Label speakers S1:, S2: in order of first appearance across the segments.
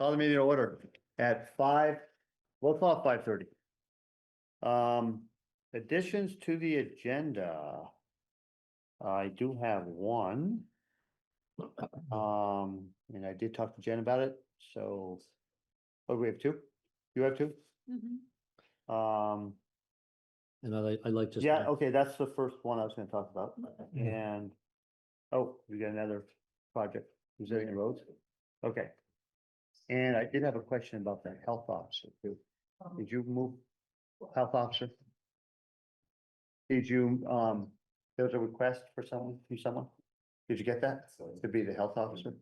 S1: call the meeting to order at 5, we'll call it 5:30. Additions to the agenda. I do have one. And I did talk to Jen about it, so. Oh, we have two? You have two? Um,
S2: And I like just.
S1: yeah, okay, that's the first one I was gonna talk about. And, oh, we got another project, resilient roads. Okay. And I did have a question about the health officer too. Did you move health officer? Did you, there was a request for someone, from someone? Did you get that? To be the health officer?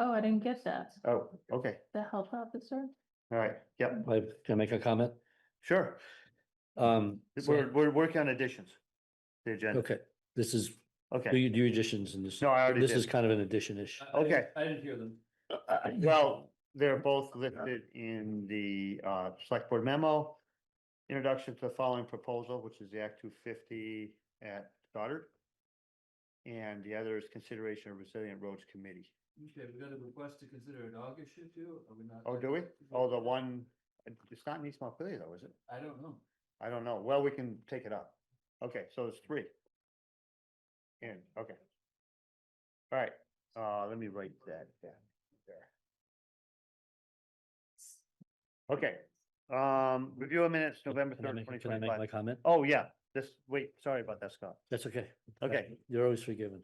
S3: Oh, I didn't get that.
S1: Oh, okay,
S3: The health officer?
S1: all right, yep,
S2: Can I make a comment?
S1: sure.
S2: So-
S1: We're working on additions. The agenda,
S2: Okay, this is, do
S1: okay,
S2: you do additions in this?
S1: No, I already
S2: This
S1: did.
S2: is kind of an addition-ish.
S1: okay.
S4: I didn't hear them.
S1: Well, they're both listed in the select board memo. Introduction to the following proposal, which is the Act 250 at Goddard. And the other is consideration of resilient roads committee.
S4: Okay, we got a request to consider a dog issue too, are we not?
S1: Oh, do we? Oh, the one, it's not in East Montpelier though, is it?
S4: I don't know.
S1: I don't know. Well, we can take it up. Okay, so there's three. And, okay. All right, let me write that down there. Okay, review of minutes, November
S2: Can I
S1: 3rd,
S2: make-
S1: twenty
S2: Can I make my
S1: twenty-five.
S2: comment?
S1: Oh, yeah, wait, sorry about that, Scott.
S2: That's okay.
S1: Okay.
S2: You're always forgiven.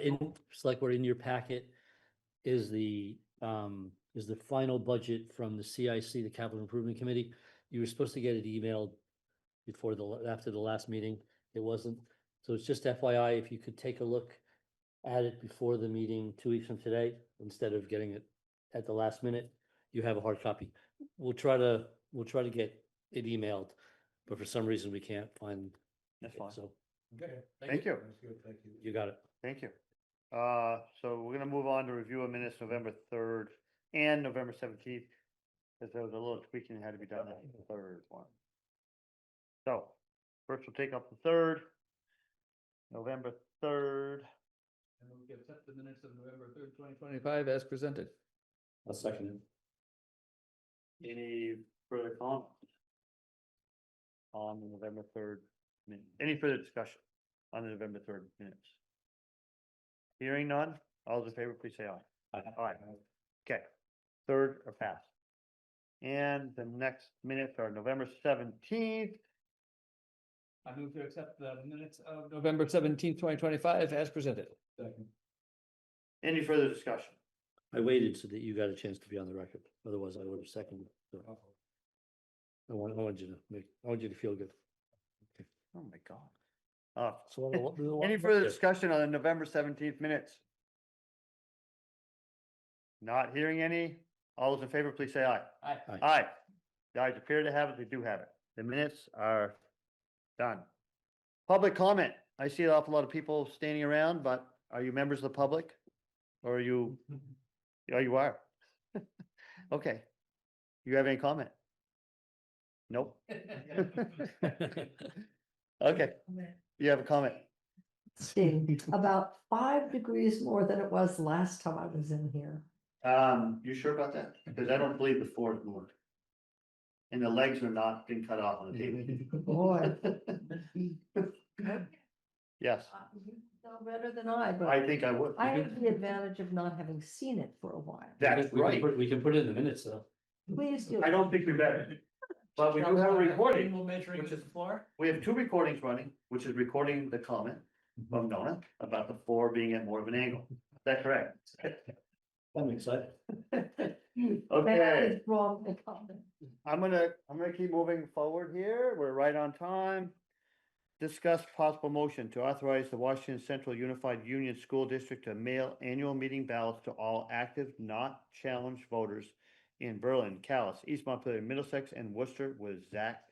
S2: In select board, in your packet is the final budget from the CIC, the Capital Improvement Committee. You were supposed to get it emailed after the last meeting. It wasn't. So it's just FYI, if you could take a look at it before the meeting 2 weeks from today, instead of getting it at the last minute, you have a hard copy. We'll try to get it emailed, but for some reason we can't find
S1: That's
S2: it,
S1: fine.
S2: so
S4: Okay.
S1: Thank you.
S4: That's good, thank you.
S2: you got it.
S1: Thank you. So we're gonna move on to review of minutes November 3rd and November 17th. Because there was a little tweaking that had to be done on the third one. So, first we'll take up the third. November 3rd.
S4: And we'll accept the minutes of November 3rd, 2025 as presented.
S2: I'll second it.
S1: Any further comment? On the November 3rd minute, any further discussion on the November 3rd minutes? Hearing none, all those in favor, please say aye. Aye. Okay, third are passed. And the next minutes are November 17th.
S4: I move to accept the minutes of November 17th, 2025 as presented.
S1: Any further discussion?
S2: I waited so that you got a chance to be on the record. Otherwise, I would have seconded. So I want you to feel good.
S1: Oh, my God.
S2: So
S1: Any further discussion on the November 17th minutes? Not hearing any. All those in favor, please say aye.
S4: Aye.
S1: Aye. The ayes appear to have it. They do have it. The minutes are done. Public comment. I see an awful lot of people standing around, but are you members of the public? Or are you? Yeah, you are. Okay. You have any comment? Nope. Okay, you have a comment.
S5: Steve, about 5 degrees more than it was last time I was in here.
S1: You sure about that? Because I don't believe the floor is moved. And the legs are not being cut off on the table.
S5: Boy.
S1: Yes,
S5: You know better than I, but
S1: I think I would.
S5: I have the advantage of not having seen it for a while.
S1: That's right.
S2: We can put it in the minutes, though.
S5: Please do.
S1: I don't think we better. But we do have a recording.
S4: Measuring
S1: Which
S4: the
S1: is-
S4: floor?
S1: We have two recordings running, which is recording the comment from Nona about the floor being at more of an angle. Is that correct?
S2: I'm excited.
S5: That
S1: Okay,
S5: is wrong to comment.
S1: I'm gonna keep moving forward here. We're right on time. Discuss possible motion to authorize the Washington Central Unified Union School District to mail annual meeting ballots to all active, not challenged voters in Berlin, Calais, East Montpelier, Middlesex, and Worcester with Zach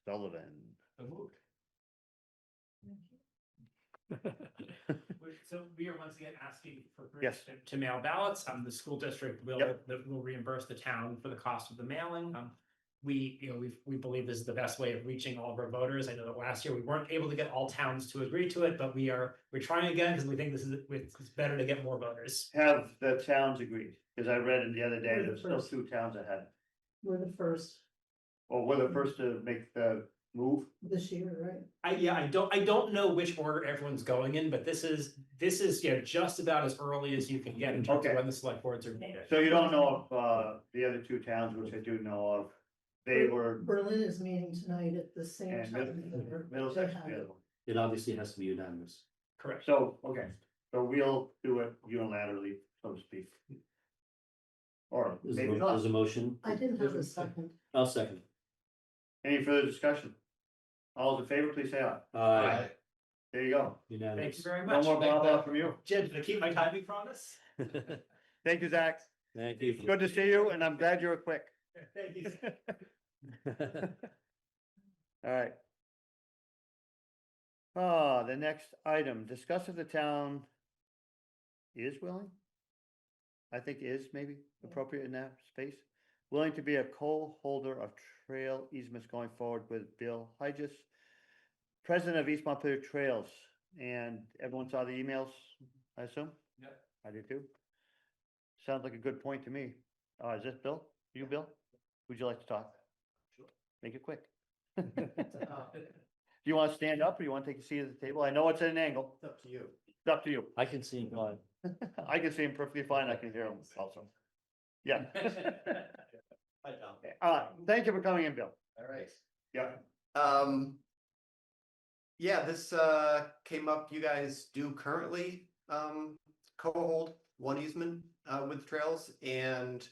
S1: Sullivan.
S4: So moved.
S6: So we are once again asking for
S1: Yes.
S6: permission to mail ballots. The school district will
S1: Yep.
S6: will reimburse the town for the cost of the mailing. we believe this is the best way of reaching all of our voters. I know that last year we weren't able to get all towns to agree to it, but we're trying again because we think it's better to get more voters.
S1: Have the towns agreed? Because I read it the other day,
S5: We're the
S1: there's still
S5: first.
S1: 2 towns that had,
S5: We're the first
S1: or we're the first to make the move.
S5: this year, right?
S6: I don't know which order everyone's going in, but this is just about as early as you can get in terms
S1: Okay.
S6: of when the select boards are needed.
S1: So you don't know if, the other 2 towns, which I do know of, they were,
S5: Berlin is meeting tonight at the same
S1: and
S5: time.
S1: Middlesex, the other one.
S2: It obviously has to be unanimous.
S6: Correct.
S1: So, okay, so we'll do it unilaterally, so to speak. Or
S2: There's
S1: maybe
S2: a
S1: not.
S2: motion.
S5: I didn't have a second.
S2: I'll second.
S1: Any further discussion? All those in favor, please say aye.
S2: Aye.
S1: There you go.
S6: Thank
S2: Unanimous.
S6: you very
S1: No
S6: much.
S1: more blah blah from you.
S6: Jim, did I keep my timing promise?
S1: Thank you, Zach.
S2: Thank you.
S1: Good to see you, and I'm glad you were quick.
S6: Thank you.
S1: All right. The next item, discuss if the town is willing. I think is maybe appropriate in that space. Willing to be a co-holder of trail easements going forward with Bill Hygis, president of East Montpelier Trails, and everyone saw the emails, I assume?
S6: Yep.
S1: I did too. Sounds like a good point to me. Is this Bill? You, Bill? Would you like to talk?
S6: Sure.
S1: Make it quick. Do you want to stand up or you want to take a seat at the table? I know it's at an angle.
S6: It's up to you.
S1: It's up to you.
S2: I can see him fine.
S1: I can see him perfectly fine. I can hear him also. Yeah.
S6: Hi, Tom.
S1: Thank you for coming in, Bill.
S7: All right.
S1: Yeah.
S7: Yeah, this came up, you guys do currently co-hold one easement with trails, and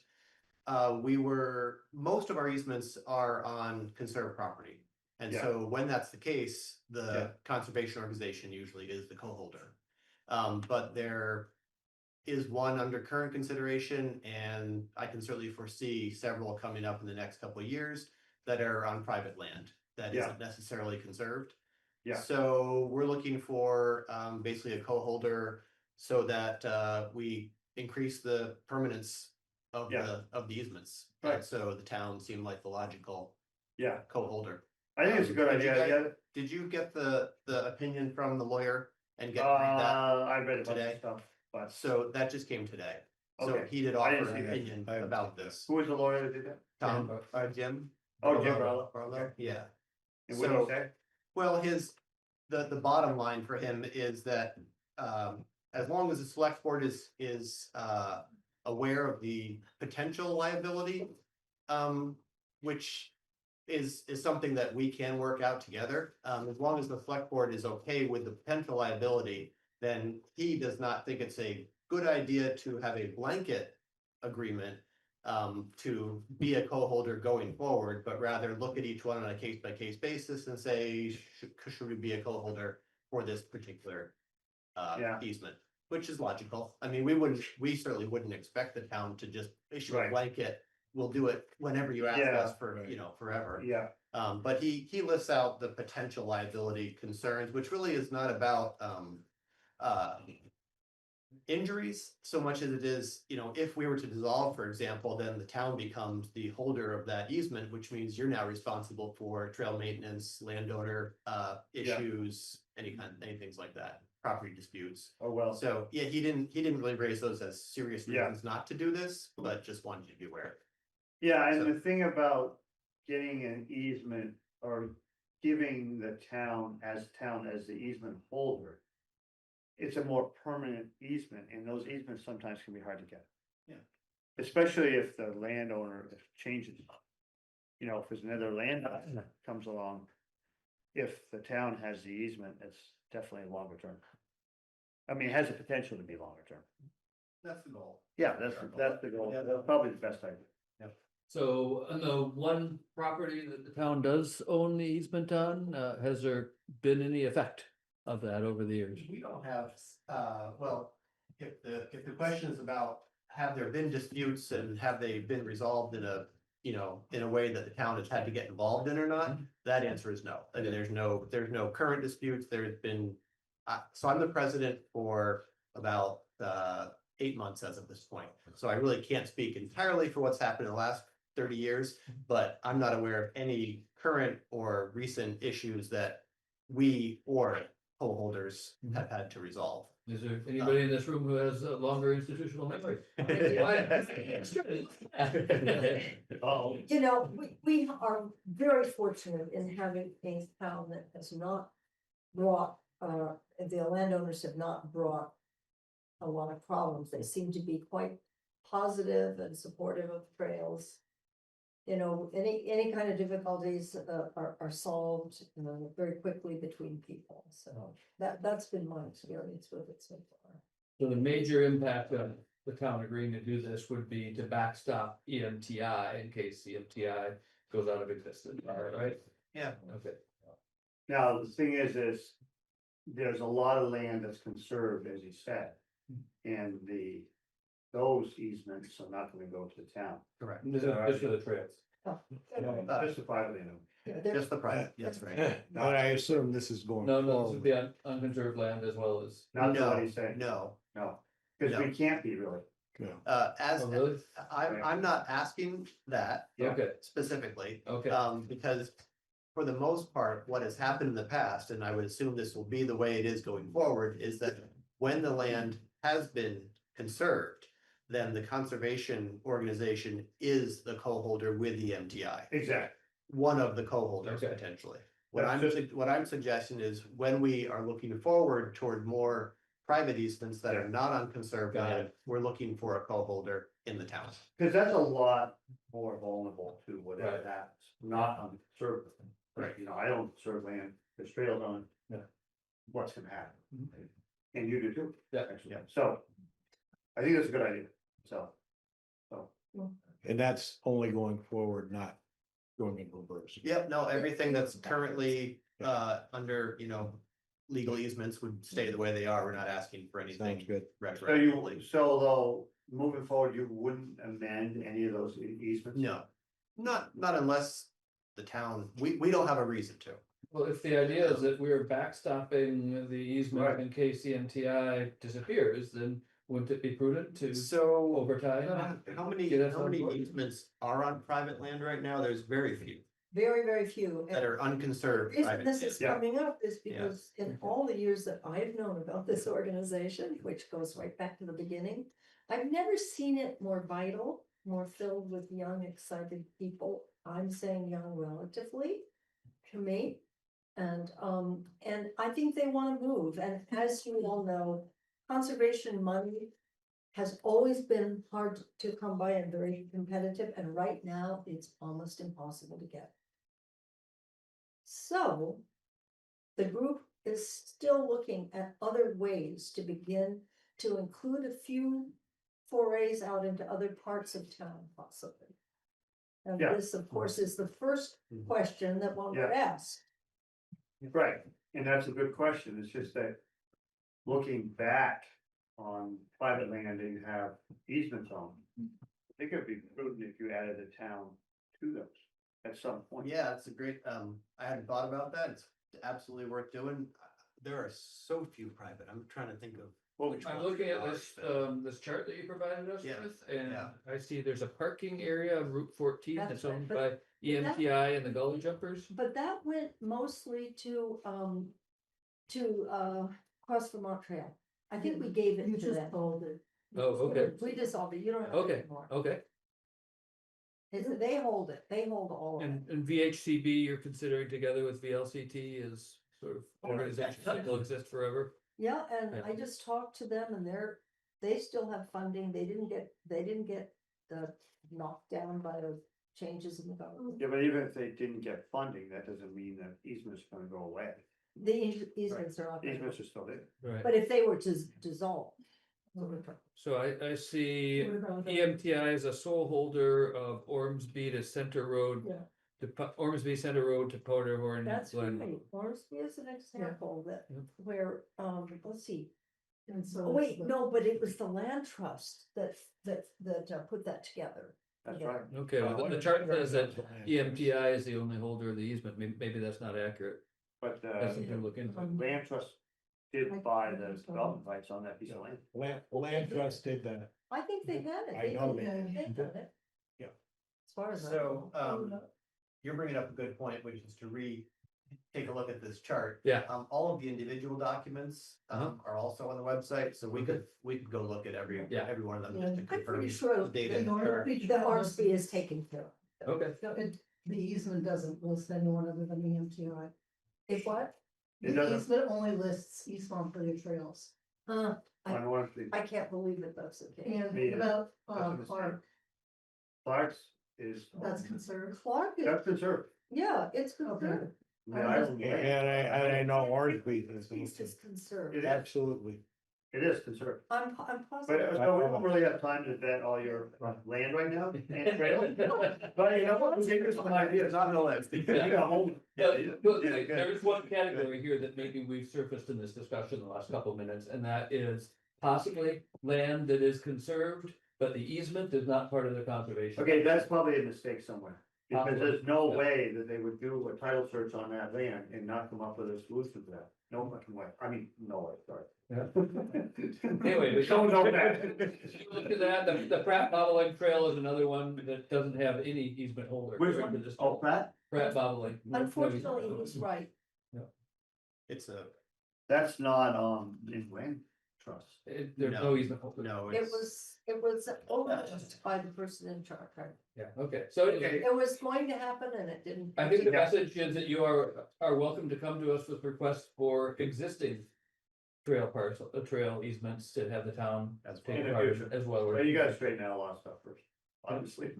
S7: most of our easements are on conserved property. And
S1: Yeah.
S7: so when that's the case, the
S1: Yeah.
S7: conservation organization usually is the co-holder. But there is one under current consideration, and I can certainly foresee several coming up in the next couple of years that are on private land that
S1: Yeah.
S7: isn't necessarily conserved.
S1: Yeah.
S7: So we're looking for basically a co-holder so that we increase the permanence of
S1: Yeah.
S7: the easements.
S1: Right.
S7: And so the town seemed like the logical
S1: Yeah,
S7: co-holder.
S1: I think it's a good
S7: Did you
S1: idea.
S7: guys-
S1: Yeah.
S7: Did you get the opinion from the lawyer and get to read that?
S1: I read about
S7: today?
S1: this stuff, but
S7: So that just came today. So
S1: Okay.
S7: he did
S1: I
S7: offer
S1: didn't
S7: an
S1: see that.
S7: opinion about this.
S1: who was the lawyer that did that?
S7: Tom, Jim?
S1: Oh, Jim Barlow.
S7: Barlow, yeah.
S1: And what did he
S7: So-
S1: say?
S7: Well, the bottom line for him is that, as long as the select board is aware of the potential liability, which is something that we can work out together, as long as the select board is okay with the potential liability, then he does not think it's a good idea to have a blanket agreement to be a co-holder going forward, but rather look at each one on a case-by-case basis and say, should we be a co-holder for this particular
S1: Yeah.
S7: easement, which is logical. I mean, we certainly wouldn't expect the town to just issue a
S1: Right.
S7: blanket. We'll do it whenever you ask
S1: Yeah.
S7: us for, forever.
S1: Yeah,
S7: But he lists out the potential liability concerns, which really is not about injuries so much as it is, if we were to dissolve, for example, then the town becomes the holder of that easement, which means you're now responsible for trail maintenance, landowner issues, anything like that, property disputes.
S1: oh, well,
S7: So, yeah, he didn't really raise those as serious
S1: Yeah.
S7: reasons not to do this, but just wanted you to be aware.
S1: yeah, and
S7: So-
S1: the thing about getting an easement or giving the town as the easement holder. It's a more permanent easement, and those easements sometimes can be hard to get.
S7: Yeah.
S1: Especially if the landowner changes. If there's another landowner that comes along. If the town has the easement, it's definitely longer term. I mean, it has the potential to be longer term.
S7: That's the goal.
S1: Yeah, that's the goal.
S7: Yeah.
S1: That's probably the best idea.
S4: So on the one property that the town does own the easement on, has there been any effect of that over the years?
S7: We don't have, well, if the question is about, have there been disputes and have they been resolved in a, in a way that the town has had to get involved in or not? That answer is no. I mean, there's no current disputes. There's been, so I'm the president for about 8 months as of this point. So I really can't speak entirely for what's happened in the last 30 years, but I'm not aware of any current or recent issues that we or co-holders have had to resolve.
S4: Is there anybody in this room who has a longer institutional memory?
S1: Oh,
S5: You know, we are very fortunate in having a town that has not brought, the landowners have not brought a lot of problems. They seem to be quite positive and supportive of trails. You know, any kind of difficulties are solved very quickly between people. So that's been my experience with it so far.
S4: So the major impact on the town agreeing to do this would be to backstop EMTI in case EMTI goes out of existence, right?
S7: Yeah.
S4: Okay.
S1: now, the thing is there's a lot of land that's conserved, as you said. And those easements are not gonna go to the town.
S7: Correct.
S4: This is just for the trails.
S1: Just the privately owned.
S7: Just the private, that's right.
S8: But I assume this is going
S4: No, this would
S8: forward.
S4: be on unconserved land as well as.
S1: Not
S7: No,
S1: what he's saying,
S7: no.
S1: no, because we can't be really.
S7: As,
S4: Oh, really?
S7: I'm not asking that
S1: Yeah.
S4: Okay,
S7: specifically,
S4: okay.
S7: because for the most part, what has happened in the past, and I would assume this will be the way it is going forward, is that when the land has been conserved, then the conservation organization is the co-holder with the MTI,
S1: Exactly.
S7: one of the co-holders
S4: Okay.
S7: potentially. What
S1: That's
S7: I'm suggesting is when we are looking forward toward more private easements that are not on conserved
S4: Got
S7: land, we're looking for a co-holder in the town.
S1: Because that's a lot more vulnerable to whatever
S4: Right.
S1: happens, not on conserved.
S7: Right.
S1: You know, I don't serve land, there's trails on.
S4: Yeah.
S1: What's gonna happen?
S4: Mhm.
S1: And you do too.
S4: Yeah.
S1: Actually, so. I think that's a good idea, so.
S8: And that's only going forward, not going in reverse.
S7: Yep, no, everything that's currently under, legal easements would stay the way they are. We're not asking for
S8: Sounds
S7: anything
S8: good.
S7: retroactively.
S1: So though, moving forward, you wouldn't amend any of those easements?
S7: No, not unless the town, we don't have a reason to.
S4: Well, if the idea is that we're backstopping the easement
S1: Right.
S4: in case the MTI disappears, then wouldn't it be prudent to
S7: So
S4: over time?
S7: how many
S4: Get us on board.
S7: easements are on private land right now? There's very few
S5: Very, very few.
S7: that are unconserved.
S5: The reason
S7: private
S5: this
S7: land.
S5: is coming up is
S7: Yeah.
S5: because in all the years that I've known about this organization, which goes right back to the beginning, I've never seen it more vital, more filled with young, excited people. I'm saying young relatively to me. And I think they want to move. And as you all know, conservation money has always been hard to come by and very competitive. And right now, it's almost impossible to get. So the group is still looking at other ways to begin to include a few forays out into other parts of town possibly. And
S1: Yeah.
S5: this, of course, is the first
S7: Mhm.
S5: question that one would
S1: Yeah.
S5: ask.
S1: Right, and that's a good question, it's just that. Looking back on private land that you have easements on. I think it'd be prudent if you added a town to those at some point.
S7: Yeah, it's a great, I hadn't thought about that. It's absolutely worth doing. There are so few private. I'm trying to think of.
S1: Well,
S7: which
S4: I'm
S7: ones
S4: looking
S7: there
S4: at
S7: are,
S4: this,
S7: but-
S4: this chart that you provided us
S7: Yeah,
S4: with, and
S7: yeah.
S4: I see there's a parking area of Route 14
S5: That's
S4: that's
S5: right,
S4: owned
S5: but
S4: by EMTI and the Gully Jumpers.
S5: But that went mostly to across the Montreal. I think we gave it to them.
S4: Oh, okay,
S5: We dissolved it, you don't have it
S4: okay,
S5: anymore.
S4: okay.
S5: They hold it, they hold all of it.
S4: And VHCB you're considering together with VLCT as sort of organizations that will exist forever?
S5: Yeah, and
S4: Yeah.
S5: I just talked to them and they still have funding, they didn't get knocked down by the changes in the government.
S1: Yeah, but even if they didn't get funding, that doesn't mean that easement's gonna go away,
S5: The easements are up,
S1: easements are still there.
S4: Right.
S5: but if they were to dissolve.
S4: So I see
S5: What about that?
S4: EMTI is a sole holder of Ormsby to Center Road.
S5: Yeah.
S4: Ormsby Center Road to Powderhorn.
S5: That's
S4: Glen.
S5: right, Ormsby is an example that,
S4: Yep.
S5: where, let's see.
S3: And so.
S5: Oh, wait, no, but it was the land trust that put that together.
S1: That's
S5: Yeah.
S1: right.
S4: Okay, well, the chart says that EMTI is the only holder of the easement. Maybe that's not accurate.
S1: But
S4: That's something to look into.
S1: land trust did buy the development rights on that piece of land.
S8: Land trust did that.
S5: I think they had it.
S8: I know they
S5: had
S8: did.
S5: it.
S8: Yeah.
S5: As far as. I
S7: So,
S5: know.
S7: you're bringing up a good point, which is to take a look at this chart.
S4: Yeah.
S7: All of the individual documents, are also on the website, so we could go look at every one of them just to
S5: I'm
S7: confirm.
S5: pretty sure
S7: the data
S5: the
S7: in the chart.
S5: Hornsby is taken care of.
S4: Okay.
S9: The easement doesn't list anyone other than the MTI.
S5: If what?
S1: It
S9: The
S1: doesn't-
S9: easement only lists East Montpelier trails.
S5: Uh,
S1: On one thing,
S5: I can't believe that that's the case.
S9: And
S1: Me
S9: what about
S1: That's a mistake.
S9: Clark,
S1: Clark's is.
S9: that's conserved.
S5: Clark is,
S1: That's conserved.
S5: yeah, it's
S9: Okay.
S5: conserved.
S1: I mean, I don't-
S8: And I know Hornsby is.
S5: East is conserved.
S1: It is.
S8: Absolutely.
S1: It is conserved.
S5: I'm
S1: But
S5: positive.
S1: so we don't really have time to vet all your land right now. and trails. But you know what, we gave you some ideas.
S7: Not no list.
S1: You got home.
S4: Yeah, look,
S1: Yeah, good.
S4: there's one category here that maybe we've surfaced in this discussion in the last couple of minutes, and that is possibly land that is conserved, but the easement is not part of the conservation.
S1: Okay, that's probably a mistake somewhere, because there's no
S4: Yeah.
S1: way that they would do a title search on that land and not come up with a solution to that. No fucking way, I mean, no way, sorry.
S4: Yeah. Anyway, we
S1: Don't know that.
S4: Look at that, the Pratt Bottling Trail is another one that doesn't have any easement holder.
S1: Which
S4: according to
S1: one?
S4: this-
S1: Oh, Pratt?
S4: Pratt Bottling.
S5: Unfortunately, he's right.
S7: It's
S1: That's not, in land trust.
S4: There's no easement holder.
S7: no,
S5: It
S7: it's.
S5: was overlooked by the person in charge, right?
S4: Yeah, okay, so anyway,
S5: It was going to happen and it didn't.
S4: I think the
S1: Yeah.
S4: message is that you are welcome to come to us with requests for existing trail easements to have the town
S7: As
S4: take
S1: In the
S4: part in
S1: future.
S4: as well.
S1: Well, you gotta straighten out a lot of stuff first, obviously.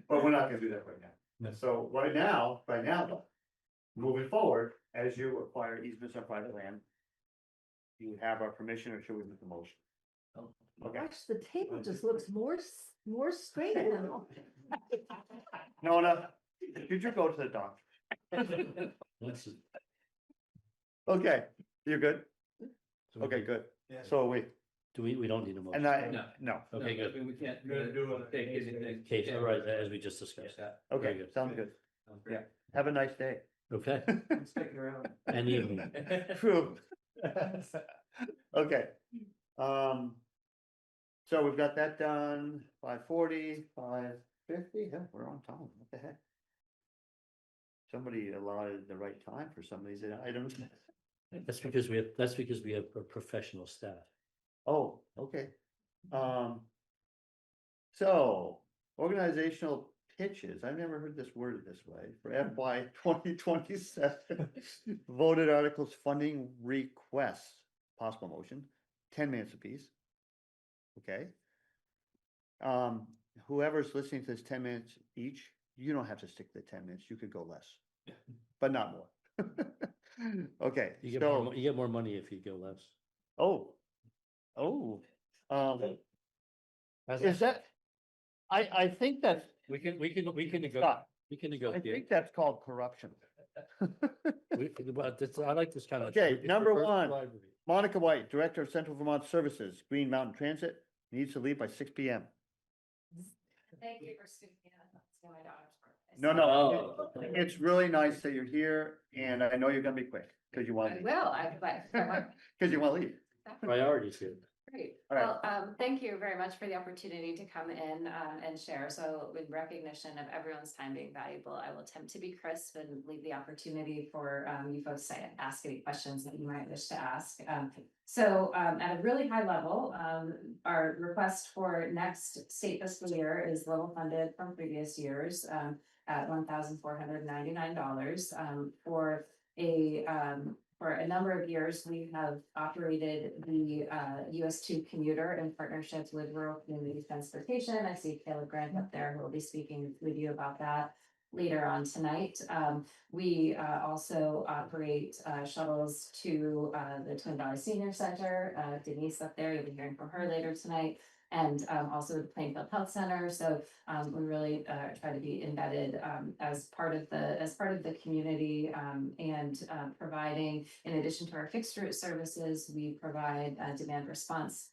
S1: But we're not gonna do that right now.
S4: No.
S1: So right now, though, moving forward, as you acquire easements on private land. You have our permission, or should we make the motion? Okay,
S5: Gosh, the table just looks more straight now.
S1: Nona, did you go to the doctor?
S2: Let's-
S1: Okay, you're good?
S2: so we
S1: Okay,
S2: can-
S1: good.
S7: Yeah.
S1: So we,
S2: we don't need a motion.
S1: and I,
S4: No.
S1: no,
S2: Okay, good.
S4: We can't
S8: Gonna do it.
S4: take anything.
S2: Case, all right, as we just discussed. Very
S1: okay,
S2: good.
S1: sounds good. Yeah, have a nice day.
S2: Okay,
S7: Sticking around.
S2: and evening.
S1: True. Okay, so we've got that done, 5:40, 5:50. Yeah, we're on time, what the heck? Somebody allotted the right time for some of these items.
S2: That's because we have a professional staff.
S1: Oh, okay. So, organizational pitches, I've never heard this worded this way, for FY 2027. Voted articles funding requests, possible motion, 10 minutes apiece. Okay. Whoever's listening to this 10 minutes each, you don't have to stick to the 10 minutes, you could go less. But not more. Okay,
S2: You get
S1: so,
S2: more, you get more money if you go less.
S1: oh, is that? I think that's,
S2: We can negotiate.
S1: Scott,
S2: We can
S1: I
S2: negotiate.
S1: think that's called corruption.
S2: But I like this kind of.
S1: Okay,
S2: it's
S1: number
S2: reverse
S1: one.
S2: bribery.
S1: Monica White, Director of Central Vermont Services, Green Mountain Transit, needs to leave by 6 P.M.
S10: Thank you for sticking in. That's my daughter's birthday.
S1: No,
S2: Oh.
S1: no, it's really nice that you're here, and I know you're gonna be quick, because you want,
S10: I will,
S1: because you want to leave.
S2: Priorities here.
S10: Great.
S1: All right.
S10: Well, thank you very much for the opportunity to come in and share. So with recognition of everyone's time being valuable, I will attempt to be crisp and leave the opportunity for you folks to ask any questions that you might wish to ask. So at a really high level, our request for next state fiscal year is level funded from previous years at $1,499 for a number of years, we have operated the US2 commuter in partnerships with Rural Community Transportation. I see Caleb Grant up there who will be speaking with you about that later on tonight. We also operate shuttles to the Twin Valley Senior Center. Denise up there, you'll be hearing from her later tonight. And also the Plainfield Health Center. So we really try to be embedded as part of the community and providing, in addition to our fixed route services, we provide demand response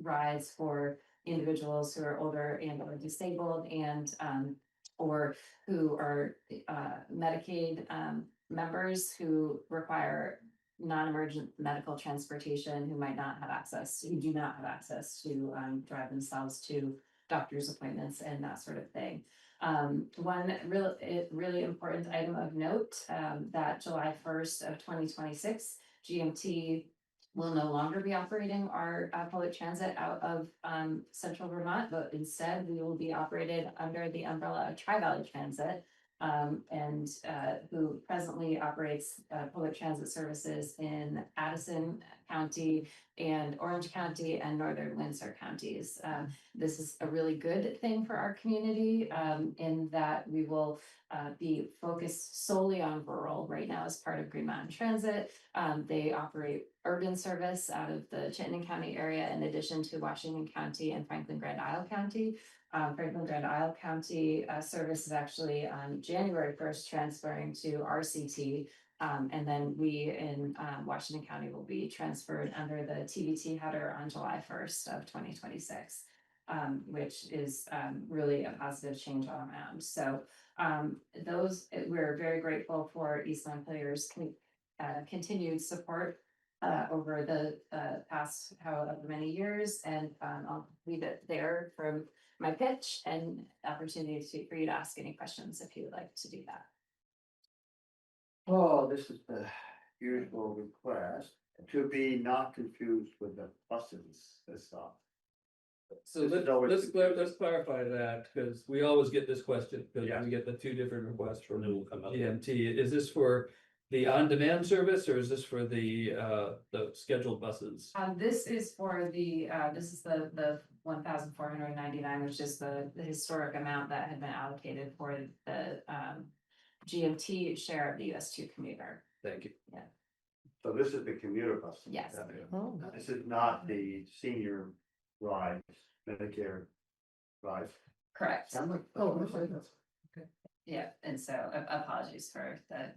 S10: rides for individuals who are older and or disabled and or who are Medicaid members who require non-emergent medical transportation, who might not have access, who do not have access to drive themselves to doctor's appointments and that sort of thing. One really important item of note, that July 1st of 2026, GMT will no longer be operating our public transit out of central Vermont, but instead we will be operated under the umbrella of Tri-Valley Transit, and who presently operates public transit services in Addison County and Orange County and Northern Windsor counties. This is a really good thing for our community, in that we will be focused solely on rural right now as part of Green Mountain Transit. They operate urban service out of the Chittenden County area in addition to Washington County and Franklin Grand Isle County. Franklin Grand Isle County service is actually on January 1st transferring to RCT. And then we in Washington County will be transferred under the TBT header on July 1st of 2026, which is really a positive change all around. So we're very grateful for East Montpelier's continued support over the past however many years, and I'll leave it there from my pitch and opportunity for you to ask any questions if you would like to do that.
S1: Oh, this is the usual request, to be not confused with the buses and stuff.
S4: So
S1: This is always-
S4: let's clarify that, because we always get this question, because
S1: Yeah.
S4: we get the two different requests from
S2: And then we'll come up.
S4: GMT. Is this for the on-demand service, or is this for the scheduled buses?
S10: This is for the, this is the 1,499, which is the historic amount that had been allocated for the GMT share of the US2 commuter.
S4: Thank you.
S1: So this is the commuter bus.
S10: Yes.
S3: Oh.
S1: This is not the senior rides, Medicare rides.
S10: Correct.
S9: Oh, okay.
S10: Yeah, and so apologies for the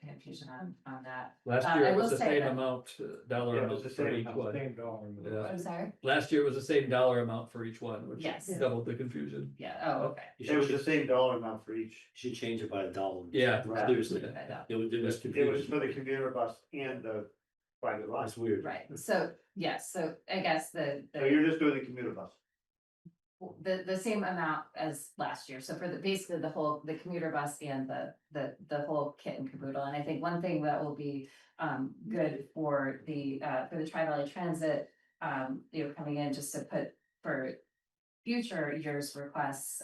S10: confusion on that.
S4: Last
S10: I
S4: year it
S10: will
S4: was the
S10: say
S4: same
S10: that-
S4: amount, dollar
S1: Yeah, it
S4: amount
S1: was the
S4: for
S1: same
S4: each one. Yeah.
S10: I'm sorry?
S4: Last year it was the same dollar amount for each one, which
S10: Yes.
S4: doubled the confusion.
S10: Yeah, oh, okay.
S1: It was the same dollar amount for each.
S2: Should change it by $1.
S4: Yeah.
S2: Seriously,
S10: I know.
S2: it was
S1: It was
S2: confusing.
S1: for the commuter bus and the private bus.
S2: That's weird.
S10: Right, so, yes, so I guess
S1: So you're just doing the commuter bus.
S10: the same amount as last year, so for basically the commuter bus and the whole kit and caboodle, and I think one thing that will be good for the Tri-Valley Transit, coming in just to put for future years requests,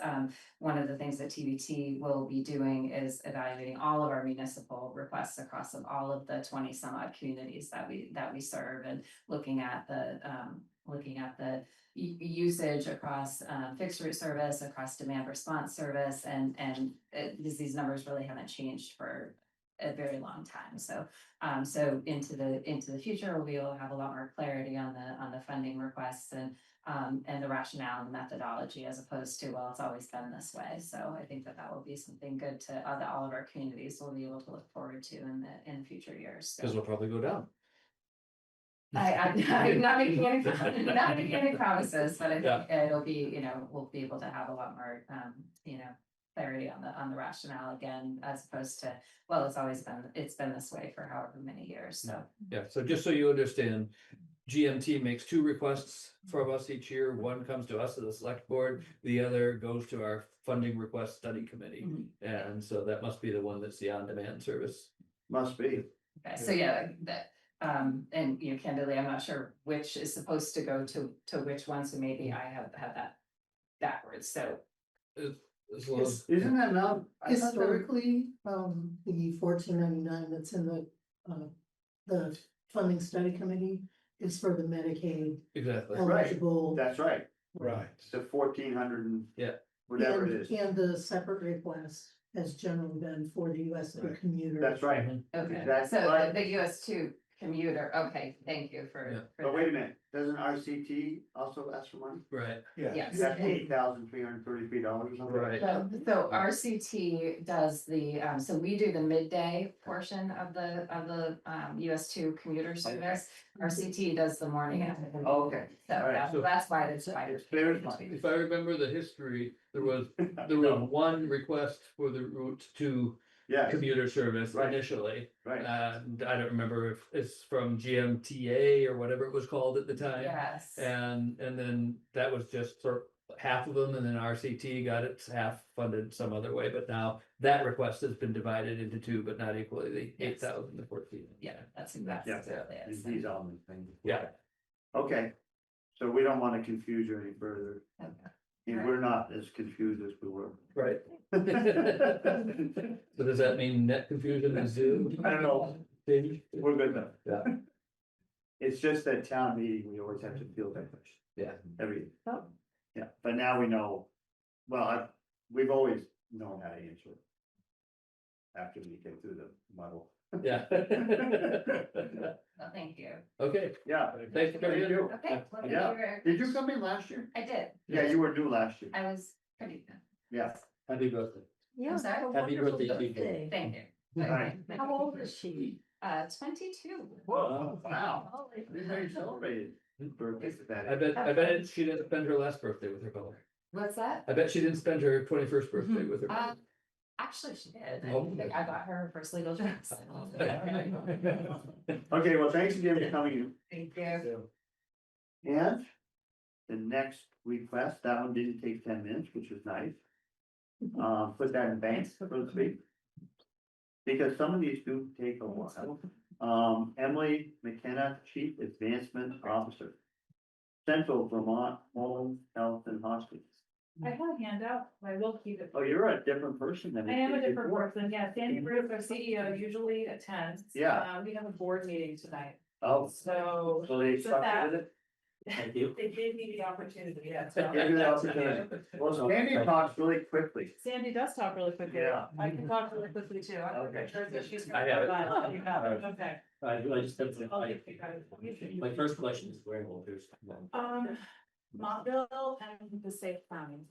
S10: one of the things that TBT will be doing is evaluating all of our municipal requests across all of the 20 some odd communities that we serve, and looking at the usage across fixed route service, across demand response service, and these numbers really haven't changed for a very long time. So into the future, we will have a lot more clarity on the funding requests and the rationale and methodology, as opposed to, well, it's always been this way. So I think that will be something good that all of our communities will be able to look forward to in the future years. So
S4: Because it'll probably go down.
S10: I'm not making any promises, but I think it'll be, we'll be able to have a lot more, clarity on the rationale again, as opposed to, well, it's been this way for however many years, so.
S4: Yeah, so just so you understand, GMT makes two requests from us each year. One comes to us as a select board, the other goes to our funding request study committee. And so that must be the one that's the on-demand service.
S1: Must be.
S10: Okay, so and candidly, I'm not sure which is supposed to go to which one, so maybe I have that backwards, so.
S4: As long as,
S1: Isn't that now?
S9: Historically, the 1499 that's in the funding study committee is for the Medicaid
S4: exactly.
S9: eligible.
S1: That's right.
S8: Right.
S1: It's the 1,400.
S4: Yeah.
S1: Whatever it is.
S9: And the separate request has generally been for the US2
S1: Right.
S9: commuter.
S1: That's right.
S10: Okay,
S1: Exactly
S10: so
S1: right.
S10: the US2 commuter, okay, thank you for.
S4: Yeah.
S10: for
S1: But
S10: that.
S1: wait a minute, doesn't RCT also ask for money?
S4: Right.
S10: Yes.
S1: That's $8,333 or something.
S4: Right.
S10: So RCT does so we do the midday portion of the US2 commuter service. RCT does the morning. and afternoon.
S1: Okay.
S10: So
S1: All right.
S10: that's why it's divided.
S1: It's very much.
S4: If I remember the history, there was
S1: No.
S4: one request for the route to
S1: Yeah,
S4: commuter service
S1: Right.
S4: initially.
S1: right.
S4: And I don't remember if it's from GMTA or whatever it was called at the time.
S10: Yes.
S4: And then that was just for half of them, and then RCT got its half funded some other way, but now that request has been divided into two, but not equally, the
S10: Yes.
S4: 8,000 to 14.
S10: Yeah, that's exactly
S1: Yeah.
S10: what it is.
S1: These elements things.
S4: Yeah.
S1: Okay, so we don't want to confuse you any further.
S10: Okay.
S1: And we're not as confused as we were.
S4: Right. So does that mean net confusion is due?
S1: I don't know. We're good though.
S4: Yeah.
S1: It's just that town meeting, we always have to feel that much.
S4: Yeah.
S1: Every,
S5: Oh.
S1: yeah, but now we know, well, we've always known how to answer it. After we get through the muddle.
S4: Yeah.
S10: Well, thank you.
S4: Okay,
S1: Yeah,
S4: thanks for coming in.
S10: Okay. well, thank
S1: Yeah.
S10: you very
S1: did you
S10: much.
S1: come in last year?
S10: I did.
S1: Yeah, you were new last year.
S10: I was pretty good.
S1: Yeah.
S2: Happy birthday.
S5: Yeah,
S10: I'm sorry?
S5: have a
S2: Happy
S5: wonderful
S2: birthday to you.
S5: birthday.
S10: Thank you.
S1: Right.
S5: How old is she?
S10: 22.
S1: Whoa, wow.
S5: Holy
S1: We very celebrated. Birthday for that.
S4: I bet she didn't spend her last birthday with her brother.
S10: What's that?
S4: I bet she didn't spend her 21st birthday with her brother.
S10: Actually, she did.
S4: Oh.
S10: I got her her first legal dress.
S1: Okay, well, thanks again for coming in.
S10: Thank you.
S1: And the next request, that one didn't take 10 minutes, which was nice. Put that in bank, so to speak. Because some of these do take a while. Emily McKenna, Chief Advancement Officer. Central Vermont Home Health and Hospice.
S3: I have a handout, but I will keep it.
S1: Oh, you're a different person than.
S3: I am a different person, yeah, Sandy Bruce, our CEO, usually attends.
S1: Yeah.
S3: We have a board meeting tonight,
S1: Oh,
S3: so
S1: so they
S3: With
S1: stuck
S3: that-
S1: with it?
S2: Thank you.
S3: they gave me the opportunity, yeah. so-
S1: Give you the opportunity. Well, Sandy talks really quickly.
S3: Sandy does talk really quickly.
S1: Yeah.
S3: I can talk really quickly too. I'm
S1: Okay.
S3: sure that she's.
S2: I have it.
S3: Oh, you have it, okay.
S2: I just have to,
S3: I'll give you guys-
S2: my first question is where will there's,
S3: Montville and the Safe County,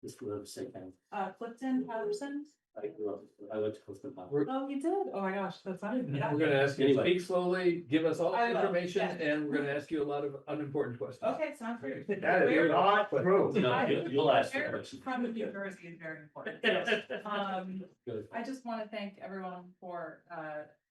S2: this grew up sick and
S3: Clifton, Patterson.
S2: I grew up, I went to Costa Rica.
S3: Oh, you did? Oh my gosh, that's not even.
S4: We're gonna ask you to
S2: Anyway.
S4: speak slowly, give us all
S3: I
S4: the
S3: will,
S4: information,
S3: yeah.
S4: and we're gonna ask you a lot of unimportant questions.
S3: Okay, sounds great.
S1: That is not true.
S2: No, you'll ask the
S3: Where
S2: question.
S3: From New Jersey is very important.
S2: Good.
S3: I just want to thank everyone for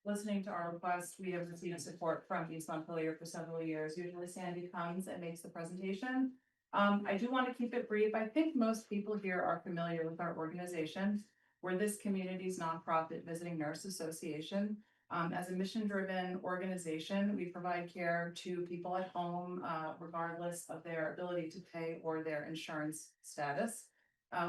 S3: listening to our request. We have received support from East Montpelier for several years. Usually Sandy comes and makes the presentation. I do want to keep it brief. I think most people here are familiar with our organization. We're this community's nonprofit visiting nurse association. As a mission-driven organization, we provide care to people at home, regardless of their ability to pay or their insurance status.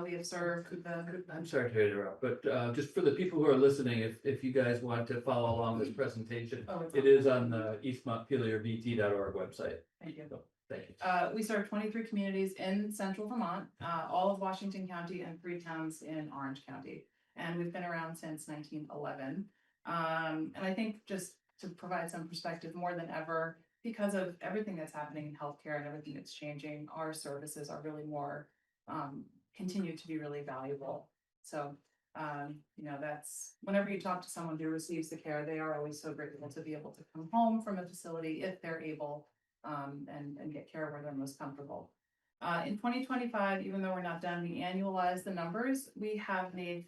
S3: We have served the.
S4: I'm sorry to interrupt, but just for the people who are listening, if you guys want to follow along this presentation,
S3: Oh, it's
S4: it is on the eastmontpeliervt.org website.
S3: Thank you.
S4: So, thank you.
S3: We serve 23 communities in central Vermont, all of Washington County and 3 towns in Orange County. And we've been around since 1911. And I think just to provide some perspective, more than ever, because of everything that's happening in healthcare and everything that's changing, our services are really more, continue to be really valuable. So, that's, whenever you talk to someone who receives the care, they are always so grateful to be able to come home from a facility if they're able, and get care where they're most comfortable. In 2025, even though we're not done, we annualize the numbers. We have made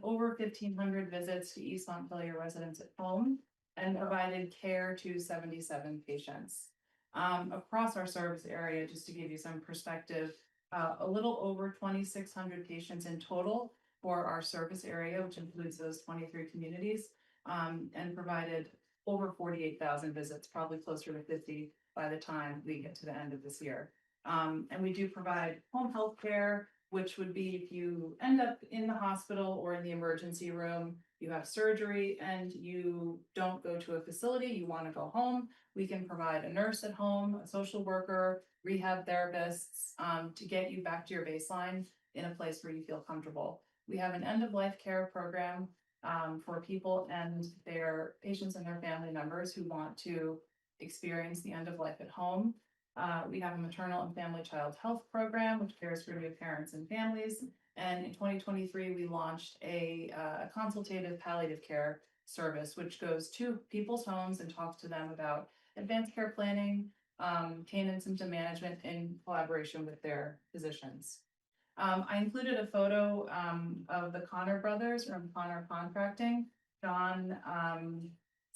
S3: over 1,500 visits to East Montpelier residents at home and provided care to 77 patients. Across our service area, just to give you some perspective, a little over 2,600 patients in total for our service area, which includes those 23 communities, and provided over 48,000 visits, probably closer to 50 by the time we get to the end of this year. And we do provide home health care, which would be if you end up in the hospital or in the emergency room, you have surgery and you don't go to a facility, you want to go home, we can provide a nurse at home, a social worker, rehab therapists, to get you back to your baseline in a place where you feel comfortable. We have an end-of-life care program for people and their patients and their family members who want to experience the end of life at home. We have a maternal and family child health program, which cares for new parents and families. And in 2023, we launched a consultative palliative care service, which goes to people's homes and talks to them about advanced care planning, pain and symptom management in collaboration with their physicians. I included a photo of the Connor brothers from Connor Contracting. John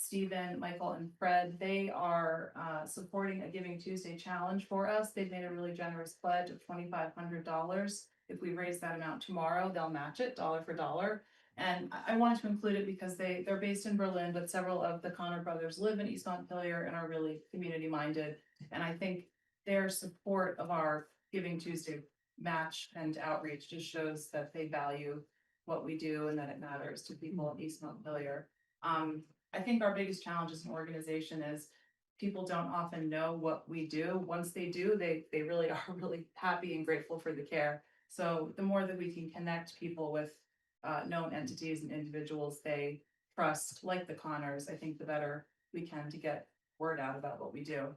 S3: Stephen, Michael, and Fred, they are supporting a Giving Tuesday challenge for us. They've made a really generous pledge of $2,500. If we raise that amount tomorrow, they'll match it dollar for dollar. And I wanted to include it because they're based in Berlin, but several of the Connor brothers live in East Montpelier and are really community minded. And I think their support of our Giving Tuesday match and outreach just shows that they value what we do and that it matters to people in East Montpelier. I think our biggest challenge as an organization is people don't often know what we do. Once they do, they really are really happy and grateful for the care. So the more that we can connect people with known entities and individuals they trust, like the Connors, I think the better we can to get word out about what we do.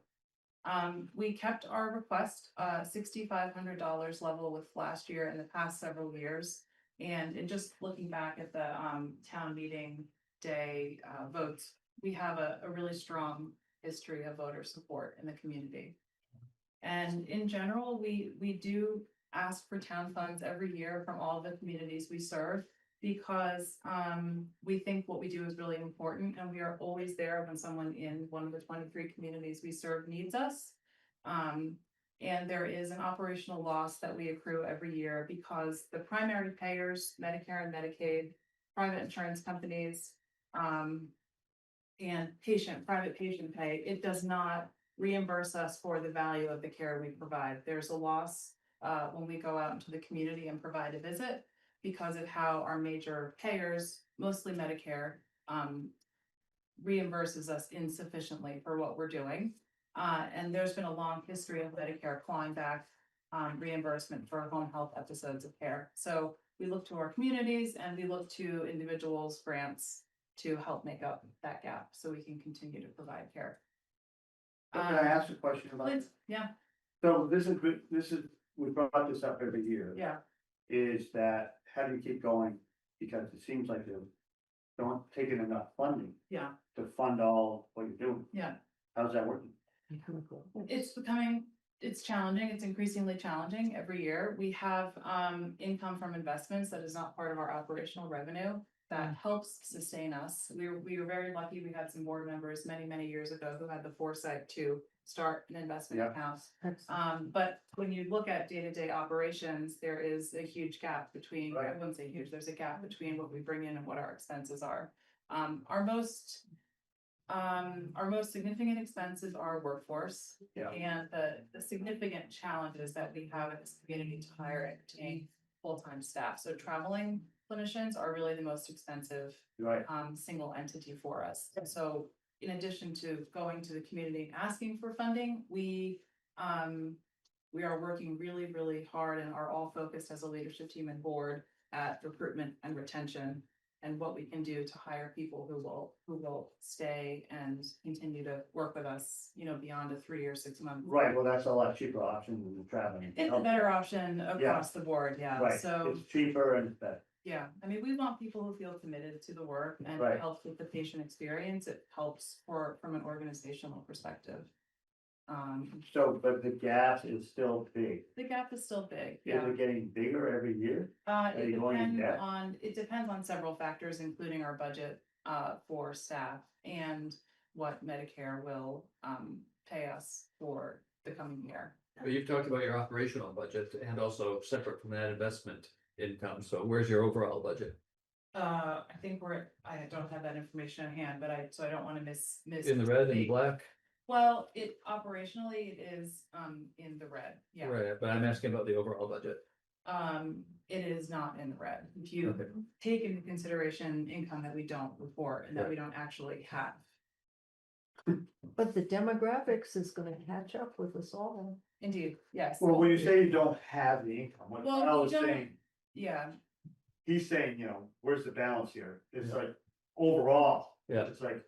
S3: We kept our request $6,500 level with last year and the past several years. And in just looking back at the town meeting day votes, we have a really strong history of voter support in the community. And in general, we do ask for town funds every year from all the communities we serve, because we think what we do is really important, and we are always there when someone in one of the 23 communities we serve needs us. And there is an operational loss that we accrue every year because the primary payers, Medicare and Medicaid, private insurance companies, and private patient pay, it does not reimburse us for the value of the care we provide. There's a loss when we go out into the community and provide a visit because of how our major payers, mostly Medicare, reimburses us insufficiently for what we're doing. And there's been a long history of Medicare clawing back reimbursement for home health episodes of care. So we look to our communities and we look to individuals' grants to help make up that gap so we can continue to provide care.
S1: Can I ask a question about
S3: Please,
S1: this?
S3: yeah,
S1: So this is, we brought this up every year.
S3: yeah.
S1: Is that, how do you keep going? Because it seems like you don't take in enough funding.
S3: Yeah.
S1: To fund all what you're doing.
S3: Yeah.
S1: How's that working?
S3: It's challenging. It's increasingly challenging every year. We have income from investments that is not part of our operational revenue that helps sustain us. We were very lucky. We had some board members many years ago who had the foresight to start an investment
S1: Yeah.
S3: account. But when you look at day-to-day operations, there is a huge gap between, I
S1: Right.
S3: wouldn't say huge, there's a gap between what we bring in and what our expenses are. Our most significant expenses are workforce.
S1: Yeah.
S3: And the significant challenges that we have in this community to hire and retain full-time staff. So traveling clinicians are really the most expensive
S1: Right.
S3: single entity for us. So in addition to going to the community and asking for funding, we are working really hard and are all focused as a leadership team and board at recruitment and retention and what we can do to hire people who will stay and continue to work with us, beyond a 3 or 6 month.
S1: Right, well, that's a lot cheaper option than the traveling.
S3: It's a better option across the board, yeah.
S1: Right,
S3: So,
S1: it's cheaper and better.
S3: yeah, I mean, we want people who feel committed to the work and
S1: Right.
S3: it helps with the patient experience. It helps from an organizational perspective.
S1: So, but the gap is still big.
S3: The gap is still big,
S1: Is
S3: yeah.
S1: it getting bigger every year? Are you going in debt?
S3: It depends on several factors, including our budget for staff and what Medicare will pay us for the coming year.
S4: But you've talked about your operational budget and also separate from that investment income. So where's your overall budget?
S3: I think I don't have that information at hand, but I don't want to miss.
S4: In the red and the black?
S3: Well, operationally, it is in the red, yeah.
S4: Right, but I'm asking about the overall budget.
S3: It is not in the red. If you
S4: Okay.
S3: take into consideration income that we don't report and that we don't actually have.
S5: But the demographics is gonna catch up with us all.
S3: Indeed, yes.
S1: Well, when you say you don't have the income, what
S3: Well,
S1: Al
S3: we
S1: is
S3: don't-
S1: saying,
S3: Yeah,
S1: he's saying, where's the balance here? It's like overall.
S4: Yeah.
S1: It's like,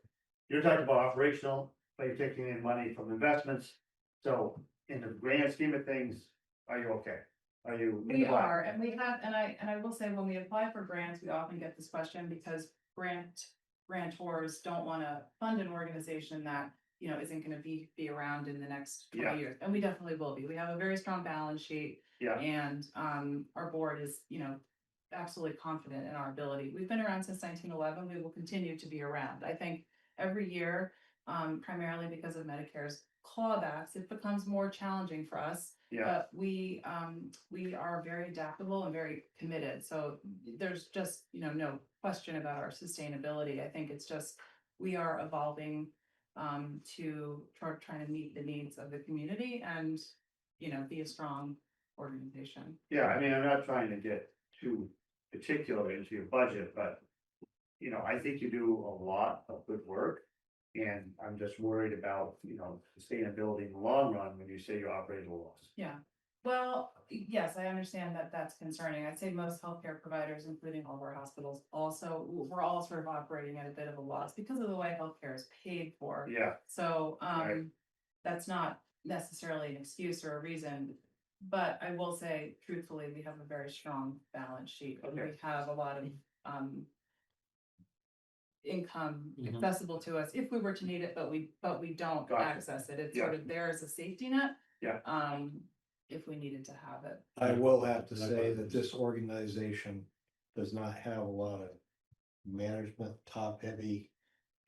S1: you're talking about operational, but you're taking in money from investments. So in the grand scheme of things, are you okay? Are you? in
S3: we
S1: the black?
S3: are, and we have, and I will say, when we apply for grants, we often get this question because grantors don't want to fund an organization that, isn't gonna be around in the next 20 years, and we definitely will be. We have a very strong balance sheet.
S1: Yeah.
S3: And our board is, absolutely confident in our ability. We've been around since 1911. We will continue to be around. I think every year, primarily because of Medicare's clawbacks, it becomes more challenging for us.
S1: Yeah,
S3: But we are very adaptable and very committed, so there's just, no question about our sustainability. I think it's just, we are evolving to try to meet the needs of the community and, be a strong organization.
S1: yeah, I mean, I'm not trying to get too particular into your budget, but. I think you do a lot of good work. And I'm just worried about, sustainability in the long run when you say you operate at a loss.
S3: Yeah, well, yes, I understand that that's concerning. I'd say most healthcare providers, including all of our hospitals, also, we're all sort of operating at a bit of a loss because of the way healthcare is paid for.
S1: Yeah,
S3: So,
S1: Right.
S3: that's not necessarily an excuse or a reason. But I will say truthfully, we have a very strong balance sheet. And
S1: Okay.
S3: we have a lot of, income
S2: Mhm.
S3: accessible to us if we were to need it, but we don't
S1: Gotcha.
S3: access it. It's
S1: Yeah.
S3: sort of there as a safety net.
S1: Yeah.
S3: If we needed to have it.
S8: I will have to say that this organization does not have a lot of management, top-heavy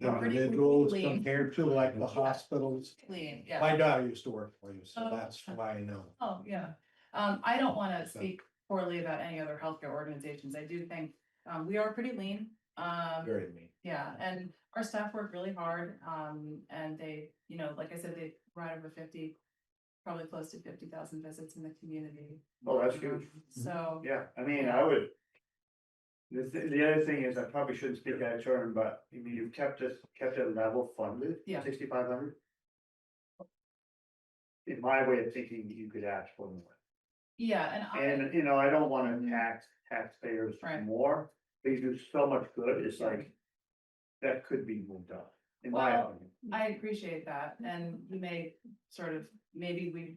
S3: We're pretty
S8: individuals
S3: lean.
S8: compared to like the hospitals.
S3: Clean, yeah.
S8: My daughter used to work for you, so
S3: Oh.
S8: that's why I know.
S3: Oh, yeah. I don't want to speak poorly about any other healthcare organizations. I do think, we are pretty lean.
S8: Very mean.
S3: Yeah, and our staff work really hard, and they, like I said, they ride over 50, probably close to 50,000 visits in the community.
S1: Oh, that's huge.
S3: So,
S1: Yeah, I mean, I would. The other thing is, I probably shouldn't speak out of turn, but I mean, you've kept it level funded.
S3: Yeah.
S1: 6,500. In my way of thinking, you could ask for more.
S3: yeah,
S1: And, I don't wanna tax taxpayers
S3: Right.
S1: more, they do so much good, it's like. That could be moved up, in my
S3: Well,
S1: opinion.
S3: I appreciate that, and you may sort of, maybe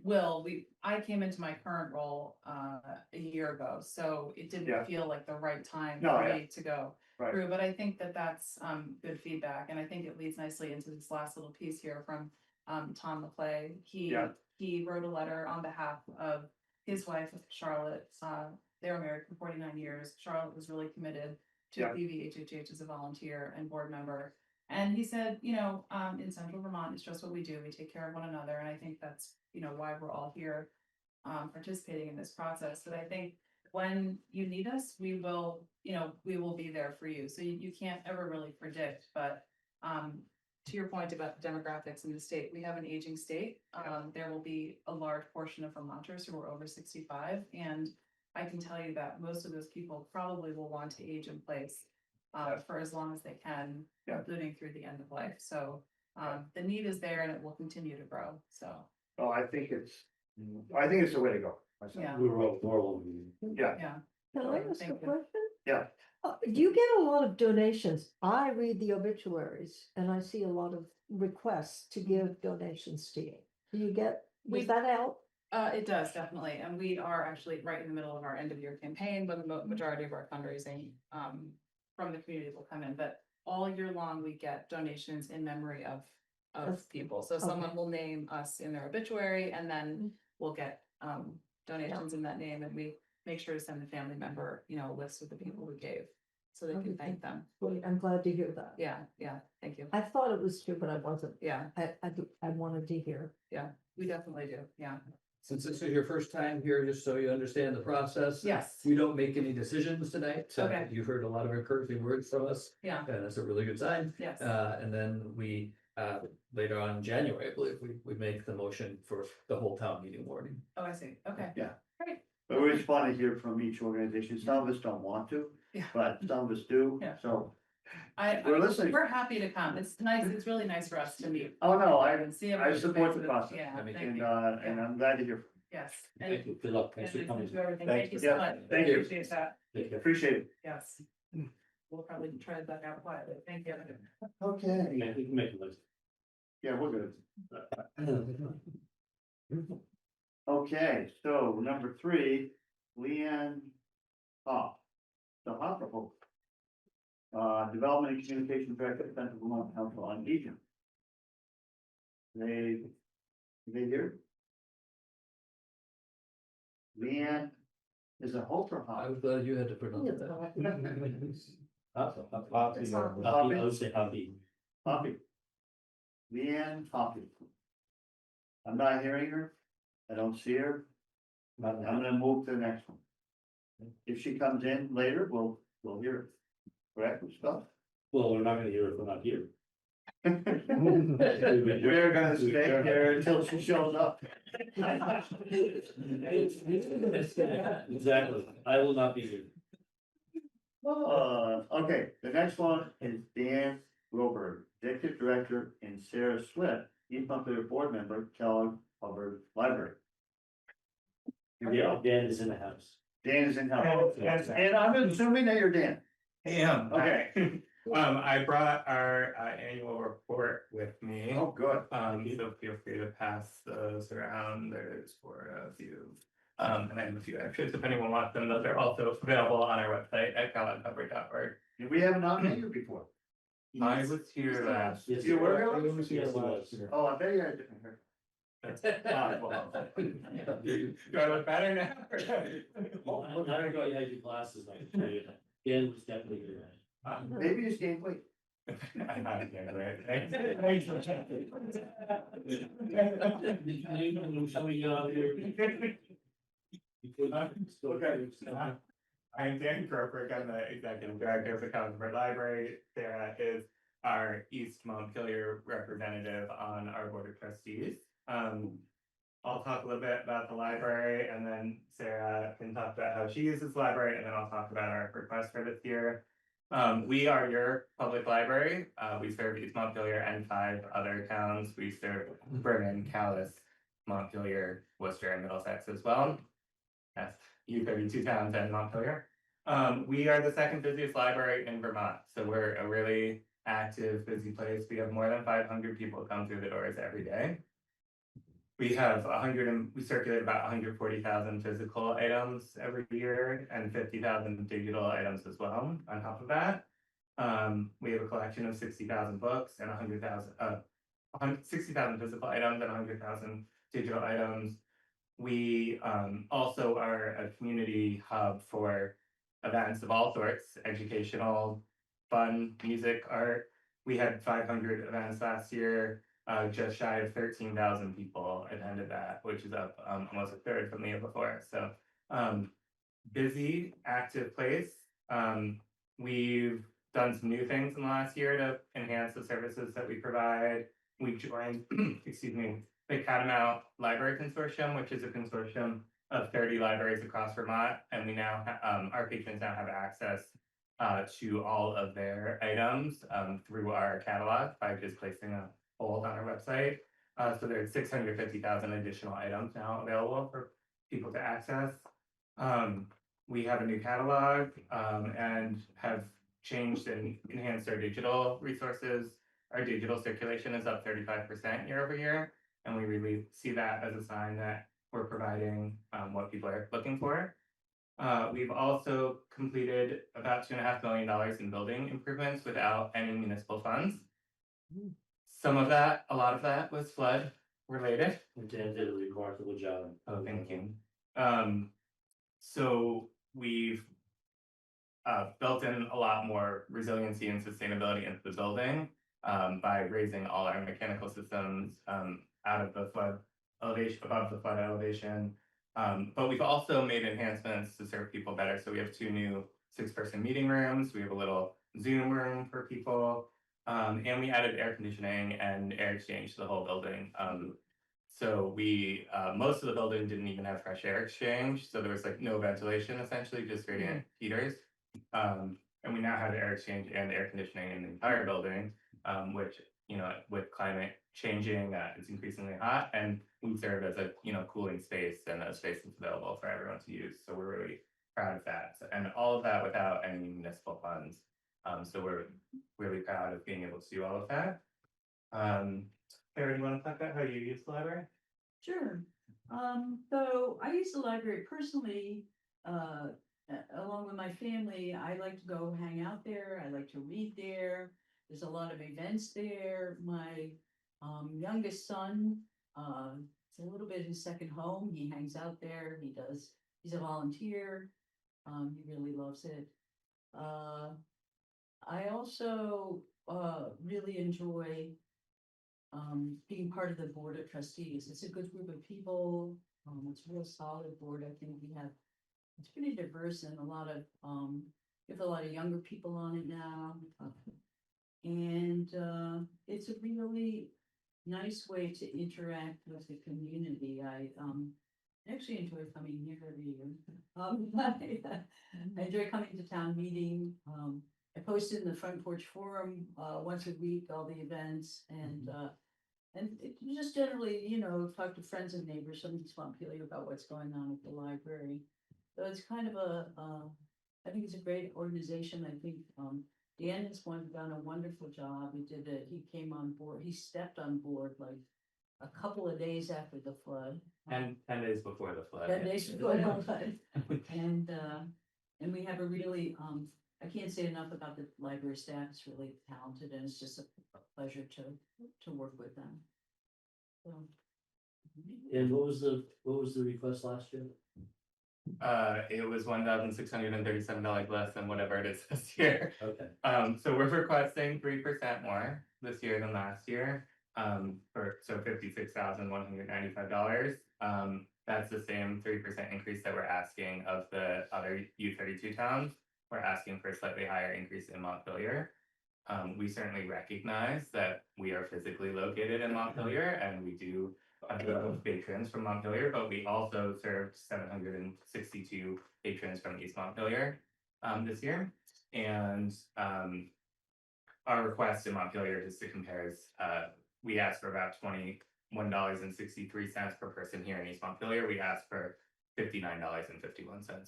S3: I came into my current role, a year ago, so it
S1: Yeah.
S3: didn't feel like the right time
S1: No,
S3: for
S1: yeah.
S3: me to go
S1: Right.
S3: through, but I think that that's, good feedback, and I think it leads nicely into this last little piece here from, Tom McClay.
S1: Yeah.
S3: He wrote a letter on behalf of his wife, Charlotte. They were married for 49 years. Charlotte was really committed to
S1: Yeah.
S3: BVHHH as a volunteer and board member. And he said, in central Vermont, it's just what we do. We take care of one another. And I think that's, why we're all here participating in this process. But I think when you need us, we will be there for you. So you can't ever really predict. But to your point about the demographics in the state, we have an aging state. There will be a large portion of Vermonters who are over 65. And I can tell you that most of those people probably will want to age in place for as long as they can,
S1: Yeah.
S3: including through the end of life. So the need is there and it will continue to grow. So,
S1: Oh, I think it's the way to go. myself.
S3: yeah,
S2: We were all normal.
S1: Yeah,
S3: yeah.
S5: Can I ask a
S3: Thank you.
S5: question?
S1: Yeah.
S5: Do you get a lot of donations? I read the obituaries and I see a lot of requests to give donations to you. Do you get,
S3: We-
S5: does that help?
S3: It does definitely. And we are actually right in the middle of our end of year campaign, but the majority of our fundraising from the community will come in. But all year long, we get donations in memory of people. So someone will name us in their obituary and then we'll get donations in that name, and we make sure to send the family member, a list of the people who gave, so they can thank them.
S5: Great, I'm glad to hear that.
S3: Yeah, thank you.
S5: I thought it was true, but I wasn't.
S3: Yeah,
S5: I wanted to hear.
S3: we definitely do, yeah.
S4: Since this is your first time here, just so you understand the process.
S3: Yes,
S4: We don't make any decisions tonight.
S3: Okay.
S4: You've heard a lot of encouraging words from us,
S3: yeah,
S4: and that's a really good sign.
S3: yes.
S4: And then we, later on in January, I believe, we make the motion for the whole town meeting warning.
S3: Oh, I see, okay.
S1: Yeah.
S3: Great,
S1: but we just want to hear from each organization. Some of us don't want to,
S3: Yeah.
S1: but some of us do,
S3: Yeah.
S1: so.
S3: we're
S1: listening.
S3: We're happy to come. It's nice, it's really nice for us to meet.
S1: Oh, no,
S3: and see everybody's
S1: support the
S3: faces.
S1: process.
S3: Yeah,
S4: I mean,
S3: thank
S1: And,
S3: you.
S1: and I'm glad to hear,
S3: Yes.
S2: Thank you. Good luck. Thanks for
S3: And
S2: coming.
S3: to everything.
S8: Thank
S3: Thank you
S1: you.
S3: so much.
S1: Thank you.
S3: Appreciate that.
S2: Take care.
S1: appreciate it.
S3: Yes. We'll probably try to duck out quietly. Thank you.
S1: Okay.
S2: Yeah, you can make a list.
S1: Yeah, we're good. Okay, so number 3, Leanne Hop. The Hop proposal. Development and Communication Director, Central Vermont Council on Aging. They here? Leanne is a Hope or
S4: I
S1: Hop?
S4: was glad you had to pronounce
S5: It's
S4: that.
S5: not-
S2: Awesome.
S8: Happy,
S5: It's
S8: uh,
S5: not-
S2: Happy, I would say happy.
S1: Poppy. Leanne Poppy. I'm not hearing her. I don't see her. I'm gonna move to the next one. If she comes in later, we'll hear it. Correct, Scott?
S2: Well, we're not gonna hear it if we're not here.
S1: We're gonna stay here until she shows up.
S2: Exactly, I will not be here.
S1: Okay, the next one is Dan Grover, Executive Director, and Sarah Swift, East Montpelier Board Member, Kellogg Hubbard Library. Here we
S2: Yeah,
S1: go.
S2: Dan is in the house.
S1: Dan is in help. And I'm assuming that you're Dan.
S11: Am.
S1: Okay.
S11: I brought our annual report with me.
S1: Oh, good.
S11: So feel free to pass those around. There's for a few. And I have a few extras if anyone wants them. Those are also available on our website at callencover.org.
S1: Did we have not met you before?
S11: I was here last.
S2: Yes,
S1: You were
S2: yes,
S1: here?
S2: yes, it was.
S1: Oh, I bet you had a different hair.
S11: Do I look better now?
S2: Well, I don't know, you had your glasses on. Dan was definitely here.
S1: Maybe you gained weight.
S11: I'm not getting it. I'm Dan Kroper, I'm the executive director of the Callencover Library. Sarah is our East Montpelier representative on our board of trustees. I'll talk a little bit about the library and then Sarah can talk about how she uses the library and then I'll talk about our request for this year. We are your public library. We serve East Montpelier and 5 other towns. We serve Bergen, Calais, Montpelier, Worcester, and Middlesex as well. Yes, you 32 towns and Montpelier. We are the second busiest library in Vermont, so we're a really active, busy place. We have more than 500 people come through the doors every day. We have we circulate about 140,000 physical items every year and 50,000 digital items as well. On top of that, we have a collection of 60,000 books and 60,000 physical items and 100,000 digital items. We also are a community hub for events of all sorts, educational, fun, music, art. We had 500 events last year. Just shy of 13,000 people attended that, which is up almost a third from the year before. So busy, active place. We've done some new things in the last year to enhance the services that we provide. We joined, excuse me, the Catamount Library Consortium, which is a consortium of 30 libraries across Vermont, and we now our patrons now have access to all of their items through our catalog by just placing a hold on our website. So there's 650,000 additional items now available for people to access. We have a new catalog and have changed and enhanced our digital resources. Our digital circulation is up 35% year over year, and we really see that as a sign that we're providing what people are looking for. We've also completed about $2.5 million in building improvements without any municipal funds. Some of that, a lot of that was flood related.
S2: Dan did a remarkable job.
S11: Oh, thank you. So we've built in a lot more resiliency and sustainability into the building by raising all our mechanical systems out of the flood elevation, above the flood elevation. But we've also made enhancements to serve people better. So we have 2 new 6-person meeting rooms. We have a little Zoom room for people. And we added air conditioning and air exchange to the whole building. So we, most of the building didn't even have fresh air exchange. So there was like no ventilation, essentially just radiant heaters. And we now have air exchange and air conditioning in the entire building, which, you know, with climate changing, it's increasingly hot, and we serve as a, you know, cooling space and a space that's available for everyone to use. So we're really proud of that. And all of that without any municipal funds. So we're really proud of being able to do all of that. Sarah, do you want to talk about how you use the library?
S12: Sure. So I use the library personally, along with my family. I like to go hang out there. I like to read there. There's a lot of events there. My youngest son, it's a little bit his second home. He hangs out there. He's a volunteer. He really loves it. I also, really enjoy being part of the board of trustees. It's a good group of people. It's a real solid board. I think we have, it's pretty diverse and a lot of, we have a lot of younger people on it now. And it's a really nice way to interact with the community. I actually enjoy coming here every year. I enjoy coming to town meeting. I post in the Front Porch Forum once a week, all the events, and just generally, you know, talk to friends and neighbors from East Montpelier about what's going on at the library. So it's kind of I think it's a great organization. I think Dan has done a wonderful job. He came on board, he stepped on board like a couple of days after the flood.
S11: 10 days before the flood.
S12: 10 days before the flood. And we have a really, I can't say enough about the library staff. It's really talented and it's just a pleasure to work with them. So.
S2: And what was the request last year?
S11: It was $1,637 less than whatever it is this year.
S2: Okay.
S11: So we're requesting 3% more this year than last year. For $56,195. That's the same 3% increase that we're asking of the other U32 towns. We're asking for a slightly higher increase in Montpelier. We certainly recognize that we are physically located in Montpelier and we do have patrons from Montpelier, but we also served 762 patrons from East Montpelier this year. And our request in Montpelier, just to compare, is we asked for about $21.63 per person here in East Montpelier. We asked for $59.51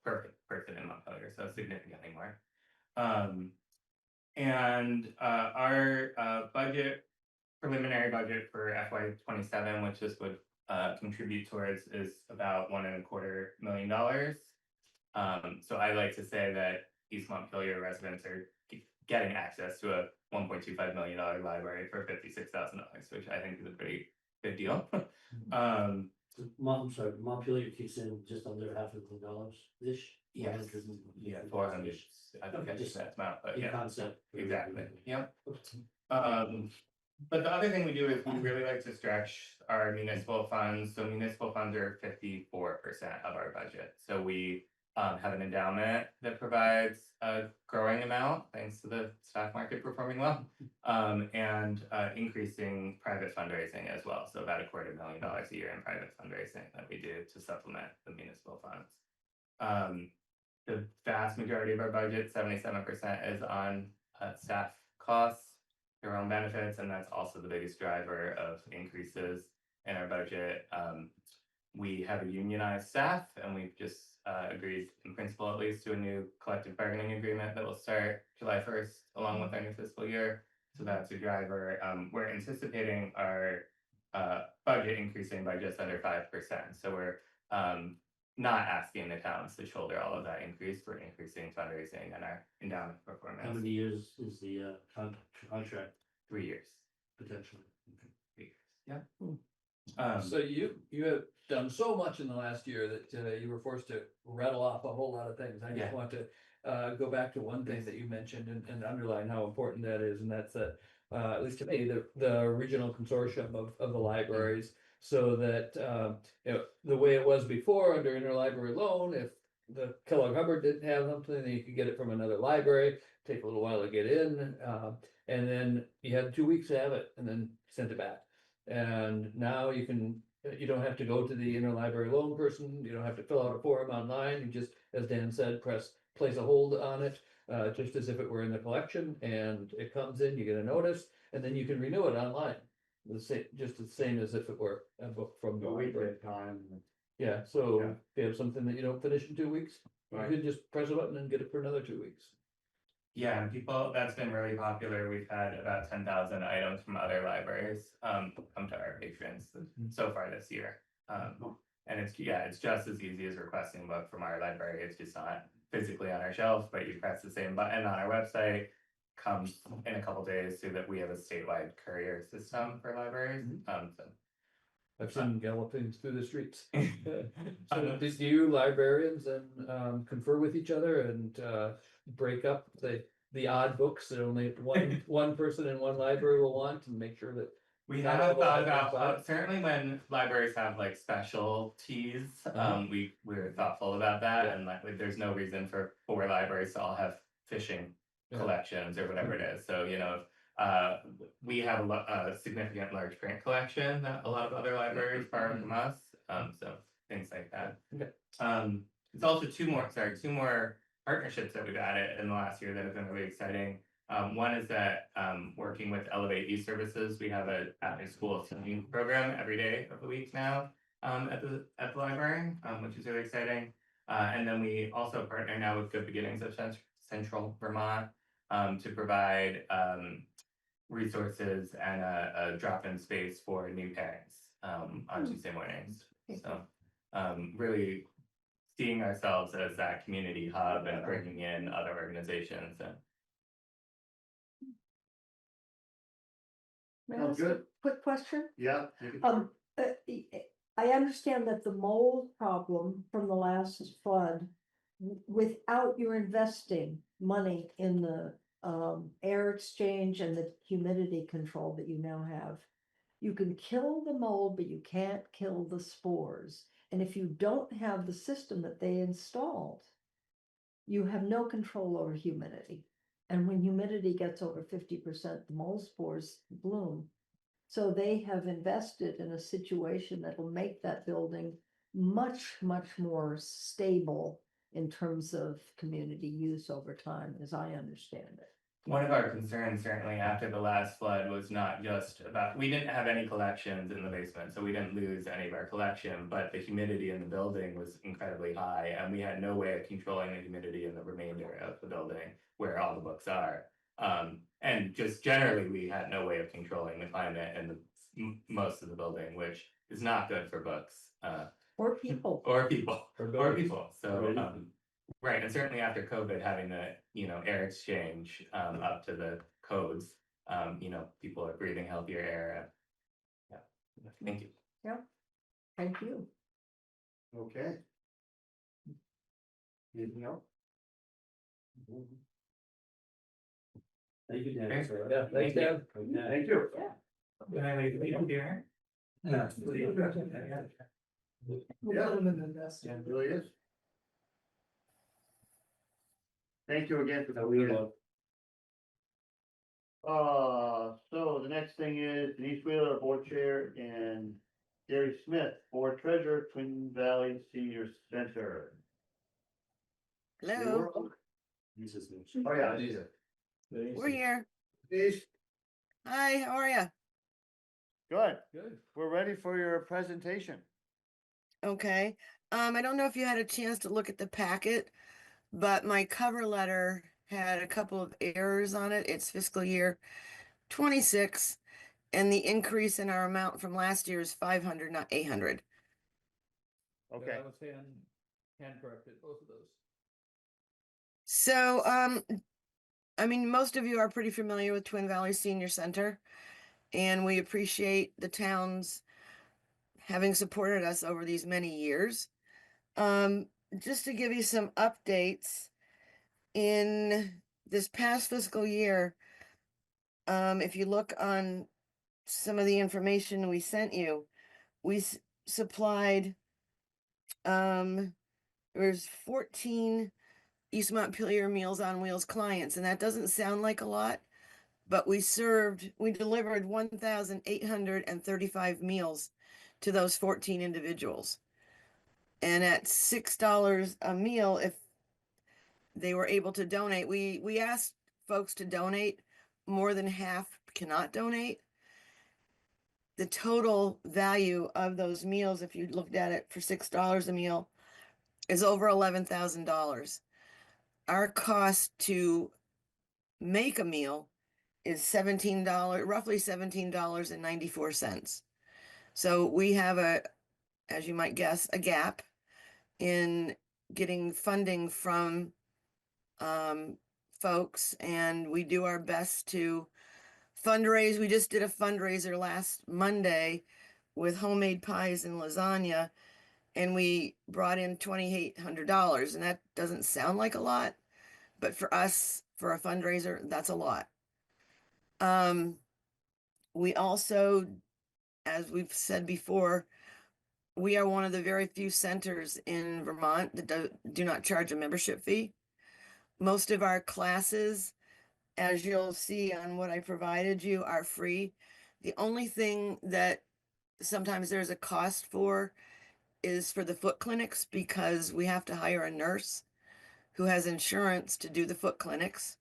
S11: per person in Montpelier, so significantly more. And our preliminary budget for FY27, which this would contribute towards, is about $1.25 million. So I like to say that East Montpelier residents are getting access to a $1.25 million library for $56,000, which I think is a pretty good deal.
S2: I'm sorry, Montpelier kicks in just under $500,000-ish?
S11: Yes.
S2: 100
S11: Yeah, 400. I think I just that amount, but
S2: in
S11: yeah,
S2: concept.
S11: exactly. Yep. But the other thing we do is we really like to stretch our municipal funds. So municipal funds are 54% of our budget. So we have an endowment that provides a growing amount thanks to the stock market performing well, and increasing private fundraising as well. So about $250,000 a year in private fundraising that we do to supplement the municipal funds. The vast majority of our budget, 77%, is on staff costs, their own benefits, and that's also the biggest driver of increases in our budget. We have a unionized staff, and we've just agreed, in principle at least, to a new collective bargaining agreement that will start July 1st, along with our new fiscal year. So that's a driver. We're anticipating our budget increasing by just under 5%. So we're not asking the towns to shoulder all of that increase. We're increasing fundraising and our endowment performance.
S2: How many years is the contract
S11: 3 years.
S2: potentially?
S11: 3 years. Yeah.
S4: So you have done so much in the last year that you were forced to rattle off a whole lot of things. I
S11: Yeah.
S4: just want to go back to one thing that you mentioned and underline how important that is, and that's that at least to me, the regional consortium of the libraries, so that you know, the way it was before under interlibrary loan, if the Kellogg Hubbard didn't have something, then you could get it from another library, take a little while to get in, and then you had 2 weeks to have it and then send it back. And now you don't have to go to the interlibrary loan person, you don't have to fill out a form online, you just, as Dan said, place a hold on it, just as if it were in the collection, and it comes in, you get a notice, and then you can renew it online. Just the same as if it were a book from the library.
S1: Time.
S4: Yeah, so
S1: Yeah.
S4: if you have something that you don't finish in 2 weeks, you
S1: Right.
S4: can just press a button and get it for another 2 weeks.
S11: Yeah, and that's been really popular. We've had about 10,000 items from other libraries come to our patrons so far this year. And it's just as easy as requesting a book from our library. It's just not physically on our shelf, but you press the same button on our website, comes in a couple days, so that we have a statewide courier system for libraries.
S4: I've seen them galloping through the streets. So do you librarians then confer with each other and break up, say, the odd books that only one person in one library will want, and make sure that.
S11: We
S4: Not
S11: have
S4: all
S11: thought
S4: of them
S11: about,
S4: fun.
S11: certainly when libraries have like specialties, we're thoughtful about that,
S4: Yeah.
S11: and like, there's no reason for 4 libraries to all have fishing
S4: Yeah.
S11: collections or whatever it is, so, you know, we have a significant large print collection that a lot of other libraries borrow from us, so things like that.
S4: Okay.
S11: It's also two more partnerships that we've added in the last year that have been really exciting. One is that working with Elevate Youth Services, we have a after school singing program every day of the week now at the library, which is really exciting. And then we also partner now with Good Beginnings of Central Vermont to provide resources and a drop-in space for new parents on Tuesday mornings. So really seeing ourselves as that community hub and bringing in other organizations. And
S5: May I
S1: Sounds
S5: ask a
S1: good.
S5: quick question?
S1: Yeah.
S5: I understand that the mold problem from the last flood, without your investing money in the air exchange and the humidity control that you now have, you can kill the mold, but you can't kill the spores. And if you don't have the system that they installed, you have no control over humidity. And when humidity gets over 50%, the mold spores bloom. So they have invested in a situation that will make that building much, much more stable in terms of community use over time, as I understand it.
S11: one of our concerns certainly after the last flood was not just about, we didn't have any collections in the basement, so we didn't lose any of our collection, but the humidity in the building was incredibly high, and we had no way of controlling the humidity in the remainder of the building where all the books are. And just generally, we had no way of controlling the climate in most of the building, which is not good for books.
S5: Or people.
S11: Or people. So,
S4: Right.
S11: right, and certainly after COVID, having the, air exchange up to the codes, people are breathing healthier air. Yeah, thank you.
S5: Thank you.
S1: Okay. Anything else?
S2: Thank you, Dan.
S11: Thanks.
S4: Yeah, thanks, Dan.
S1: Thank you.
S11: Can I leave it up here?
S1: Yeah.
S9: We'll put them in the desk.
S1: Yeah, it really is. Thank you again for coming in. So the next thing is Denise Wheeler, board chair, and Gary Smith, board treasurer, Twin Valley Senior Center.
S13: Hello,
S1: Oh, yeah.
S13: we're here.
S1: Denise,
S13: Hi, how are you?
S1: good.
S4: Good.
S1: We're ready for your presentation.
S13: Okay. I don't know if you had a chance to look at the packet, but my cover letter had a couple of errors on it. It's fiscal year 26, and the increase in our amount from last year is 500, not 800.
S1: Okay.
S4: That was hand corrected, both of those.
S13: So, I mean, most of you are pretty familiar with Twin Valley Senior Center, and we appreciate the town's having supported us over these many years. Just to give you some updates, in this past fiscal year, if you look on some of the information we sent you, we supplied, there's 14 East Montpelier Meals on Wheels clients, and that doesn't sound like a lot, but we delivered 1,835 meals to those 14 individuals. And at $6 a meal, if they were able to donate, we asked folks to donate. More than half cannot donate. The total value of those meals, if you looked at it for $6 a meal, is over $11,000. Our cost to make a meal is roughly $17.94. So we have as you might guess, a gap in getting funding from folks, and we do our best to fundraise. We just did a fundraiser last Monday with homemade pies and lasagna, and we brought in $2,800, and that doesn't sound like a lot, but for us, for a fundraiser, that's a lot. We also, as we've said before, we are one of the very few centers in Vermont that do not charge a membership fee. Most of our classes, as you'll see on what I provided you, are free. The only thing that sometimes there's a cost for is for the foot clinics, because we have to hire a nurse who has insurance to do the foot clinics.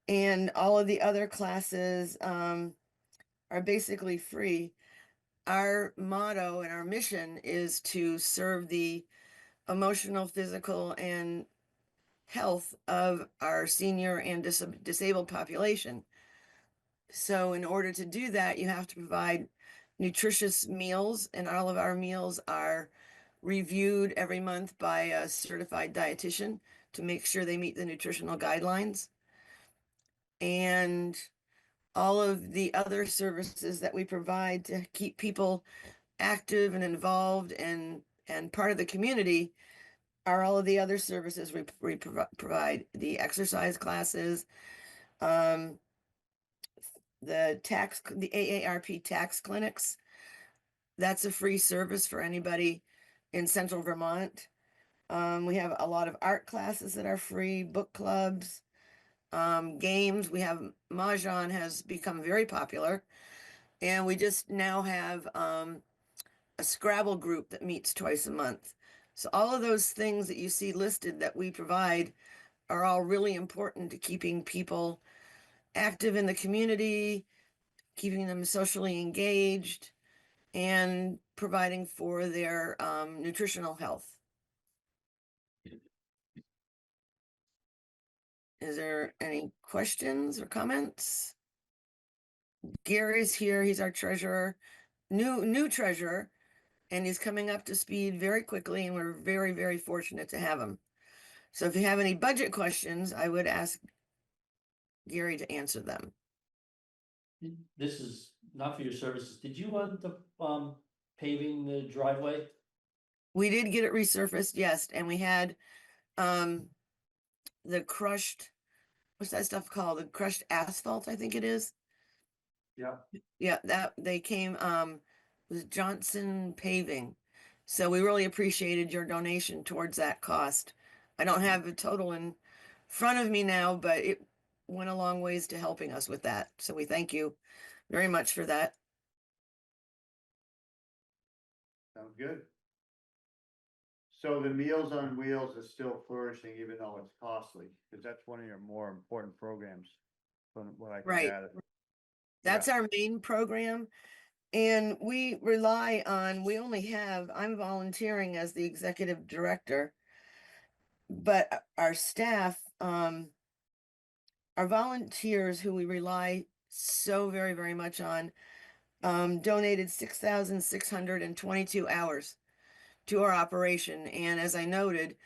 S13: And all of the other classes are basically free. Our motto and our mission is to serve the emotional, physical, and health of our senior and disabled population. So in order to do that, you have to provide nutritious meals, and all of our meals are reviewed every month by a certified dietitian to make sure they meet the nutritional guidelines. And all of the other services that we provide to keep people active and involved and part of the community are all of the other services we provide. The exercise classes, the AARP tax clinics. That's a free service for anybody in central Vermont. We have a lot of art classes that are free, book clubs, games. We have Mahjong has become very popular, and we just now have a Scrabble group that meets twice a month. So all of those things that you see listed that we provide are all really important to keeping people active in the community, keeping them socially engaged, and providing for their nutritional health. Is there any questions or comments? Gary's here. He's our treasurer, new treasurer, and he's coming up to speed very quickly, and we're very, very fortunate to have him. So if you have any budget questions, I would ask Gary to answer them.
S2: This is not for your services. Did you want the paving the driveway?
S13: We did get it resurfaced, yes, and we had the crushed, what's that stuff called? The crushed asphalt, I think it is.
S1: Yeah.
S13: Yeah, that they came was Johnson Paving. So we really appreciated your donation towards that cost. I don't have the total in front of me now, but it went a long ways to helping us with that. So we thank you very much for that.
S1: Sounds good. So the Meals on Wheels is still flourishing even though it's costly, because that's one of your more important programs from what I can
S13: Right.
S1: gather.
S13: That's our main program. And we rely on, I'm volunteering as the executive director, but our staff, our volunteers who we rely so very, very much on, donated 6,622 hours to our operation. And as I noted,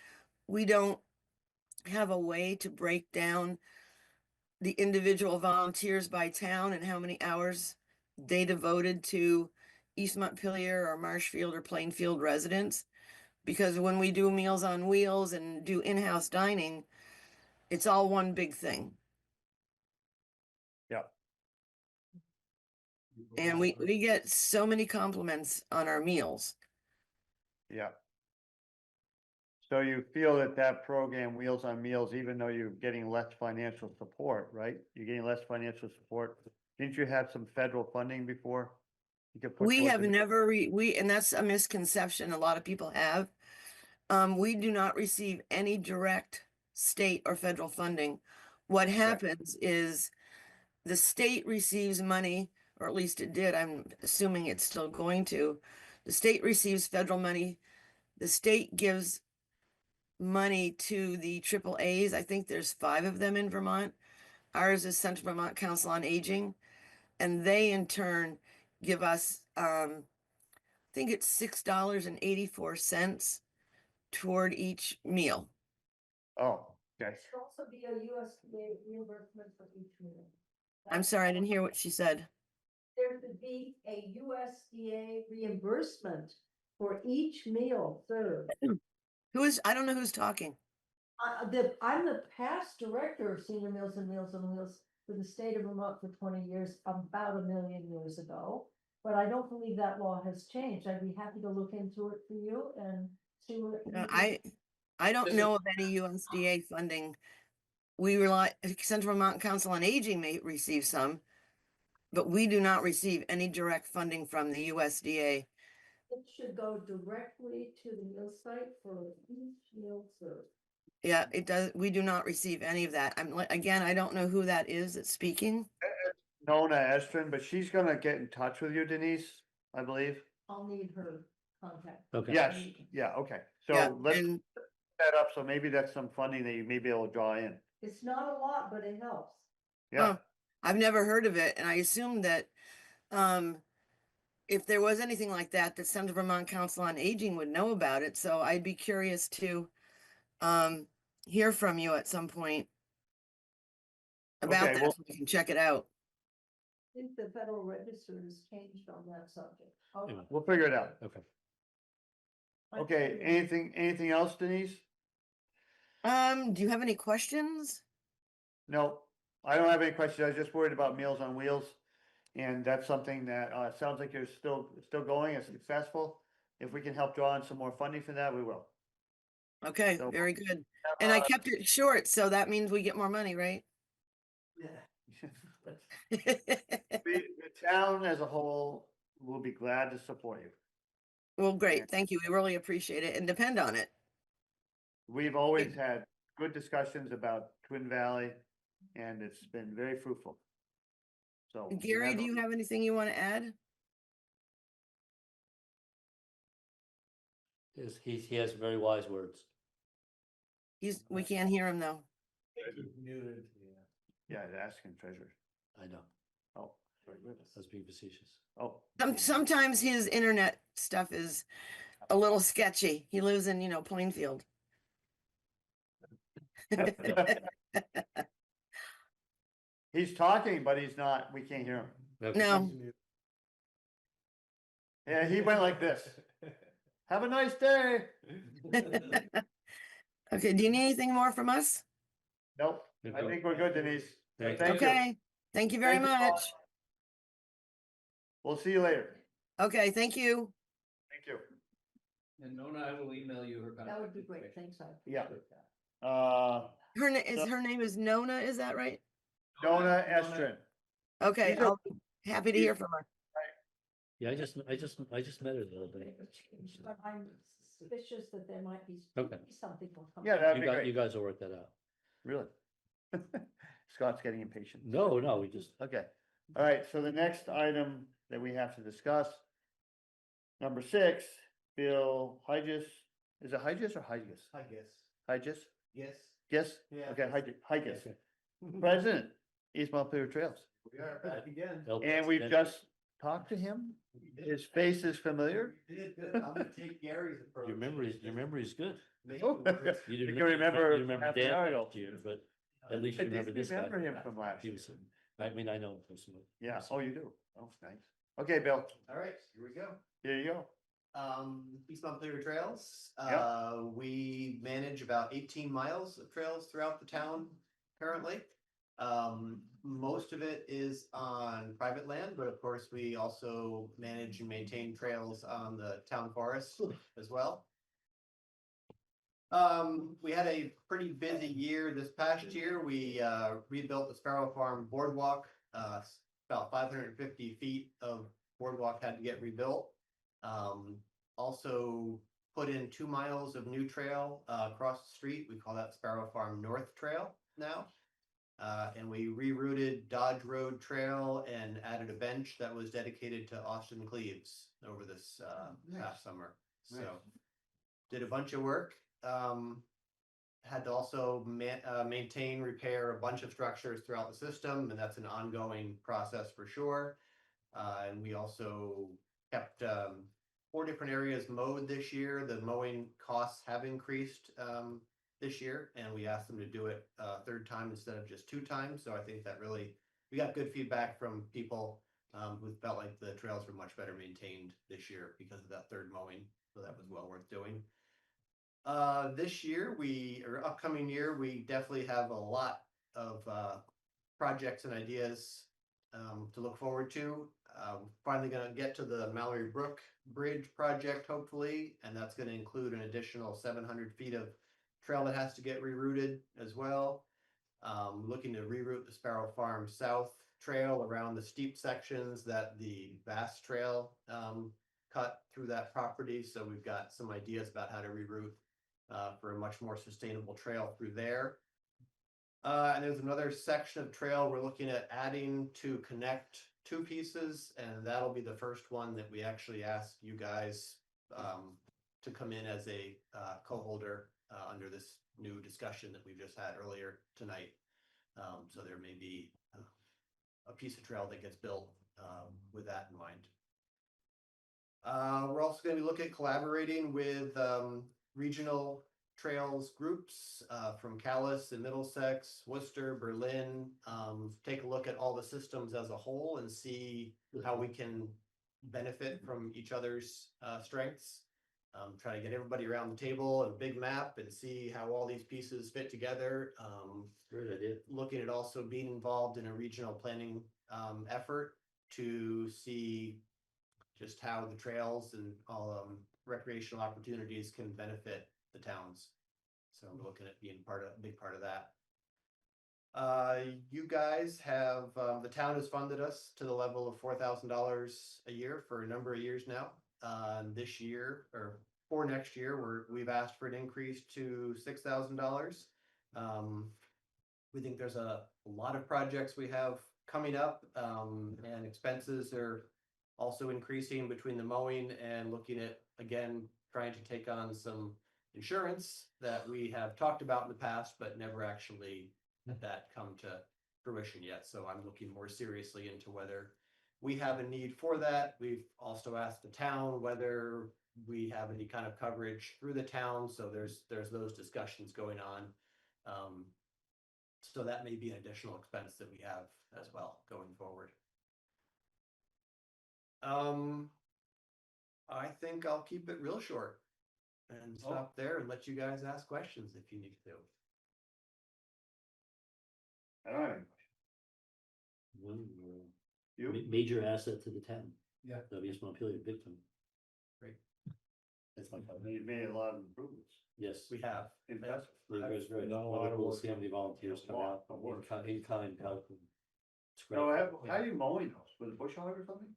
S13: we don't have a way to break down the individual volunteers by town and how many hours they devoted to East Montpelier or Marshfield or Plainfield residents. Because when we do Meals on Wheels and do in-house dining, it's all one big thing.
S1: Yeah.
S13: And we get so many compliments on our meals.
S1: Yeah. So you feel that that program, Wheels on Meals, even though you're getting less financial support, right? You're getting less financial support. Didn't you have some federal funding before? You could put
S13: We
S1: towards
S13: have
S1: it?
S13: never, and that's a misconception a lot of people have. We do not receive any direct state or federal funding. What happens is the state receives money, or at least it did. I'm assuming it's still going to. The state receives federal money. The state gives money to the AAAs. I think there's 5 of them in Vermont. Ours is Central Vermont Council on Aging, and they in turn give us, I think it's $6.84 toward each meal.
S1: Oh, okay.
S5: Should also be a USDA reimbursement for each meal.
S13: I'm sorry, I didn't hear what she said.
S5: There could be a USDA reimbursement for each meal served.
S13: I don't know who's talking.
S5: I'm the past director of Senior Meals and Meals on Wheels for the state of Vermont for 20 years, about 1,000,000 years ago. But I don't believe that law has changed. I'd be happy to look into it for you and see what.
S13: I don't
S4: This is-
S13: know of any USDA funding. We rely, Central Vermont Council on Aging may receive some, but we do not receive any direct funding from the USDA.
S5: It should go directly to the meal site for each meal served.
S13: Yeah, it does. We do not receive any of that. Again, I don't know who that is that's speaking.
S1: Nona Estrin, but she's gonna get in touch with you, Denise, I believe.
S5: I'll need her contact.
S2: Okay.
S1: Yes, yeah, okay, so
S13: Yeah,
S1: let's
S13: and
S1: set that up, so maybe that's some funding that you may be able to draw in.
S5: It's not a lot, but it helps.
S1: Yeah,
S13: Huh. I've never heard of it, and I assume that if there was anything like that, the Central Vermont Council on Aging would know about it. So I'd be curious to hear from you at some point about
S1: Okay,
S13: that,
S1: well-
S13: so we can check it out.
S5: I think the Federal Register has changed on that subject. Oh,
S2: Yeah.
S1: we'll figure it out.
S2: Okay.
S1: Okay, anything else, Denise?
S13: Do you have any questions?
S1: No, I don't have any questions. I was just worried about Meals on Wheels. And that's something that, sounds like you're still going, it's successful. If we can help draw in some more funding for that, we will.
S13: Okay,
S1: So-
S13: very good. And I kept it short, so that means we get more money, right?
S1: The town as a whole will be glad to support you.
S13: Well,
S1: Yeah.
S13: great. Thank you. We really appreciate it and depend on it.
S1: We've always had good discussions about Twin Valley, and it's been very fruitful. So. we
S13: Gary, do you have anything you want to add?
S2: He has very wise words.
S13: We can't hear him though.
S1: Yeah, the asking treasure.
S2: I know.
S1: Oh, very good.
S2: I was being facetious.
S1: Oh.
S13: Sometimes his internet stuff is a little sketchy. He lives in, Plainfield.
S1: He's talking, but he's not, we can't hear him.
S2: Okay.
S13: No,
S1: Yeah, he went like this. Have a nice day.
S13: okay, do you need anything more from us?
S1: Nope, I think we're good, Denise.
S2: Thank
S1: Thank you.
S13: Okay, thank you very
S1: Thank you, Paul.
S13: much.
S1: We'll see you later.
S13: Okay, thank you.
S1: Thank you.
S4: And Nona, I will email you her contact.
S5: That would be great. Thanks, I
S1: Yeah.
S5: appreciate that.
S13: Her name is Nona, is that right?
S1: Nona Estrin.
S13: Okay,
S1: She's a-
S13: I'll be happy to hear from her.
S2: Yeah, I just met her the other day.
S5: But I'm suspicious that there might be
S2: Okay.
S5: something will come.
S1: Yeah, that'd
S2: You
S1: be
S2: guys,
S1: great.
S2: you guys will work that out.
S1: Really? Scott's getting impatient.
S2: No, we just,
S1: Okay, all right, so the next item that we have to discuss. Number 6, Bill Hygis, is it Hygis or Hygis?
S7: I guess.
S1: Hygis?
S7: Yes.
S1: Yes?
S7: Yeah.
S1: Okay, Hygis,
S2: Okay.
S1: President, East Montpelier Trails.
S7: We are back again.
S1: And we've just talked to him. His face is familiar.
S7: We did good. I'm gonna take Gary's approach.
S2: your memory is good.
S7: Make
S1: Oh,
S7: it work.
S2: You
S1: You
S2: didn't
S1: can remember
S2: you remember
S1: half the
S2: Dan
S1: article.
S2: last year, but at least
S1: I
S2: you remember
S1: did
S2: this guy.
S1: remember him from last
S2: He
S1: year.
S2: was, I mean, I know him personally.
S1: Yeah, oh, you do? Oh, nice. Okay, Bill,
S7: All right, here we go.
S1: here you go.
S7: East Montpelier Trails.
S1: Yep.
S7: We manage about 18 miles of trails throughout the town currently. Most of it is on private land, but of course, we also manage and maintain trails on the town forest as well. We had a pretty busy year this past year. We rebuilt the Sparrow Farm Boardwalk. About 550 feet of boardwalk had to get rebuilt. Also put in 2 miles of new trail across the street. We call that Sparrow Farm North Trail now. And we rerouted Dodge Road Trail and added a bench that was dedicated to Austin Cleaves over this past summer. So
S1: Nice.
S7: did a bunch of work. Had to also maintain, repair a bunch of structures throughout the system, and that's an ongoing process for sure. And we also kept 4 different areas mowed this year. The mowing costs have increased this year, and we asked them to do it a 3rd time instead of just 2 times. So I think that really, we got good feedback from people who felt like the trails were much better maintained this year because of that 3rd mowing. So that was well worth doing. This year, or upcoming year, we definitely have a lot of, projects and ideas, to look forward to. Finally gonna get to the Mallory Brook Bridge project, hopefully, and that's gonna include an additional 700 feet of trail that has to get rerouted as well. Looking to reroute the Sparrow Farm South Trail around the steep sections that the Bass Trail, cut through that property, so we've got some ideas about how to reroute for a much more sustainable trail through there. And there's another section of trail we're looking at adding to connect two pieces, and that'll be the first one that we actually ask you guys to come in as a co-holder under this new discussion that we just had earlier tonight. So there may be a piece of trail that gets built with that in mind. We're also going to be looking at collaborating with regional trails groups from Calais and Middlesex, Worcester, Berlin. Take a look at all the systems as a whole and see how we can benefit from each other's strengths. Try to get everybody around the table and a big map and see how all these pieces fit together.
S2: Great idea.
S7: Looking at also being involved in a regional planning effort to see just how the trails and all recreational opportunities can benefit the towns. So I'm looking at being a big part of that. You guys have, the town has funded us to the level of $4,000 a year for a number of years now. This year, or for next year, we've asked for an increase to $6,000. We think there's a lot of projects we have coming up, and expenses are also increasing between the mowing and looking at, again, trying to take on some insurance that we have talked about in the past, but never actually had that come to fruition yet. So I'm looking more seriously into whether we have a need for that. We've also asked the town whether we have any kind of coverage through the town. So there's those discussions going on. So that may be an additional expense that we have as well going forward. I think I'll keep it real short and stop there and let you guys ask questions if you need to.
S1: I don't have any questions. You?
S2: Major asset to the town.
S7: Yeah.
S2: WS Montpelier, big time.
S7: Great.
S2: That's my thought.
S1: You've made a lot of improvements.
S2: Yes.
S7: We have.
S1: Impressive.
S2: Very, very.
S8: done a lot of
S2: We'll
S8: work.
S2: see how many volunteers come out.
S1: Lot of work.
S2: In kind help. It's great.
S1: So how are you mowing those? With a bush hog or something?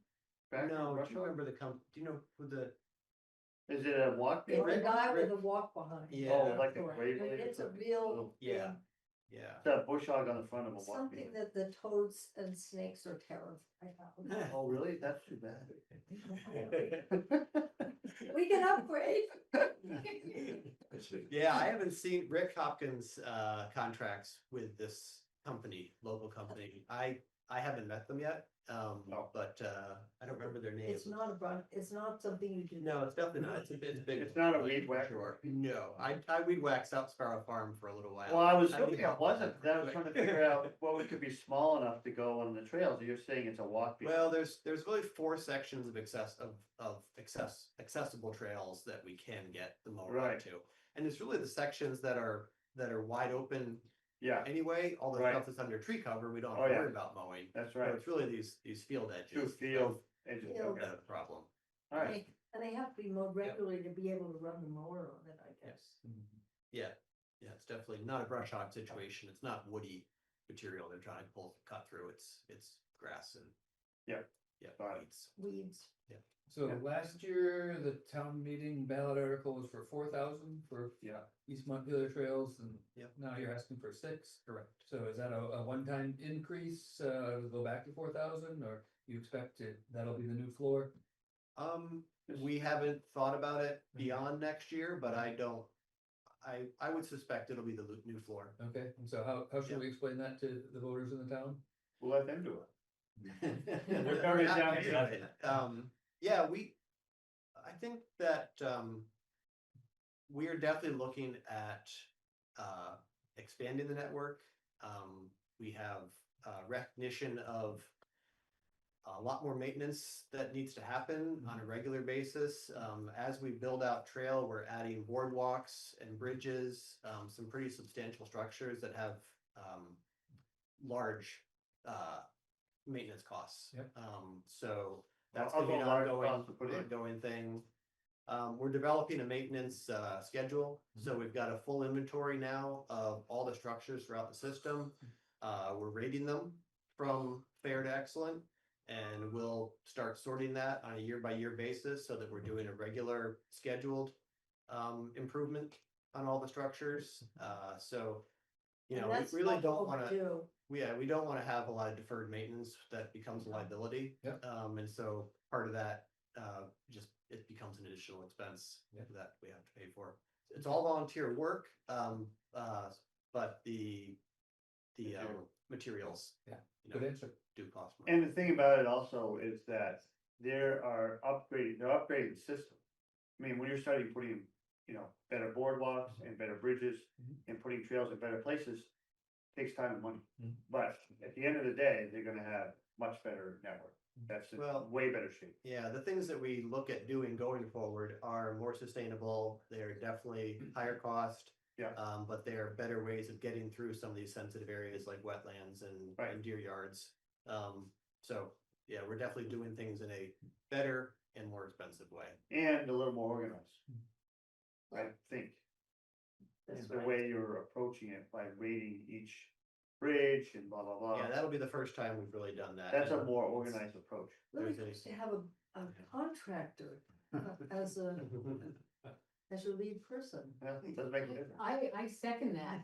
S7: No,
S1: Brush
S7: do you
S1: hog?
S7: remember do you know who the?
S1: Is it a walk?
S5: It's a
S7: Rick-
S5: guy with
S7: Rick-
S5: a walk behind.
S7: Yeah.
S1: Oh, like a
S5: Correct.
S1: grave
S5: But
S1: blade or
S5: it's a
S1: something?
S5: real.
S7: Yeah.
S5: thing.
S7: Yeah.
S1: It's a bush hog on the front of a walk.
S5: Something
S1: behind.
S5: that the toads and snakes are terrified of.
S1: Oh, really? That's too bad.
S5: We can upgrade.
S7: Yeah, I haven't seen Rick Hopkins' contracts with this company, local company. I haven't met them yet, but I don't remember their names.
S5: It's not it's not something you do.
S7: No, it's definitely not. It's big.
S1: It's not a weed whacker.
S7: Sure. No, I weed waxed out Sparrow Farm for a little while.
S1: Well, I was
S7: need
S1: hoping it
S7: help
S1: wasn't,
S7: with that
S1: I was trying to figure out what could be small enough to go on the trails. You're saying it's a walk. behind.
S7: Well, there's really 4 sections of accessible trails that we can get the mower
S1: Right.
S7: onto, and it's really the sections that are wide open.
S1: Yeah,
S7: Anyway, all the
S1: Right.
S7: stuff that's under tree cover, we don't have
S1: Oh,
S7: to
S1: yeah.
S7: worry about mowing.
S1: that's
S7: So
S1: right.
S7: it's really these field edges.
S1: Two field edges.
S5: Field.
S1: Okay.
S7: That are the problem.
S1: All right.
S5: And they have to be mowed regularly to be able to run the mower on it, I guess.
S7: Yeah, it's definitely not a brush hog situation. It's not woody material they're trying to cut through. It's grass and.
S1: Yeah.
S7: Yeah,
S1: Got it.
S7: weeds.
S5: Weeds.
S4: So
S1: Yeah.
S4: last year, the town meeting ballot article was for 4,000 for
S1: Yeah.
S4: East Montpelier trails, and
S7: Yep.
S4: now you're asking for 6.
S7: Correct.
S4: So is that a one-time increase, go back to 4,000, or you expect that'll be the new floor?
S7: We haven't thought about it beyond next year, but I don't. I would suspect it'll be the new floor.
S4: Okay, and so how should we explain that to the voters in the town?
S1: We'll let them do it.
S7: We're
S1: very
S7: not
S1: down
S7: gonna
S1: to
S7: do it. Yeah, I think that, we are definitely looking at, expanding the network. We have, recognition of a lot more maintenance that needs to happen on a regular basis. As we build out trail, we're adding boardwalks and bridges, some pretty substantial structures that have large maintenance costs.
S4: Yep.
S7: So that's
S1: How
S7: gonna be an
S1: about large costs to put in?
S7: ongoing thing. We're developing a maintenance schedule, so we've got a full inventory now of all the structures throughout the system. We're rating them from fair to excellent, and we'll start sorting that on a year-by-year basis so that we're doing a regular scheduled improvement on all the structures. So, you
S5: And
S7: know,
S5: that's
S7: we really
S5: not
S7: don't want to.
S5: overdue.
S7: We don't want to have a lot of deferred maintenance that becomes a liability.
S4: Yep.
S7: And so part of that, just, it becomes an additional expense
S4: Yep.
S7: that we have to pay for. It's all volunteer work, but the materials.
S4: Yeah.
S7: You know,
S4: Good answer.
S7: do cost more.
S1: And the thing about it also is that they're upgrading the system. I mean, when you're starting putting, you know, better boardwalks and better bridges and putting trails in better places, takes time and money. But at the end of the day, they're gonna have much better network. That's in
S7: Well,
S1: way better shape.
S7: Yeah, the things that we look at doing going forward are more sustainable. They're definitely higher cost.
S1: Yeah.
S7: But they're better ways of getting through some of these sensitive areas like wetlands and deer yards. So yeah, we're definitely doing things in a better and more expensive way.
S1: And a little more organized. I think.
S5: That's
S1: Is the
S5: right.
S1: way you're approaching it by rating each bridge and blah, blah, blah.
S7: Yeah, that'll be the first time we've really done that.
S1: That's a
S7: And
S1: more
S7: it's-
S1: organized approach.
S5: Really
S7: There's
S5: nice to have a contractor as a, as your lead person.
S1: Yeah, it does make a difference.
S12: I second that.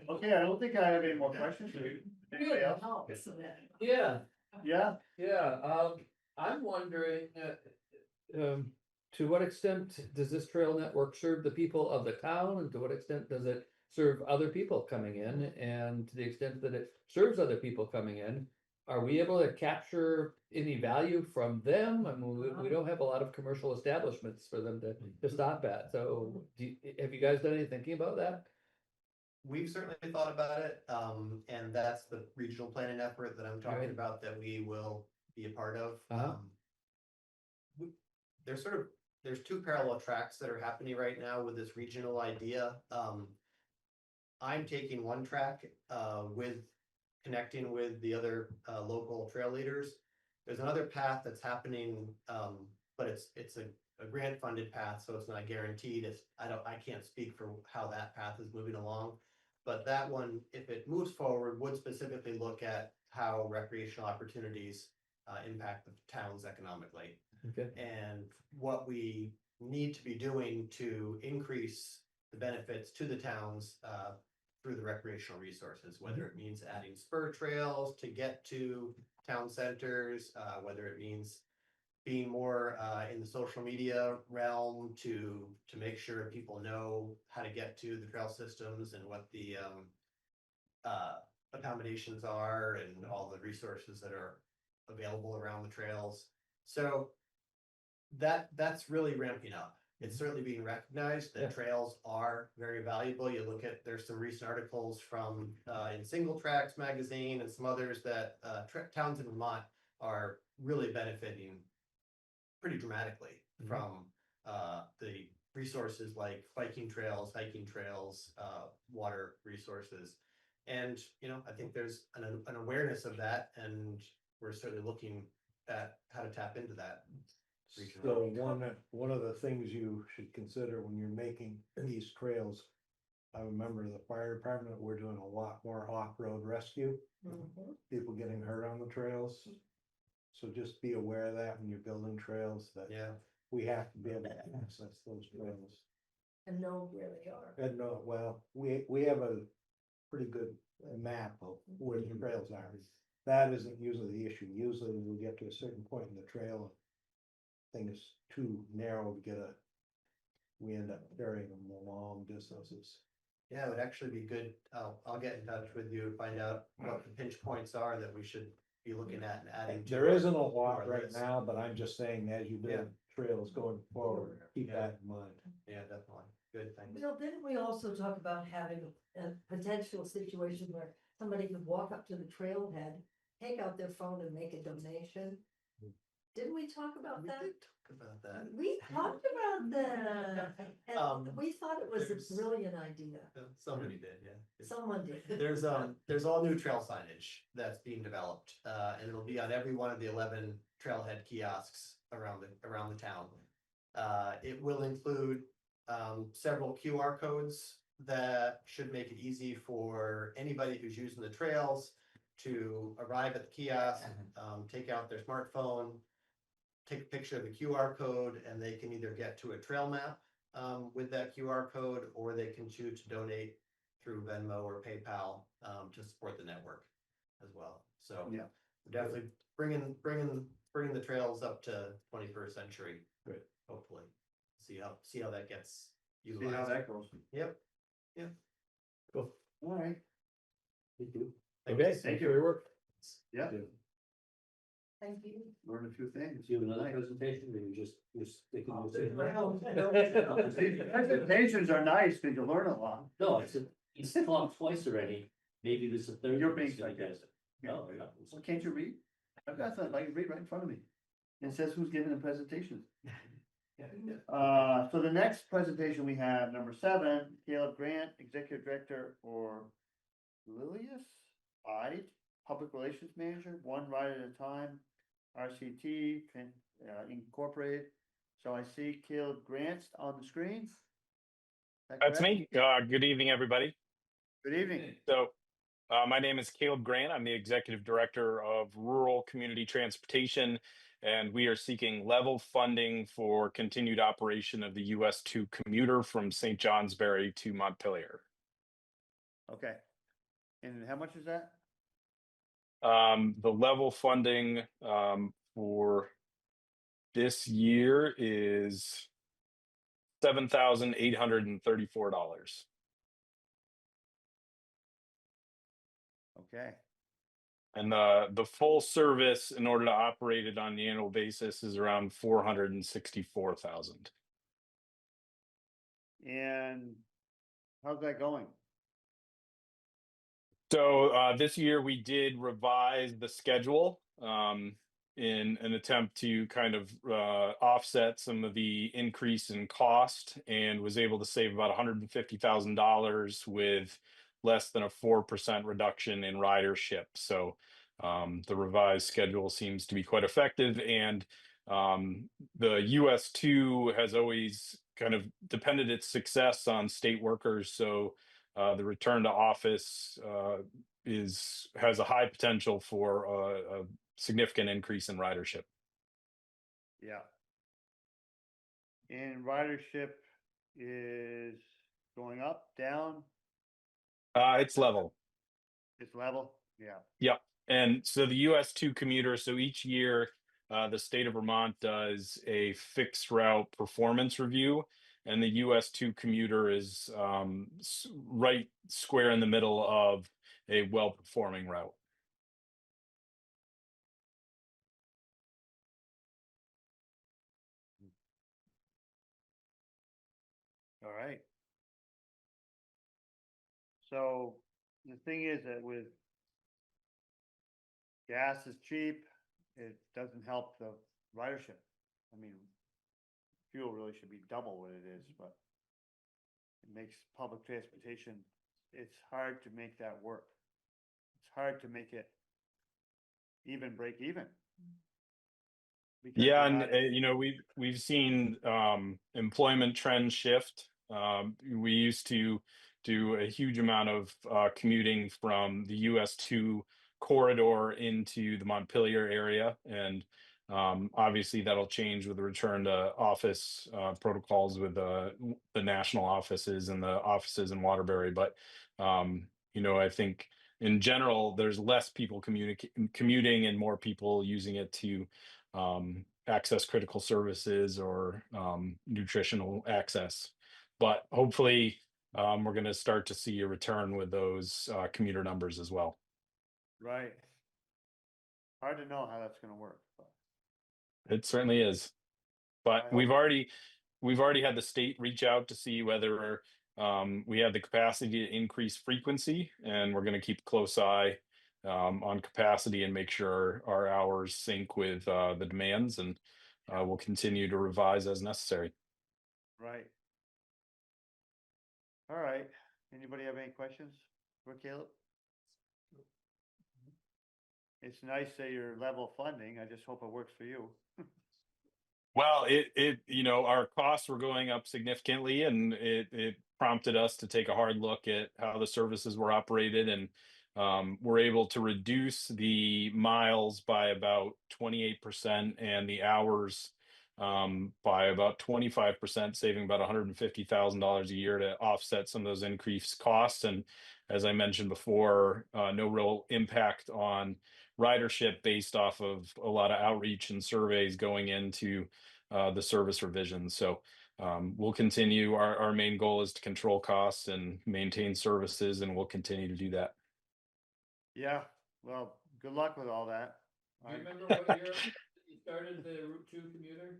S1: Okay, I don't think I have any more questions for you. Anybody else?
S4: Yeah,
S1: Yeah,
S4: yeah, I'm wondering, to what extent does this trail network serve the people of the town, and to what extent does it serve other people coming in? And to the extent that it serves other people coming in, are we able to capture any value from them? I mean, we don't have a lot of commercial establishments for them to stop at, so have you guys done any thinking about that?
S7: We've certainly thought about it, and that's the regional planning effort that I'm talking
S4: Right.
S7: about that we will be a part of.
S4: Uh-huh.
S7: There's two parallel tracks that are happening right now with this regional idea. I'm taking one track, with connecting with the other, local trail leaders. There's another path that's happening, but it's a grant funded path, so it's not guaranteed. I can't speak for how that path is moving along. But that one, if it moves forward, would specifically look at how recreational opportunities impact the towns economically.
S4: Okay.
S7: And what we need to be doing to increase the benefits to the towns through the recreational resources, whether it means adding spur trails to get to town centers, whether it means being more in the social media realm to make sure people know how to get to the trail systems and what the accommodations are and all the resources that are available around the trails. So that's really ramping up. It's certainly being recognized that
S4: Yeah.
S7: trails are very valuable. You look at, there's some recent articles from in Single Tracks magazine and some others that towns in Vermont are really benefiting pretty dramatically from the resources like biking trails, hiking trails, water resources. And, you know, I think there's an awareness of that, and we're certainly looking at how to tap into that.
S8: So one of the things you should consider when you're making these trails, I remember the fire department, we're doing a lot more off-road rescue, people getting hurt on the trails. So just be aware of that when you're building trails, that
S7: Yeah.
S8: we have to be able to access those trails.
S5: And know where they are.
S8: And no, well, we have a pretty good map of where the trails are. That isn't usually the issue. Usually we get to a certain point in the trail, thing is too narrow to we end up carrying them long distances.
S7: Yeah, it would actually be good. I'll get in touch with you, find out what the pinch points are that we should be looking at and adding.
S8: There isn't a
S7: our
S8: lot right
S7: list.
S8: now, but I'm just saying, as you
S7: Yeah.
S8: build trails going forward, keep that in mind.
S7: Yeah, definitely. Good, thanks.
S5: Bill, didn't we also talk about having a potential situation where somebody could walk up to the trailhead take out their phone and make a donation. Didn't we talk about
S7: We
S5: that?
S7: did talk about that.
S5: We talked about that.
S7: Um,
S5: And we thought it was
S7: there's-
S5: a brilliant idea.
S7: Somebody did, yeah.
S5: Someone did.
S7: There's all new trail signage that's being developed, and it'll be on every one of the 11 trailhead kiosks around the town. It will include, several QR codes that should make it easy for anybody who's using the trails to arrive at the kiosk, take out their smartphone, take a picture of the QR code, and they can either get to a trail map with that QR code, or they can choose to donate through Venmo or PayPal to support the network as well. So
S1: Yeah.
S7: definitely bringing the trails up to 21st century.
S1: Good.
S7: Hopefully, see how that gets
S1: See how
S7: utilized.
S1: that goes.
S7: Yep.
S1: Cool. All right. Thank you.
S4: Okay, thank you for your work.
S1: Yeah,
S5: Thank you.
S1: learned a few things.
S2: Do you have another
S1: Nice.
S2: presentation, or you just thinking?
S1: Presentations are nice because you learn a lot.
S2: No, it's come up twice already, maybe this is the third.
S1: You're
S2: one
S1: being
S2: he's gonna get.
S1: sarcastic.
S2: No, no.
S1: Well, can't you read? I've got something I can read right in front of me. It says who's giving the presentation. So the next presentation we have, number 7, Caleb Grant, Executive Director for Lilius Ide, Public Relations Manager, one ride at a time, RCT, Incorporated. So I see Caleb Grant on the screen. Is that
S14: That's
S1: correct?
S14: me. Good evening, everybody.
S1: Good evening.
S14: So, my name is Caleb Grant. I'm the Executive Director of Rural Community Transportation, and we are seeking level funding for continued operation of the US 2 commuter from St. Johnsbury to Montpelier.
S1: Okay. And how much is that?
S14: The level funding for this year is $7,834.
S1: Okay.
S14: And the full service in order to operate it on the annual basis is around 464,000.
S1: And how's that going?
S14: So this year we did revise the schedule in an attempt to kind of offset some of the increase in cost, and was able to save about $150,000 with less than a 4% reduction in ridership. So the revised schedule seems to be quite effective, and the US 2 has always kind of depended its success on state workers. So the return to office has a high potential for a significant increase in ridership.
S1: Yeah. And ridership is going up, down,
S14: It's level.
S1: it's level? Yeah.
S14: Yep. And so the US 2 commuter, so each year the state of Vermont does a fixed route performance review, and the US 2 commuter is right square in the middle of a well-performing route.
S1: All right. So the thing is that with gas is cheap, it doesn't help the ridership. I mean, fuel really should be double what it is, but it makes public transportation, it's hard to make that work. It's hard to make it even break even. Because
S14: Yeah,
S1: you're
S14: and
S1: not-
S14: you know, we've seen employment trends shift. We used to do a huge amount of commuting from the US 2 corridor into the Montpelier area, and obviously that'll change with the return to office protocols with the national offices and the offices in Waterbury. But you know, I think in general there's less people commuting and more people using it to access critical services or nutritional access. But hopefully we're going to start to see a return with those commuter numbers as well.
S1: Right. Hard to know how that's gonna work, but
S14: It certainly is. But
S1: I
S14: we've already had the state reach out to see whether we have the capacity to increase frequency, and we're going to keep a close eye on capacity and make sure our hours sync with the demands, and we'll continue to revise as necessary.
S1: Right. All right. Anybody have any questions for Caleb? It's nice that you're level funding. I just hope it works for you.
S14: Well, our costs were going up significantly, and it prompted us to take a hard look at how the services were operated, and we're able to reduce the miles by about 28% and the hours by about 25%, saving about $150,000 a year to offset some of those increased costs. And as I mentioned before, no real impact on ridership based off of a lot of outreach and surveys going into the service revisions. So we'll continue. Our main goal is to control costs and maintain services, and we'll continue to do that.
S1: Yeah, well, good luck with all that.
S4: Do you remember what year you started the Route 2 commuter?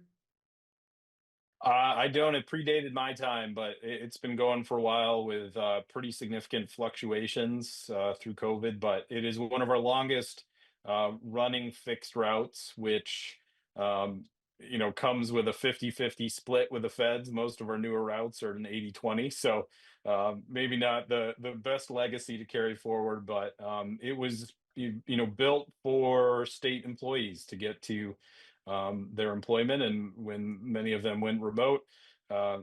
S14: I don't. It predated my time, but it's been going for a while with pretty significant fluctuations through COVID. But it is one of our longest running fixed routes, which comes with a 50-50 split with the feds. Most of our newer routes are an 80-20. So maybe not the best legacy to carry forward, but it was built for state employees to get to their employment. And when many of them went remote, I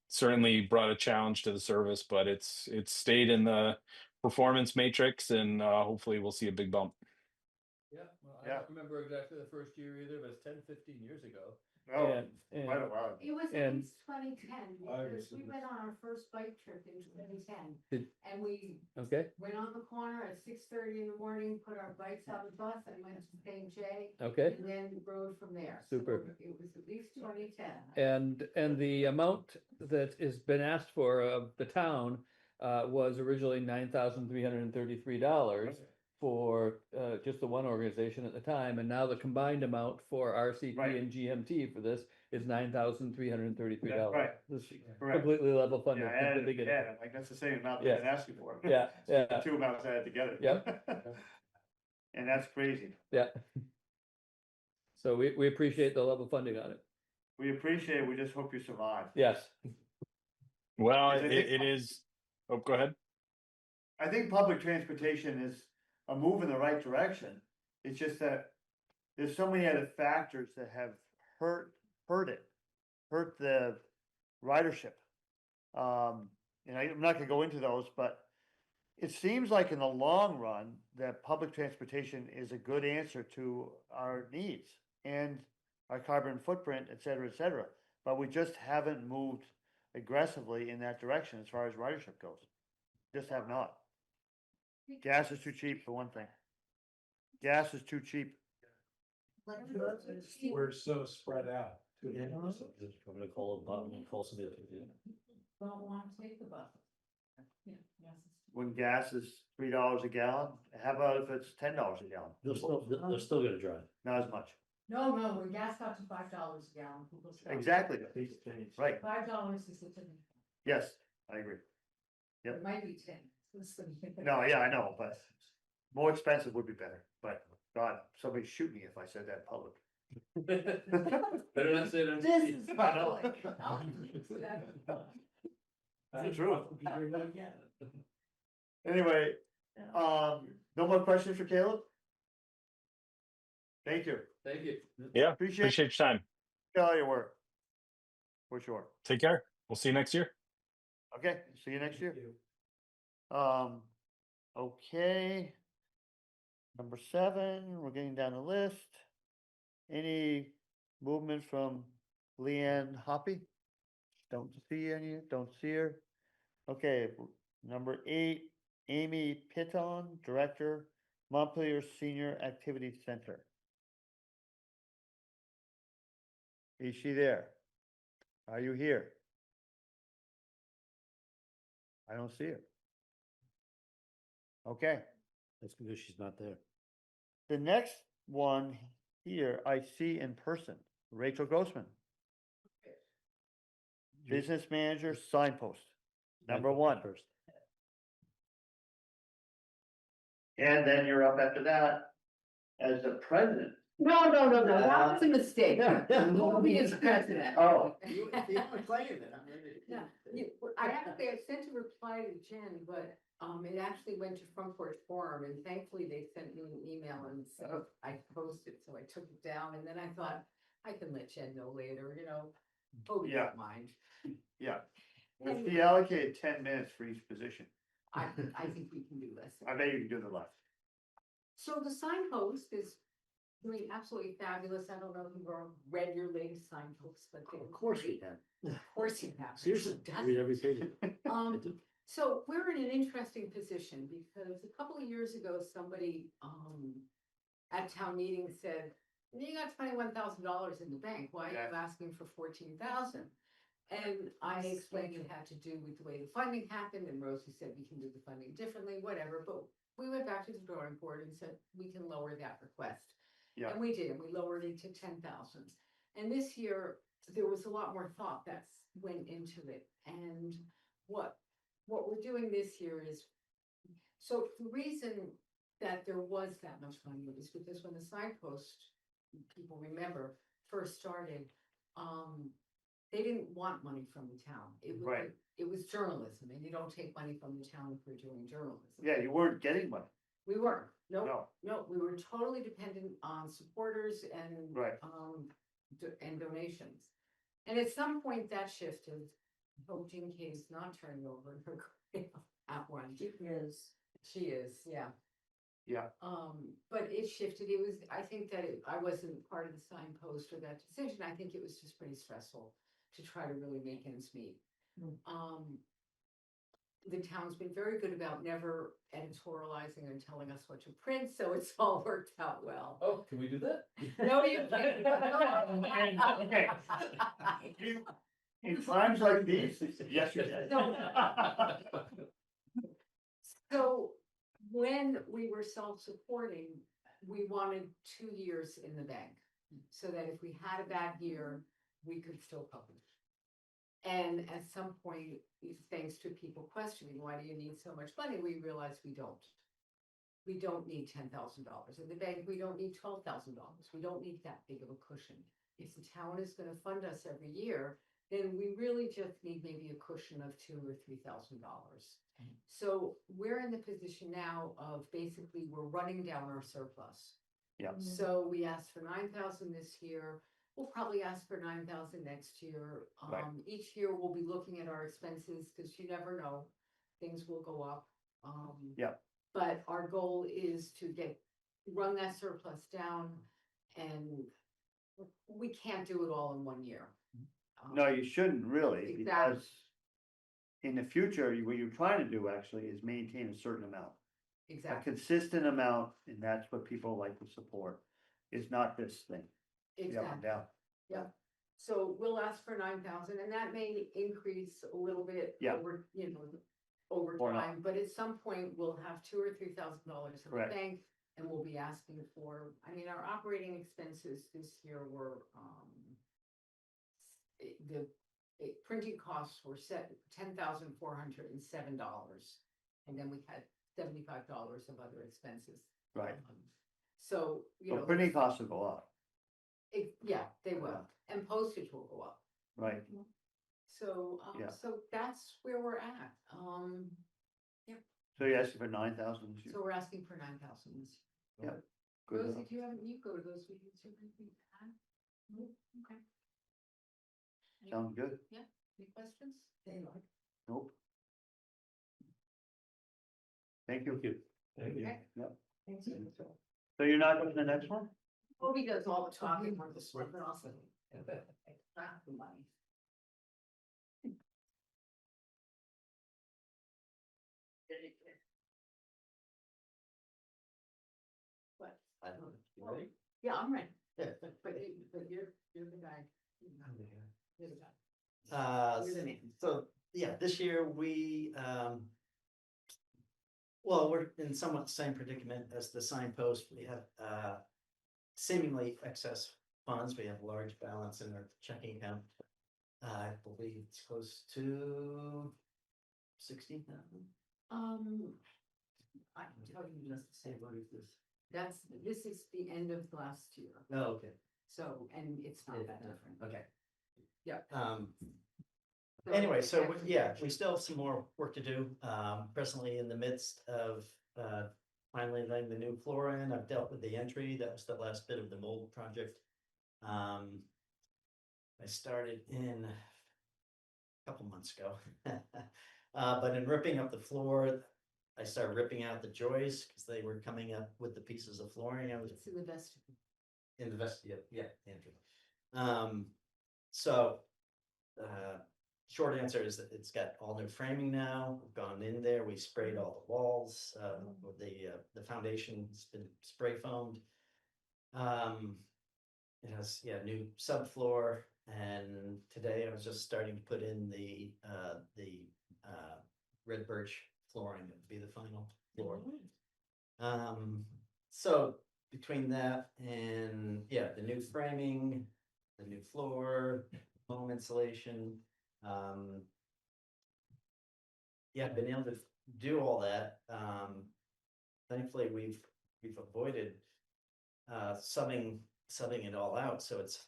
S14: certainly brought a challenge to the service, but it's stayed in the performance matrix, and hopefully we'll see a big bump.
S4: Yeah, well, I don't remember exactly the first year either, but it's 10-15 years ago.
S1: Oh, quite a while.
S15: It was
S2: And-
S15: at least 2010, because we went on our first bike trip in 2010.
S2: Did-
S15: And we
S2: Okay,
S15: went on the corner at 6:30 in the morning, put our bikes on the bus and went to St. J.
S2: okay.
S15: And then rode from there. So
S2: Super.
S15: it was at least 2010.
S2: And the amount that has been asked for of the town was originally $9,333 for just the one organization at the time, and now the combined amount for RCT
S1: Right.
S2: and GMT for this is $9,333.
S1: Right.
S2: This is
S1: Correct.
S2: completely level funded.
S1: Yeah,
S2: since the
S1: added,
S2: beginning.
S1: yeah, like that's the same amount
S2: Yeah.
S1: they've been asking for.
S2: Yeah, yeah.
S1: The two amounts added together.
S2: Yep.
S1: And that's crazy.
S2: Yeah. So we appreciate the level funding on it.
S1: We appreciate it. We just hope you survive.
S2: Yes.
S14: Well,
S1: Because I think-
S14: it is. Oh, go ahead.
S1: I think public transportation is a move in the right direction. It's just that there's so many other factors that have hurt the ridership. And I'm not gonna go into those, but it seems like in the long run, that public transportation is a good answer to our needs and our carbon footprint, et cetera, but we just haven't moved aggressively in that direction as far as ridership goes. Just have not. Gas is too cheap for one thing. Gas is too cheap.
S8: We're so spread out. too.
S2: I'm gonna call somebody.
S15: Don't want to take the bus. Yeah, yes.
S1: When gas is $3 a gallon, how about if it's $10 a gallon?
S2: They're still gonna drive.
S1: Not as much.
S15: No, when gas got to $5 a gallon, people stopped.
S1: Exactly. Right.
S15: $5 is the tipping.
S1: Yes, I agree. Yep.
S15: It might be 10.
S1: No, yeah, I know, but more expensive would be better, but God, somebody shoot me if I said that in public.
S4: Better not say it on
S15: This
S4: TV.
S15: is public.
S1: That's true. Anyway, no more questions for Caleb? Thank you.
S4: Thank you.
S14: Yeah,
S1: Appreciate
S14: appreciate your time.
S1: all your work. For sure.
S14: Take care. We'll see you next year.
S1: Okay, see you next year. Okay. Number 7, we're getting down the list. Any movement from Leanne Hoppy? Don't see her. Okay, number 8, Amy Pitton, Director, Montpelier Senior Activity Center. Is she there? Are you here? I don't see her. Okay.
S2: That's because she's not there.
S1: The next one here I see in person, Rachel Grossman. Business Manager, Signpost, number 1.
S2: First.
S1: And then you're up after that as the president.
S15: No, that was a mistake. Nobody is president.
S1: Oh.
S7: You wanna claim it, I'm ready.
S15: Yeah, I sent a reply to Jen, but it actually went to Front Porch Forum, and thankfully they sent me an email and said I posted, so I took it down, and then I thought, I can let Jen know later, Toby
S1: Yeah.
S15: don't mind.
S1: Yeah. If he allocated 10 minutes for each position,
S15: I think we can do this.
S1: I bet you can do the left.
S15: So the signpost is doing absolutely fabulous. I don't know if you've ever read your latest signposts, but
S2: Of course we can.
S15: Of course you have.
S2: Seriously,
S15: Does-
S2: read every page.
S15: So we're in an interesting position because a couple of years ago, somebody at town meeting said, you got $21,000 in the bank. Why are you asking for 14,000? And I explained it had to do with the way the funding happened, and Rosie said we can do the funding differently, whatever. But we went back to the drawing board and said we can lower that request.
S1: Yeah.
S15: And we did, and we lowered it to 10,000. And this year, there was a lot more thought that went into it. And what we're doing this year is, so the reason that there was that much money is because when the signpost, people remember, first started, they didn't want money from the town.
S1: Right.
S15: It was journalism, and you don't take money from the town if you're doing journalism.
S1: Yeah, you weren't getting money.
S15: We weren't,
S1: No.
S15: no, we were totally dependent on supporters and.
S1: Right.
S15: And donations. And at some point that shifted. I hope Jean Kay is not turning over her grave at one. She is, yeah.
S1: Yeah.
S15: But it shifted. It was, I think that I wasn't part of the signpost or that decision. I think it was just pretty stressful to try to really make ends meet. The town's been very good about never editorializing and telling us what to print, so it's all worked out well.
S4: Oh, can we do that?
S15: No, you can't.
S1: Okay. In times like these, yes, you can.
S15: So when we were self-supporting, we wanted 2 years in the bank, so that if we had a bad year, we could still publish. And at some point, thanks to people questioning, why do you need so much money? We realized we don't. We don't need $10,000 in the bank. We don't need $12,000. We don't need that big of a cushion. If the town is going to fund us every year, then we really just need maybe a cushion of $2,000 or $3,000. So we're in the position now of basically we're running down our surplus.
S1: Yeah.
S15: So we asked for 9,000 this year. We'll probably ask for 9,000 next year.
S1: Right.
S15: Each year we'll be looking at our expenses because you never know, things will go up.
S1: Yeah.
S15: But our goal is to run that surplus down, and we can't do it all in 1 year.
S1: No, you shouldn't really,
S15: Exactly.
S1: because in the future, what you're trying to do actually is maintain a certain amount. A
S15: Exactly,
S1: consistent amount, and that's what people like to support, is not this thing. Up and
S15: exactly.
S1: down.
S15: Yeah, so we'll ask for 9,000, and that may increase a little bit
S1: Yeah.
S15: over
S1: Or not.
S15: time, but at some point we'll have $2,000 or $3,000 in the
S1: Correct.
S15: bank, and we'll be asking for, our operating expenses this year were, printing costs were set $10,407, and then we had $75 of other expenses.
S1: Right.
S15: So,
S1: So printing costs will go up,
S15: yeah, they will, and postage will go up.
S1: right?
S15: So,
S1: Yeah.
S15: so that's where we're at.
S1: So you're asking for 9,000 this year?
S15: So we're asking for 9,000 this
S1: Yeah.
S15: year.
S1: Good
S15: Rosie,
S1: enough.
S15: do you go to those meetings or anything? No? Okay.
S1: Sounds good.
S15: Any questions?
S1: Nope. Thank you.
S15: Okay.
S1: Yep.
S15: Thank you.
S1: So you're not going to the next one?
S15: Toby does all the talking on this one, but also. Not the money. What?
S7: I don't know. You ready?
S15: Yeah, I'm ready. But you're the guy. You're the guy. You're the man.
S16: So, yeah, this year we, well, we're in somewhat the same predicament as the signpost. We have, seemingly excess funds. We have a large balance in our checking account. I believe it's close to 16,000.
S15: I can tell you just the same.
S16: What is this?
S15: This is the end of last year,
S16: Oh, okay.
S15: so, and it's not that different.
S16: Okay.
S15: Yeah. So
S16: Anyway, so
S15: actually-
S16: yeah, we still have some more work to do. Presently in the midst of finally laying the new floor in. I've dealt with the entry. That was the last bit of the mold project. I started in a couple months ago. But in ripping up the floor, I started ripping out the joists because they were coming up with the pieces of flooring. I was
S15: It's in the vestibule.
S16: in the vestibule, yeah, the entry. So, short answer is that it's got all new framing now. We've gone in there, we sprayed all the walls, with the foundation's been spray foamed. It has, yeah, new subfloor, and today I was just starting to put in the red birch flooring that would be the final floor. So between that and, yeah, the new framing, the new floor, foam insulation, yeah, been able to do all that. Thankfully, we've avoided subbing it all out, so it's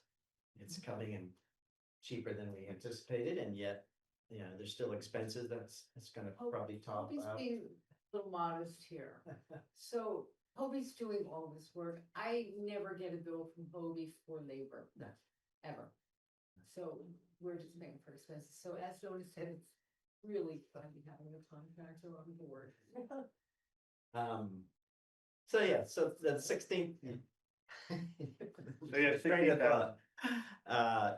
S16: coming in cheaper than we anticipated, and yet, you know, there's still expenses. It's gonna probably top
S15: Toby's
S16: out.
S15: being a little modest here. So Toby's doing all this work. I never get a bill from Toby for labor,
S16: No.
S15: ever. So we're just paying for expenses. So as Jonas said, it's really fun having a contractor on board.
S16: So yeah, so the 16th.
S1: So you have 16,000.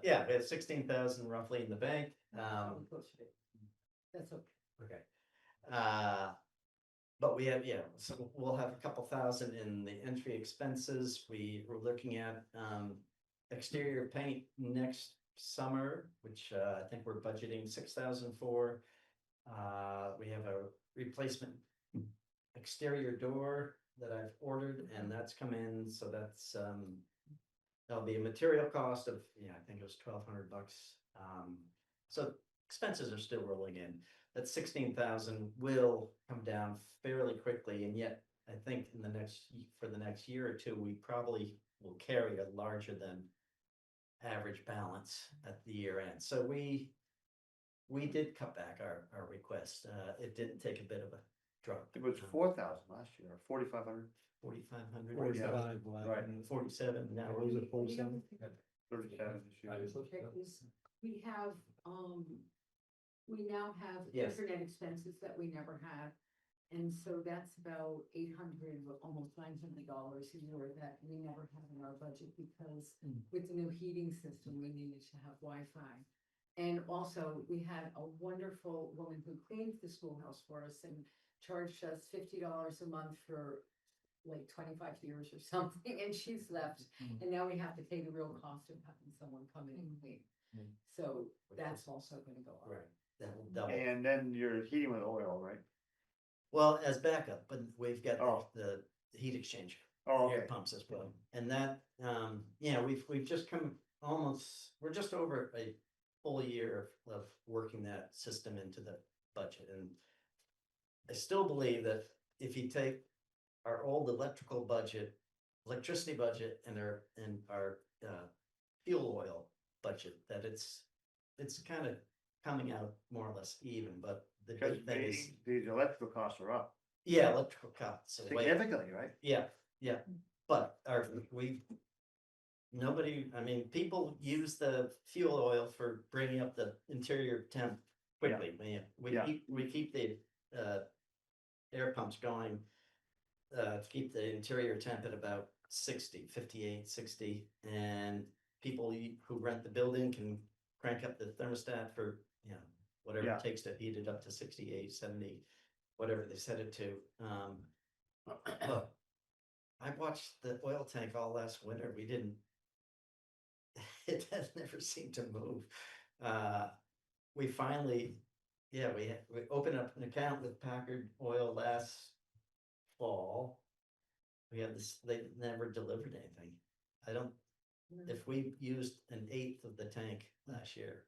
S16: Yeah, we have 16,000 roughly in the bank.
S15: That's okay.
S16: Okay. But we have, yeah, so we'll have a couple thousand in the entry expenses. We were looking at exterior paint next summer, which I think we're budgeting 6,000 for. We have a replacement exterior door that I've ordered, and that's come in, so that's that'll be a material cost of, yeah, I think it was $1,200. So expenses are still rolling in. That 16,000 will come down fairly quickly, and yet I think for the next year or two, we probably will carry a larger than average balance at the year end. So we did cut back our request. It did take a bit of a drop.
S1: It was 4,000 last year, or 4,500.
S16: 4,500.
S1: 47, right.
S16: 47. Now
S8: What was it, 47?
S1: 37 this year.
S15: We have, we now have
S16: Yes.
S15: internet expenses that we never had. And so that's about $800, almost $900 a year that we never have in our budget because with the new heating system, we needed to have Wi-Fi. And also, we had a wonderful woman who cleaned the schoolhouse for us and charged us $50 a month for like 25 years or something, and she's left. And now we have to pay the real cost of having someone come in and clean. So that's also gonna go up.
S16: Right, that will double.
S1: And then you're heating with oil, right?
S16: Well, as backup, but we've got
S1: Oh.
S16: the heat exchanger.
S1: Oh,
S16: Air
S1: okay.
S16: pumps as well. And that, yeah, we've just come we're just over a full year of working that system into the budget. And I still believe that if you take our old electricity budget and our fuel oil budget, that it's kind of coming out more or less even, but the
S1: Because
S16: big thing is,
S1: the electrical costs are up
S16: yeah, electrical costs. are way-
S1: significantly, right?
S16: Yeah, but people use the fuel oil for bringing up the interior temp quickly. We keep the air pumps going to keep the interior temp at about 60, 58, 60, and people who rent the building can crank up the thermostat for, you know, whatever
S1: Yeah.
S16: it takes to heat it up to 68, 70, whatever they set it to. But I watched the oil tank all last winter. It has never seemed to move. We finally, yeah, we opened up an account with Packard Oil last fall. We had this, they never delivered anything. If we used 1/8 of the tank last year,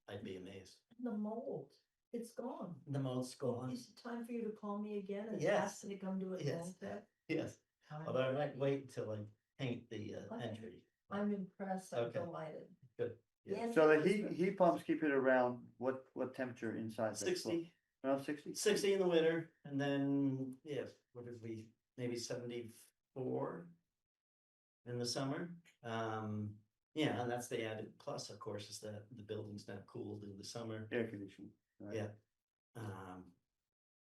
S16: I'd be amazed.
S5: The mold, It's gone.
S16: The mold's gone.
S5: Is it time for you to call me again and
S16: Yes.
S5: ask me to come do it?
S16: Yes.
S5: Yes.
S16: Yes, although I might wait until I paint the
S5: Okay.
S16: entry.
S5: I'm impressed, I'm
S16: Okay.
S5: delighted.
S16: Good. Yeah.
S1: So the heat pumps keep it around what temperature inside? that?
S16: 60.
S1: Around 60?
S16: 60 in the winter, and then, yes, what did we, maybe 74 in the summer. Yeah, and that's the added plus, of course, is that the building's not cooled in the summer.
S1: Air conditioning. right?
S16: Yeah.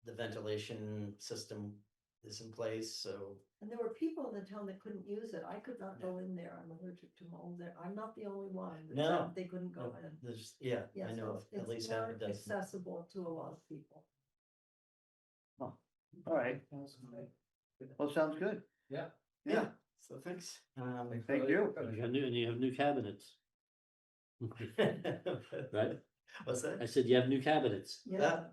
S16: The ventilation system is in place, so
S5: And there were people in the town that couldn't use it. I could not go in there. I'm allergic to mold there. I'm not the only one. that
S16: No.
S5: said They couldn't go in.
S16: there's, yeah,
S5: Yes,
S16: I know
S5: it's
S16: at least half a
S5: more
S16: dozen.
S5: accessible to a lot of people.
S1: All right. Well, sounds good.
S4: Yeah.
S1: Yeah,
S16: So thanks.
S1: thank you.
S2: You have new cabinets. Right?
S16: What's that?
S2: I said you have new cabinets.
S5: Yeah,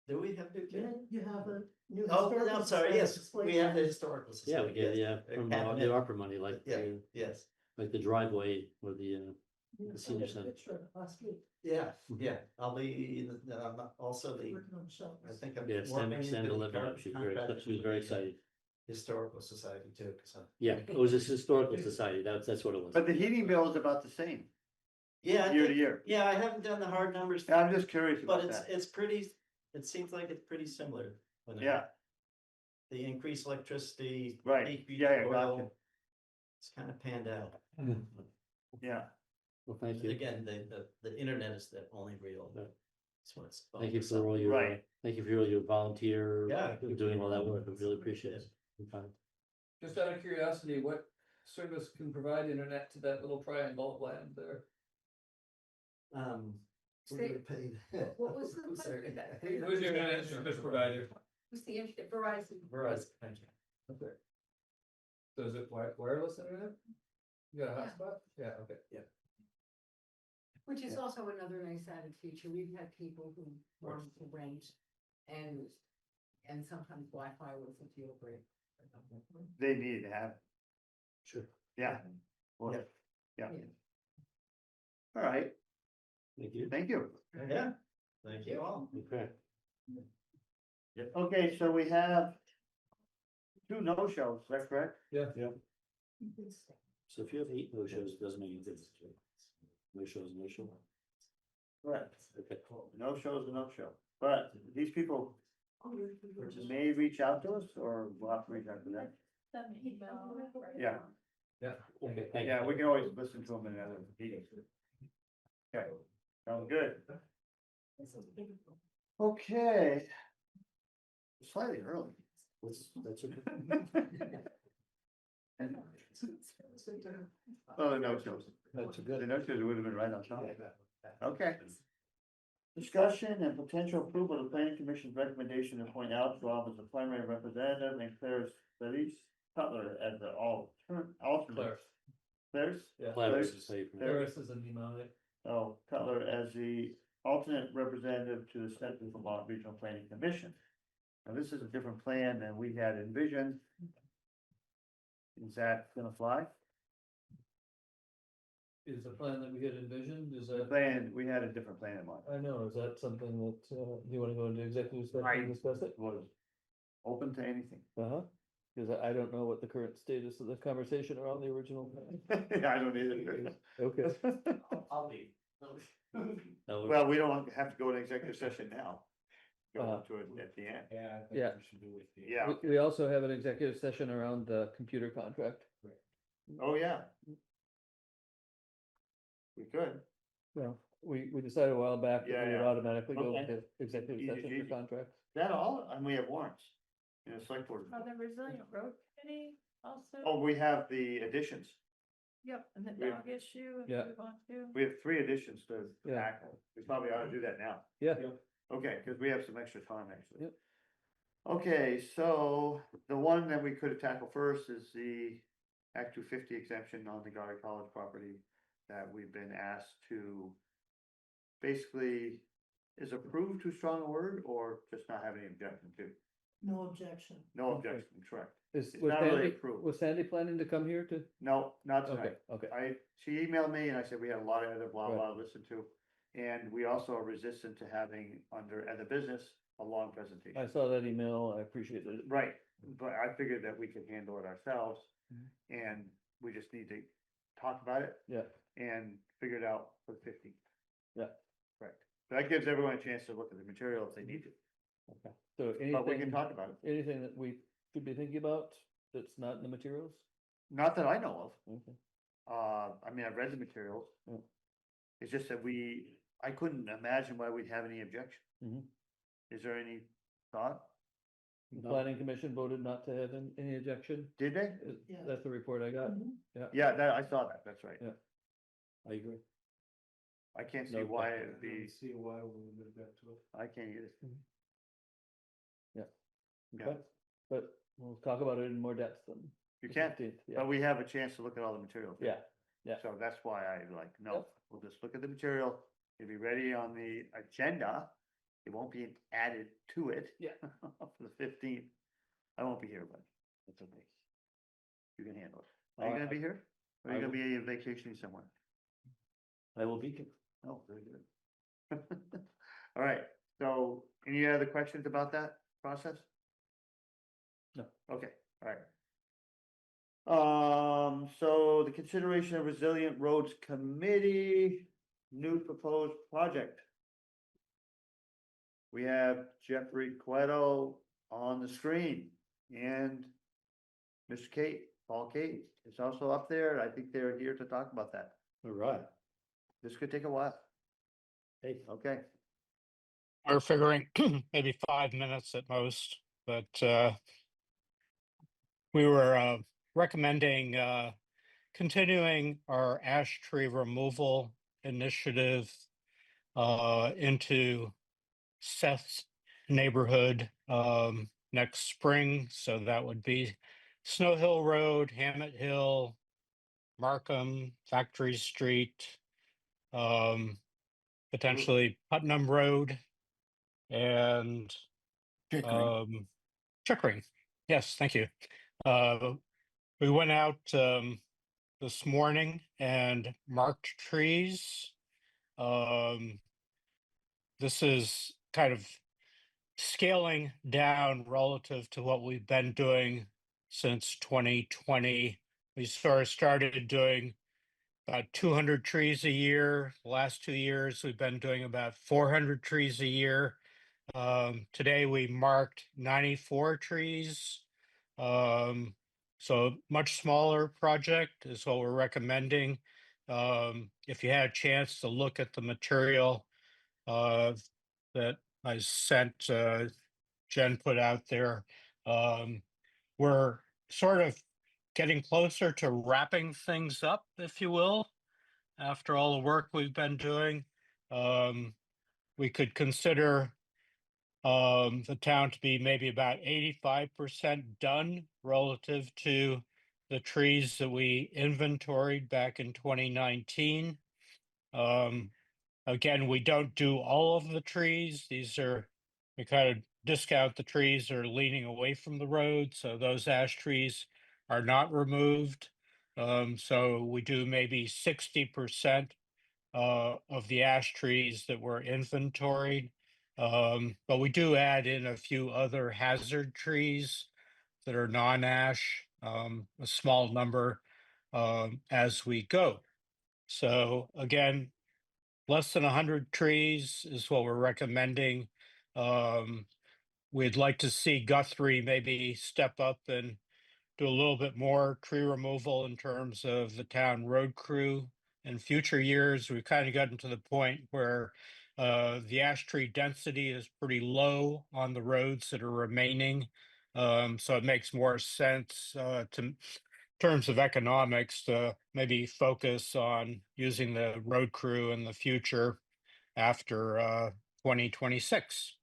S16: Do we have new
S5: yeah,
S16: kids?
S5: you have a new.
S16: Oh,
S5: historical
S16: I'm sorry,
S5: society
S16: yes,
S5: display
S16: we have the
S5: cabinet.
S16: historical
S2: Yeah, we
S16: society.
S2: get,
S16: yes.
S2: yeah,
S16: A
S2: from the
S16: cabinet.
S2: ARPA money, like,
S16: Yeah, yes,
S2: like the driveway or the,
S5: You
S2: the
S5: sent
S2: senior
S5: a
S2: center.
S5: picture of it last week.
S16: yeah,
S2: Mhm.
S16: yeah, I'll be, also the,
S5: Working on shelves.
S16: I think I'm.
S2: Yeah, Sam,
S16: working
S2: Sam
S16: with the
S2: delivered, she was very,
S16: contractor
S2: she was
S16: for
S2: very
S16: the,
S2: excited.
S16: Historical Society too, because I'm.
S2: Yeah, it was a historical society, that's what it was.
S1: But the heating bill is about the same
S16: Yeah, I
S1: year to
S16: think-
S1: year.
S16: yeah, I haven't done the hard numbers,
S1: Yeah, I'm just curious
S16: but
S1: about that.
S16: it's pretty, it seems like it's pretty similar. when I-
S1: Yeah,
S16: The increased electricity.
S1: Right.
S16: decreased
S1: Yeah,
S16: oil,
S1: gotcha.
S16: It's kind of panned out.
S1: yeah.
S2: Well, thank
S16: And
S2: you.
S16: again, the internet is the only real.
S2: Yeah.
S16: That's what it's.
S2: Thank you
S16: focused on.
S2: for all your,
S1: Right.
S2: thank you for all your volunteer,
S16: Yeah.
S2: doing all that work, I really appreciate it. Okay.
S4: Just out of curiosity, what service can provide internet to that little triangle of land there?
S16: We're gonna pay.
S15: What was the?
S4: Sorry. Who's your internet service provider?
S15: Who's the Verizon?
S16: Verizon, thank you.
S4: Okay. So is it wireless internet? You got a
S15: Yeah.
S4: hotspot? Yeah, okay.
S15: Which is also another nice added feature. We've had people who wanted to rent and, sometimes Wi-Fi was a deal breaker.
S1: They needed to have, it.
S2: Sure.
S1: yeah. Well,
S16: Yeah.
S1: yeah.
S15: Yeah.
S1: All right,
S2: Thank you.
S1: thank you.
S16: Yeah, thank you all.
S2: Okay.
S1: Okay, so we have two no-shows, is that correct?
S4: Yeah.
S2: So if you have 8 no-shows, it doesn't make any difference. No shows, no show.
S1: Correct.
S2: Okay.
S1: No-show's a no-show, but these people may reach out to us, or we'll have to reach out to them. Yeah.
S4: Yeah.
S2: Okay, thank you.
S1: Yeah, we can always listen to them in other meetings. Okay, sounds good. Okay. Slightly early.
S2: That's okay.
S1: Oh, the no shows.
S2: That's
S1: The
S2: good.
S1: no shows would have been right on time. Okay. Discussion and potential approval of the planning commission's recommendation to appoint Alex Rob as the primary representative and Claire Studies Cutler as the alternate.
S4: Claire.
S1: Claire's?
S4: Yeah.
S2: Claris is how you pronounce
S1: There-
S4: Claris is a mnemonic.
S1: Oh, Cutler as the alternate representative to the Central Vermont Regional Planning Commission. Now, this is a different plan than we had envisioned. Is that gonna fly?
S4: Is the plan that we had envisioned, is
S1: The
S4: that?
S1: plan, we had a different plan in mind.
S4: I know, is that something that, do you wanna go into executive
S1: I-
S4: session and discuss it?
S1: Was open to anything.
S4: Uh-huh, cause I don't know what the current status of the conversation around the original plan.
S1: I don't either.
S4: Okay.
S16: I'll be.
S1: Well, we don't have to go to executive session now. Go
S4: Uh,
S1: to it at the end.
S8: Yeah.
S4: Yeah.
S1: Yeah,
S4: We also have an executive session around the computer contract.
S1: oh, yeah. We could,
S4: Well, we decided a while back that we would
S1: Yeah, yeah.
S4: automatically go
S1: Okay.
S4: into executive
S1: Easy
S4: session
S1: peasy.
S4: for contracts.
S1: that all, and we have warrants. In the select board.
S3: the resilient road committee also?
S1: Oh, we have the additions.
S3: Yep, and the
S1: we-
S3: dog issue, if
S4: Yeah.
S3: we want to.
S1: We have 3 additions to
S4: Yeah.
S1: tackle. We probably ought to do that now.
S4: Yeah.
S1: Okay, because we have some extra time actually.
S4: Yep.
S1: Okay, so the one that we could tackle first is the Act 250 exemption on the Gary College property that we've been asked to basically, is approved too strong a word, or just not have any objection to?
S5: No objection.
S1: No
S4: Okay.
S1: objection, correct.
S4: Is,
S1: It's
S4: was
S1: not really
S4: Sandy,
S1: approved.
S4: was Sandy planning to come here to?
S1: No, not
S4: Okay,
S1: tonight.
S4: okay.
S1: She emailed me and I said, we had a lot of other blah
S4: Right.
S1: blah to listen to. And we also are resistant to having under other business, a long presentation.
S2: I saw that email, I appreciate it.
S1: Right, but I figured that we could handle it ourselves, and we just need to talk about it
S2: Yeah,
S1: and figure it out for the 15th.
S2: yeah,
S1: Right, that gives everyone a chance to look at the material if they need to,
S2: okay. So
S1: but we can
S2: anything,
S1: talk about it.
S2: anything that we should be thinking about that's not in the materials?
S1: Not that I know of.
S2: Okay.
S1: I mean, I've read the materials.
S2: Yeah.
S1: It's just that I couldn't imagine why we'd have any objection.
S2: Mhm.
S1: Is there any thought?
S2: The
S1: No.
S2: planning commission voted not to have any objection?
S1: Did they?
S9: Yeah.
S2: That's the report I got, yeah.
S1: Yeah, I saw that, that's right.
S2: Yeah. I agree.
S1: I can't see
S2: No,
S1: why
S8: I
S1: it'd
S8: don't
S1: be,
S8: see why we would do that to it.
S1: I can't either.
S2: Yeah.
S1: Yeah.
S2: Okay, but we'll talk about it in more depth then.
S1: You
S2: the
S1: can,
S2: 15th, yeah.
S1: but we have a chance to look at all the materials.
S2: Yeah, yeah.
S1: So that's why I like, no,
S2: Yep.
S1: we'll just look at the material, it'll be ready on the agenda. It won't be added to it.
S2: Yeah.
S1: For the 15th. I won't be here, but that's okay. You can handle it. Are you
S2: Uh,
S1: gonna be here? Or are
S2: I
S1: you gonna
S2: will-
S1: be vacationing somewhere?
S2: I will be here.
S1: Oh, very good. All right, so any other questions about that process?
S2: No.
S1: Okay, all right. So the consideration of resilient roads committee, new proposed project. We have Jeffrey Cueto on the screen and Mr. Paul Kate is also up there. I think they're here to talk about that.
S2: All right.
S1: This could take a while.
S2: Hey,
S1: Okay,
S17: We're figuring maybe 5 minutes at most, but we were recommending continuing our ash tree removal initiative into Seth's neighborhood next spring. So that would be Snow Hill Road, Hammett Hill, Markham, Factory Street, potentially Putnam Road, and Chickering. Yes, thank you. We went out this morning and marked trees. This is kind of scaling down relative to what we've been doing since 2020. We sort of started doing about 200 trees a year. The last 2 years, we've been doing about 400 trees a year. Today we marked 94 trees. So much smaller project is what we're recommending. If you had a chance to look at the material that I sent, Jen put out there, we're sort of getting closer to wrapping things up, if you will, after all the work we've been doing. We could consider the town to be maybe about 85% done relative to the trees that we inventoried back in 2019. Again, we don't do all of the trees. We kind of discount the trees that are leaning away from the road. So those ash trees are not removed. So we do maybe 60% of the ash trees that were inventoried. But we do add in a few other hazard trees that are non-ash, a small number as we go. So again, less than 100 trees is what we're recommending. We'd like to see Guthrie maybe step up and do a little bit more tree removal in terms of the town road crew. In future years, we've kind of gotten to the point where the ash tree density is pretty low on the roads that are remaining. So it makes more sense in terms of economics to maybe focus on using the road crew in the future after 2026.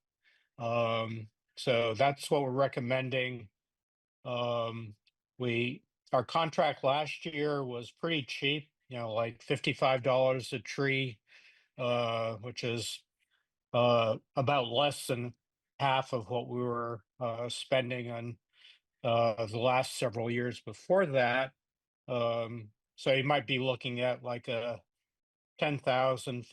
S17: So that's what we're recommending. Our contract last year was pretty cheap, like $55 a tree, which is about less than half of what we were spending on the last several years before that. So you might be looking at like a $10,000,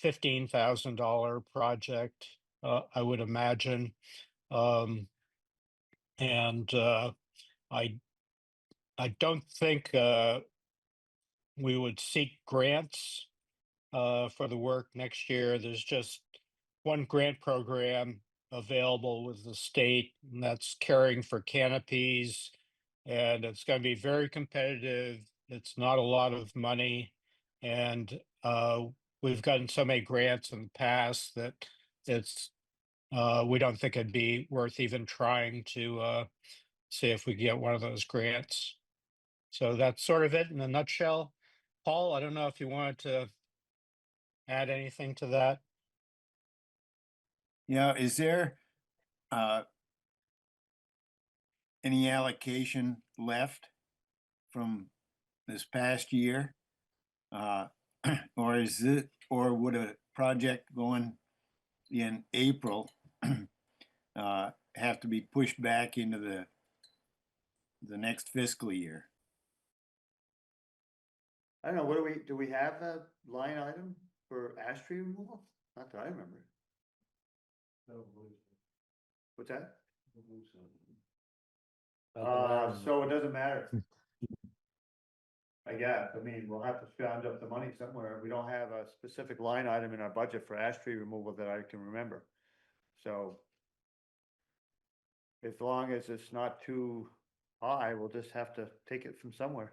S17: $15,000 project, I would imagine. And I don't think we would seek grants for the work next year. There's just one grant program available with the state, and that's Caring for Canopies. And it's going to be very competitive. It's not a lot of money. And we've gotten so many grants in the past that it's we don't think it'd be worth even trying to see if we get one of those grants. So that's sort of it in a nutshell. Paul, I don't know if you wanted to add anything to that.
S18: Yeah, is there any allocation left from this past year? Or is it, or would a project going in April have to be pushed back into the next fiscal year?
S1: I don't know, do we have a line item for ash tree removal? Not that I remember. What's that? So it doesn't matter. I guess, I mean, we'll have to round up the money somewhere. We don't have a specific line item in our budget for ash tree removal that I can remember. So as long as it's not too high, we'll just have to take it from somewhere.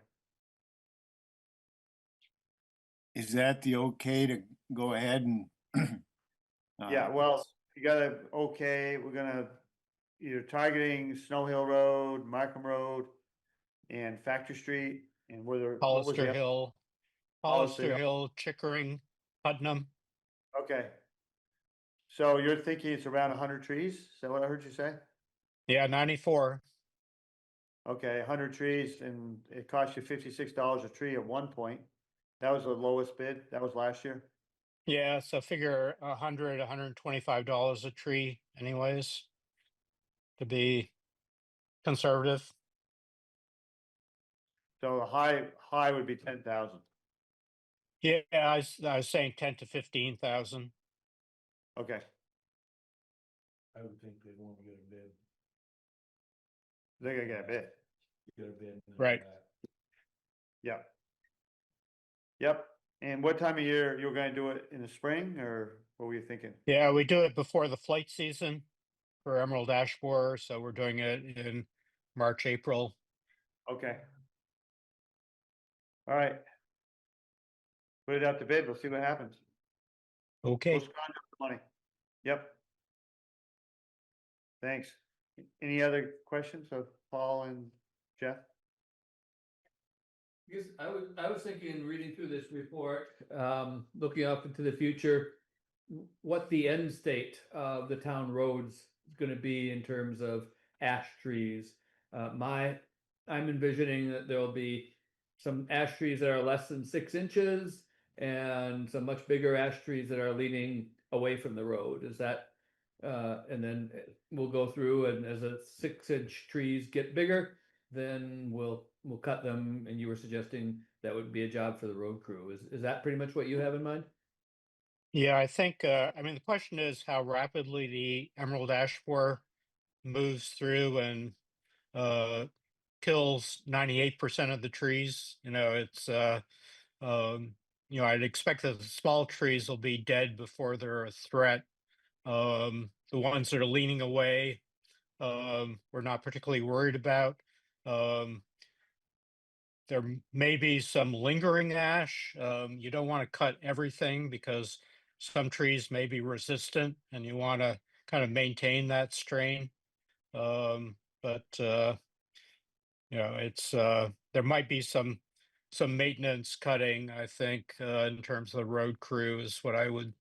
S18: Is that the okay to go ahead and?
S1: Yeah, well, you gotta, okay, we're gonna, you're targeting Snow Hill Road, Markham Road, and Factory Street, and whether.
S17: Hollister Hill, Hollister Hill, Chickering, Putnam.
S1: Okay. So you're thinking it's around 100 trees? Is that what I heard you say?
S17: Yeah, 94.
S1: Okay, 100 trees, and it cost you $56 a tree at one point. That was the lowest bid. That was last year.
S17: Yeah, so figure $125 a tree anyways, to be conservative.
S1: So the high would be 10,000.
S17: Yeah, I was saying 10 to 15,000.
S1: Okay.
S8: I would think they'd want to get a bid.
S1: They're gonna get a bid.
S8: Get a bid.
S17: Right.
S1: Yep. Yep. And what time of year you were gonna do it, in the spring, or what were you thinking?
S17: Yeah, we do it before the flight season for emerald ash borer, so we're doing it in March, April.
S1: Okay. All right. Put it out to bid. We'll see what happens.
S17: Okay.
S1: We'll scrounge up the money. Yep. Thanks. Any other questions of Paul and Jeff?
S4: Because I was thinking, reading through this report, looking up into the future, what the end state of the town roads is going to be in terms of ash trees. I'm envisioning that there'll be some ash trees that are less than 6 inches and some much bigger ash trees that are leaning away from the road. Is that, and then we'll go through, and as the 6-inch trees get bigger, then we'll cut them. And you were suggesting that would be a job for the road crew. Is that pretty much what you have in mind?
S17: Yeah, I think, I mean, the question is how rapidly the emerald ash borer moves through and kills 98% of the trees. You know, it's, you know, I'd expect that the small trees will be dead before they're a threat. The ones that are leaning away, we're not particularly worried about. There may be some lingering ash. You don't want to cut everything because some trees may be resistant and you want to kind of maintain that strain. But you know, it's there might be some maintenance cutting, I think, in terms of the road crew is what I would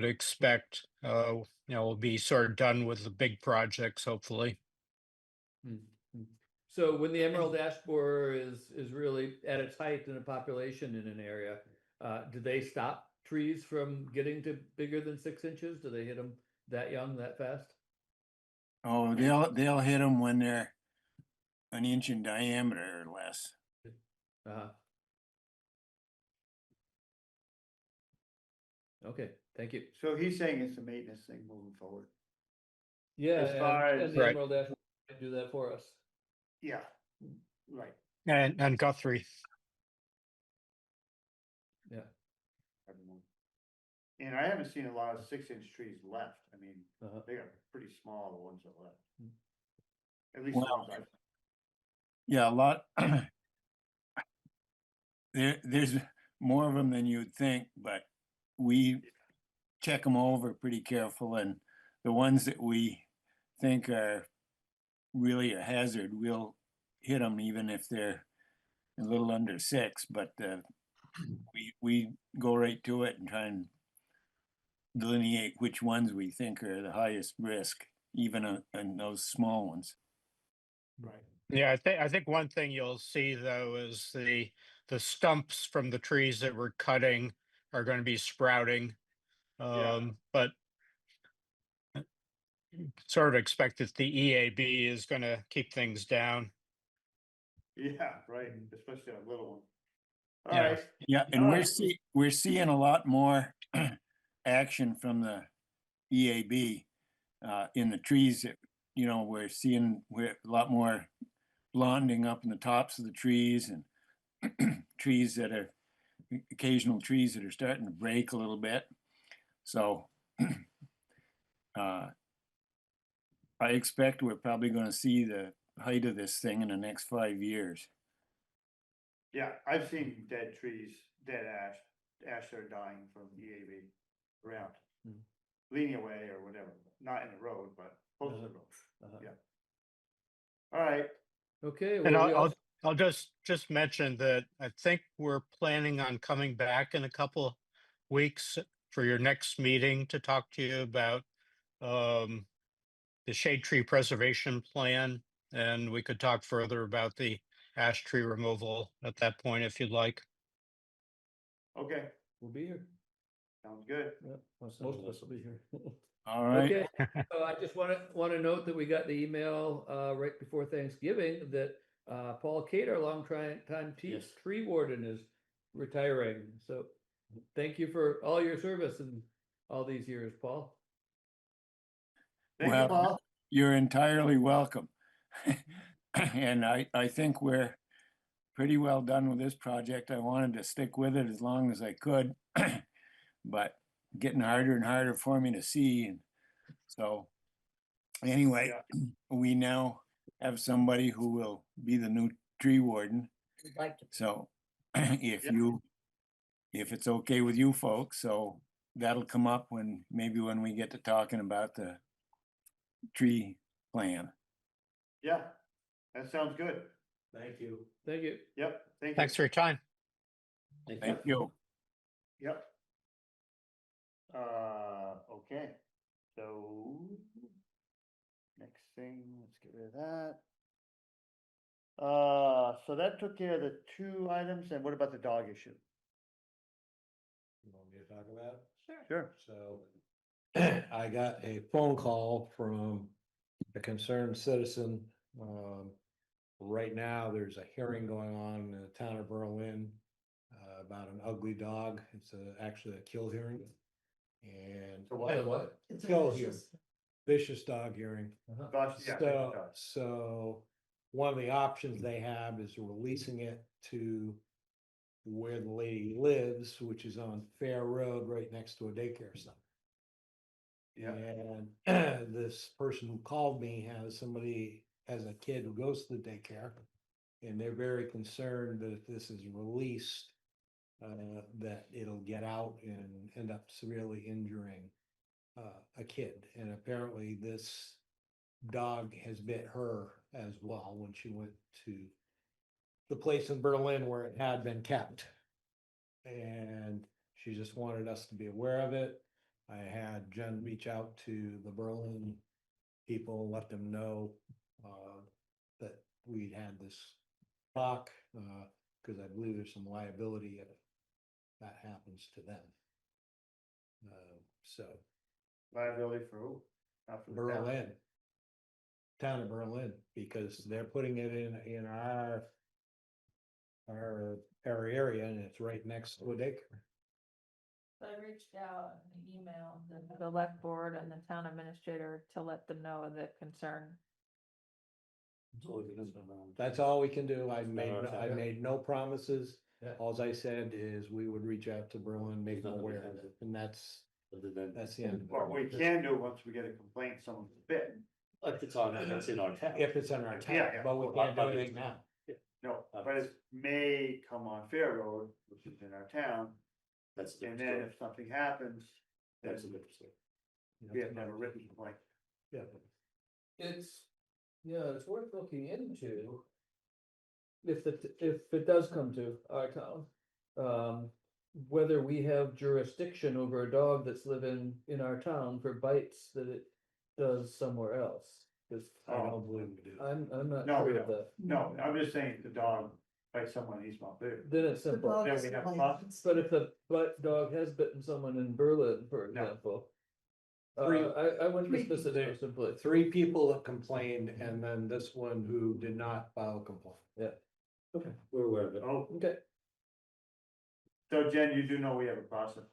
S17: expect. You know, will be sort of done with the big projects, hopefully.
S4: So when the emerald ash borer is really at its height in a population in an area, do they stop trees from getting to bigger than 6 inches? Do they hit them that young, that fast?
S18: Oh, they'll hit them when they're an inch in diameter or less.
S4: Okay, thank you.
S1: So he's saying it's a maintenance thing moving forward.
S4: Yeah,
S1: As far
S4: and
S1: as-
S4: the
S14: Right.
S4: Emerald Ash can do that for us.
S1: Yeah, right.
S17: And Guthrie.
S4: Yeah.
S1: Everyone. And I haven't seen a lot of 6-inch trees left. I mean,
S4: Uh-huh.
S1: they are pretty small, the ones that left. At least the
S18: Well,
S1: ones I've.
S18: Yeah, a lot. There's more of them than you'd think, but we check them over pretty careful, and the ones that we think are really a hazard, we'll hit them even if they're a little under 6, but we go right to it and try and delineate which ones we think are the highest risk, even in those small ones.
S1: Right.
S17: Yeah, I think one thing you'll see though is the stumps from the trees that we're cutting are going to be sprouting. But sort of expect that the EAB is going to keep things down.
S1: Yeah, right, especially a little one. All
S17: Yeah.
S1: right.
S18: Yeah, and
S1: All
S18: we're
S1: right.
S18: we're seeing a lot more action from the EAB in the trees that, we're seeing a lot more blonding up in the tops of the trees, and trees that are occasional trees that are starting to break a little bit. So I expect we're probably going to see the height of this thing in the next 5 years.
S1: Yeah, I've seen dead trees, dead ash that are dying from EAV around. Leaning away or whatever, not in the road, but close to the road. Yeah. All right.
S4: Okay,
S17: And
S4: well, we also,
S17: I'll just mention that I think we're planning on coming back in a couple weeks for your next meeting to talk to you about the shade tree preservation plan, and we could talk further about the ash tree removal at that point if you'd like.
S1: Okay,
S4: we'll be here.
S1: sounds good.
S4: Yeah, most of us will be here.
S18: All right.
S4: Okay, so I just want to note that we got the email right before Thanksgiving that Paul Cater, long time tree warden, is retiring. So thank you for all your service in all these years, Paul.
S1: Thank you, Paul.
S18: You're entirely welcome. And I think we're pretty well done with this project. I wanted to stick with it as long as I could, but getting harder and harder for me to see. And so anyway, we now have somebody who will be the new tree warden. So if it's okay with you folks, so that'll come up when we get to talking about the tree plan.
S1: Yeah, that sounds good.
S8: Thank you.
S4: Thank you.
S1: Yep, thank you.
S17: Thanks for your time.
S18: Thank you.
S1: Yep. Okay, so next thing, let's get rid of that. So that took care of the 2 items, and what about the dog issue?
S8: You want me to talk about it?
S1: Sure.
S8: So I got a phone call from a concerned citizen. Right now, there's a hearing going on in the town of Berlin about an ugly dog. It's actually a kill hearing. And
S1: So what?
S9: It's a
S8: kill
S9: vicious-
S8: hearing, vicious dog hearing.
S1: Gosh, yeah,
S8: So one of the options they have is releasing it to where the lady lives, which is on Fair Road, right next to a daycare center.
S1: Yeah.
S8: And this person who called me has a kid who goes to the daycare, and they're very concerned that if this is released, that it'll get out and end up severely injuring a kid. And apparently this dog has bit her as well when she went to the place in Berlin where it had been kept. And she just wanted us to be aware of it. I had Jen reach out to the Berlin people, let them know that we'd had this talk, because I believe there's some liability if that happens to them. So
S1: Liability for who? Not for the town?
S8: Berlin, town of Berlin, because they're putting it in our area, and it's right next to a daycare.
S19: I reached out and emailed the select board and the town administrator to let them know of the concern.
S8: That's all we can do.
S2: our
S8: I
S2: town.
S8: made no promises.
S2: Yeah.
S8: Alls I said is we would reach out to Berlin, make them aware of it, and that's the end of
S1: What we
S8: it.
S1: can do, once we get a complaint, someone's bit,
S2: If it's on, if it's in our town.
S8: If it's in our town,
S1: Yeah, yeah.
S8: but we can't do anything now.
S1: no, but it may come on Fair Road, which is in our town,
S2: That's a
S1: and
S2: different
S1: then
S2: story.
S1: if something happens, then
S2: That's a different story.
S1: we have never written complaint.
S8: Yeah.
S4: It's worth looking into. If it does come to our town, whether we have jurisdiction over a dog that's living in our town for bites that it does somewhere else. Cause
S8: I don't believe we do.
S4: I'm not
S1: No, we
S4: sure of
S1: don't.
S4: that.
S1: No, I'm just saying, if the dog bites someone in East Montpelier,
S4: Then it's
S9: The
S4: simple.
S9: dog
S1: Then
S9: is
S1: we have
S9: licensed.
S4: But if the dog has bitten someone in Berlin, for
S1: No.
S4: example.
S8: Three-
S4: I wouldn't dismiss it so simply.
S8: 3 people that complained, and then this one who did not file a complaint.
S2: Okay, we're aware of it.
S1: oh,
S4: Okay.
S1: so Jen, you do know we have a process.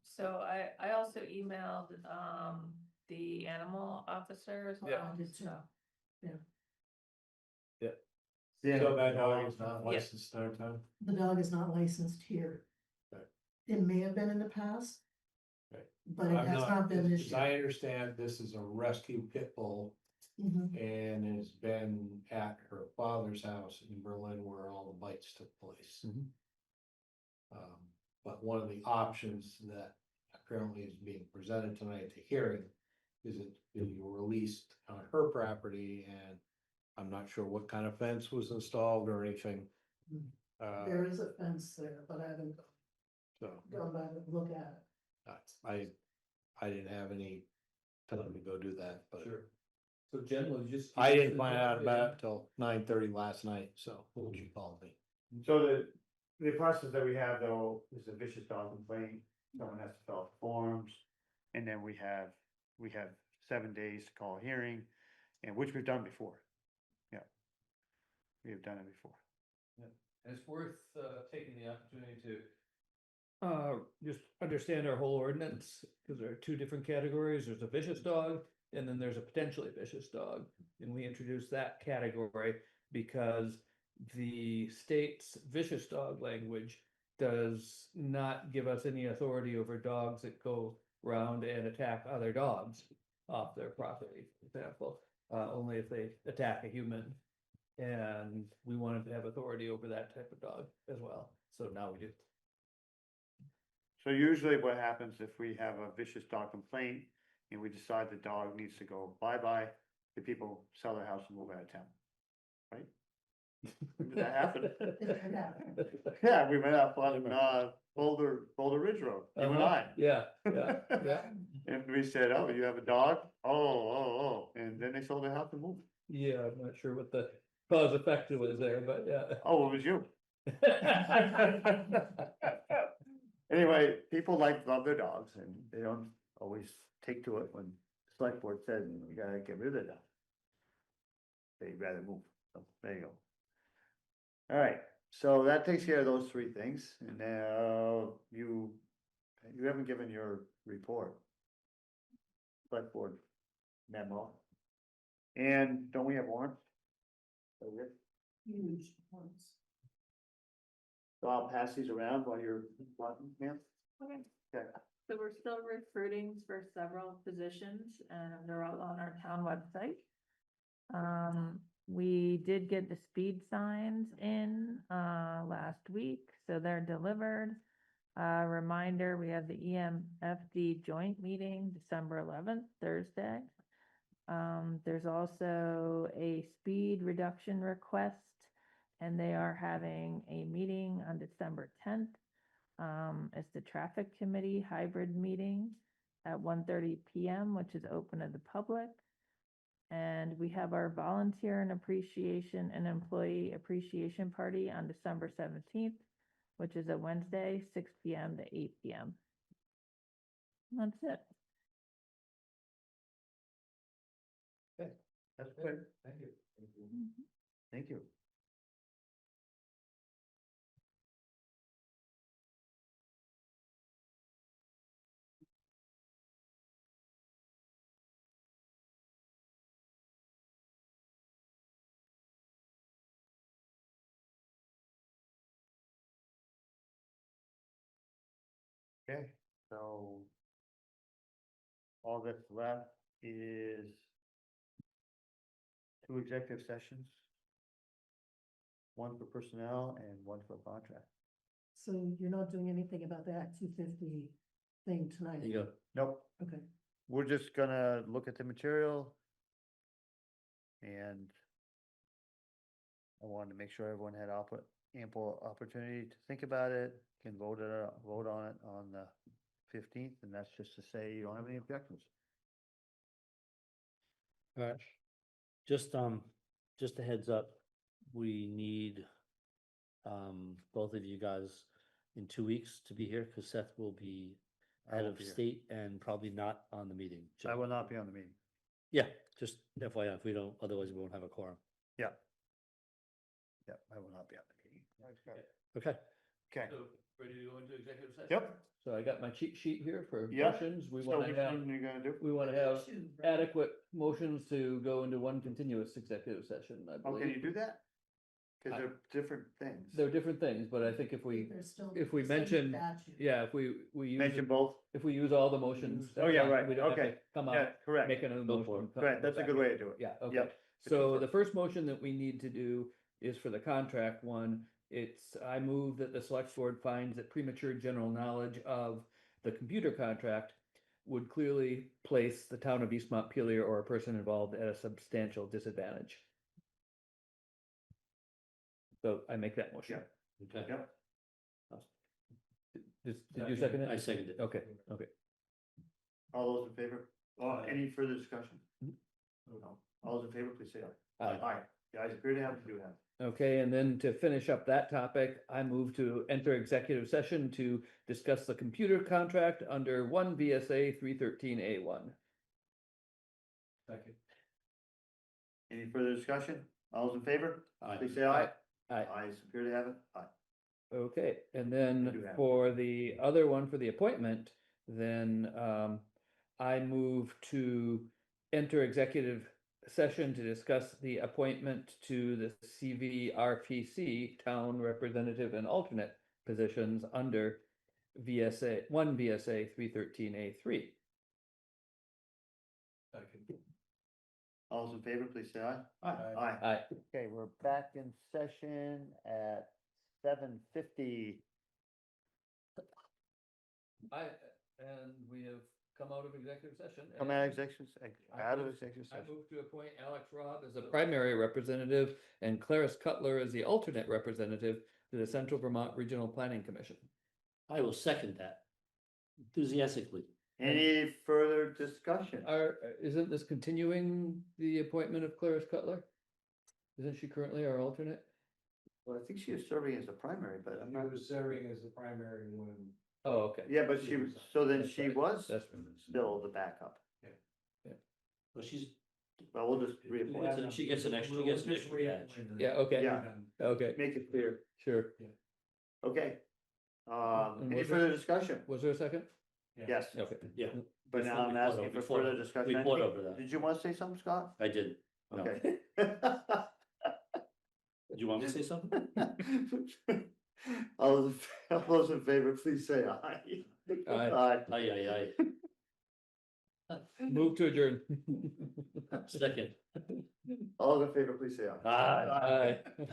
S19: So I also emailed, the animal officer as
S4: Yeah.
S19: well.
S9: I did too.
S1: Yeah.
S8: So that dog is not
S19: Yeah.
S8: licensed in our town?
S9: The dog is not licensed here.
S8: Right.
S9: It may have been in the past.
S8: Right.
S9: But it
S8: I'm
S9: has not been this
S8: As
S9: year.
S8: I understand, this is a rescue pit bull
S9: Mhm.
S8: and has been at her father's house in Berlin where all the bites took place.
S4: Mhm.
S8: But one of the options that apparently is being presented tonight at the hearing is it being released on her property, and I'm not sure what kind of fence was installed or anything.
S9: There is a fence there, but I haven't
S8: So
S9: gone by to look at it.
S8: I didn't have any time to go do that, but
S4: So Jen was just.
S8: I didn't find out about it till 9:30 last night, so she called me.
S1: So the process that we have though is a vicious dog complaint, someone has to fill out forms. And then we have 7 days to call a hearing, and which we've done before. Yeah. We have done it before.
S4: And it's worth taking the opportunity to just understand our whole ordinance, because there are 2 different categories. There's a vicious dog, and then there's a potentially vicious dog. And we introduced that category because the state's vicious dog language does not give us any authority over dogs that go around and attack other dogs off their property, for example, only if they attack a human. And we wanted to have authority over that type of dog as well, so now we do.
S1: So usually what happens if we have a vicious dog complaint and we decide the dog needs to go bye-bye, the people sell their house and move out of town. Right? Did that happen?
S9: It could happen.
S1: Yeah, we went up on Boulder Ridge Road, you and I.
S4: Yeah.
S1: And we said, oh, you have a dog? Oh, and then they sold their house and moved.
S4: Yeah, I'm not sure what the cause effect was there, but yeah.
S1: Oh, it was you. Anyway, people love their dogs and they don't always take to it when the select board says, you gotta get rid of the dog. They'd rather move, so there you go. All right, so that takes care of those 3 things, and now you haven't given your report. Select board memo. And don't we have warrants?
S9: Huge ones.
S1: So I'll pass these around while you're talking, ma'am.
S19: Okay.
S1: Okay.
S19: So we're still recruiting for several positions and they're all on our town website. We did get the speed signs in, last week, so they're delivered. Reminder, we have the EMFD joint meeting, December 11th, Thursday. There's also a speed reduction request, and they are having a meeting on December 10th. It's the traffic committee hybrid meeting at 1:30 p.m., which is open to the public. And we have our volunteer and appreciation and employee appreciation party on December 17th, which is a Wednesday, 6 p.m. to 8 p.m. That's it.
S1: Okay, that's good. Thank you. Thank you. Okay, so. All that's left is. Two executive sessions. One for personnel and one for contract.
S9: So you're not doing anything about the Act 250 thing tonight?
S2: There you go.
S1: Nope,
S9: Okay,
S1: we're just gonna look at the material. And. I wanted to make sure everyone had ample opportunity to think about it, can vote on it on the 15th, and that's just to say you don't have any objections.
S2: All right. Just a heads up, we need both of you guys in 2 weeks to be here, because Seth will be
S1: I
S2: out
S1: will
S2: of
S1: be here.
S2: state and probably not on the meeting.
S1: I will not be on the meeting.
S2: Yeah, just FYI, if we don't, otherwise we won't have a quorum.
S1: Yeah. Yeah, I will not be on the meeting.
S2: Okay.
S1: Okay,
S4: So, ready to go into executive session?
S1: yep.
S4: So I got my cheat sheet here for
S1: Yep.
S4: motions. We
S1: So
S4: want
S1: which
S4: to have,
S1: one are you gonna do?
S4: we want to have adequate motions to go into one continuous executive session, I
S1: Oh, can you
S4: believe.
S1: do that? Cause they're different things.
S4: They're different things, but I think if we,
S9: They're still
S4: if we
S9: the same
S4: mention,
S9: statute.
S4: yeah, if we use,
S1: Mention both?
S4: if we use all the motions.
S1: Oh, yeah,
S4: that's fine.
S1: right,
S4: We don't have to
S1: okay.
S4: come
S1: Yeah,
S4: out,
S1: correct.
S4: make another
S2: Go for
S4: motion.
S2: it.
S1: Right, that's a
S4: back
S1: good
S4: in.
S1: way to do it.
S4: Yeah, okay.
S1: Yep.
S4: So the first motion that we need to do is for the contract one. I move that the select board finds that premature general knowledge of the computer contract would clearly place the town of East Montpelier or a person involved at a substantial disadvantage. So I make that motion.
S2: Okay.
S1: Yep.
S4: Did you second it?
S2: I seconded it.
S4: Okay, okay.
S1: All those in favor? Any further discussion? No. All those in favor, please say aye.
S2: Aye.
S1: Guys appear to have, to do have.
S4: Okay, and then to finish up that topic, I move to enter executive session to discuss the computer contract under 1 VSA 313A1.
S1: Second. Any further discussion? All those in favor?
S2: Aye.
S1: Please say aye.
S4: Aye.
S1: Ayes appear to have it. Aye.
S4: Okay, and
S1: I
S4: then
S1: do have
S4: for the other one, for the appointment, then I move to enter executive session to discuss the appointment to the CVRPC, town representative and alternate positions under 1 VSA 313A3.
S1: All those in favor, please say aye.
S4: Aye.
S1: Aye. Okay, we're back in session at 7:50.
S4: And we have come out of executive session.
S1: Come out of executive, out of executive
S4: I
S1: session.
S4: move to appoint Alex Robb as the primary representative and Clarice Cutler as the alternate representative to the Central Vermont Regional Planning Commission.
S2: I will second that enthusiastically.
S1: Any further discussion?
S4: Isn't this continuing the appointment of Clarice Cutler? Isn't she currently our alternate?
S1: Well, I think she was serving as the primary, but I'm
S8: He
S1: not.
S8: was serving as the primary when.
S4: Oh, okay.
S1: Yeah, but she was, so then
S4: That's
S1: she
S4: right.
S1: was
S4: That's
S1: still the backup.
S2: Well, she's,
S1: Well, we'll just reappoint.
S2: she gets an extra badge.
S4: Yeah, okay.
S1: Yeah.
S4: Okay,
S1: Make it clear.
S4: sure.
S1: Okay.
S4: And
S1: Any
S4: was there-
S1: further discussion?
S4: Was there a second?
S1: Yes,
S4: Okay.
S2: Yeah,
S1: but now I'm asking for further discussion.
S2: we fought over that.
S1: Did you want to say something, Scott?
S2: I did. No.
S1: Okay.
S2: Do you want me to say something?
S1: All those in favor, please say aye.
S4: Aye.
S2: Aye, aye,
S4: Move to adjourn.
S2: aye. Second.
S1: All those in favor, please say aye.
S2: Aye.
S4: Aye.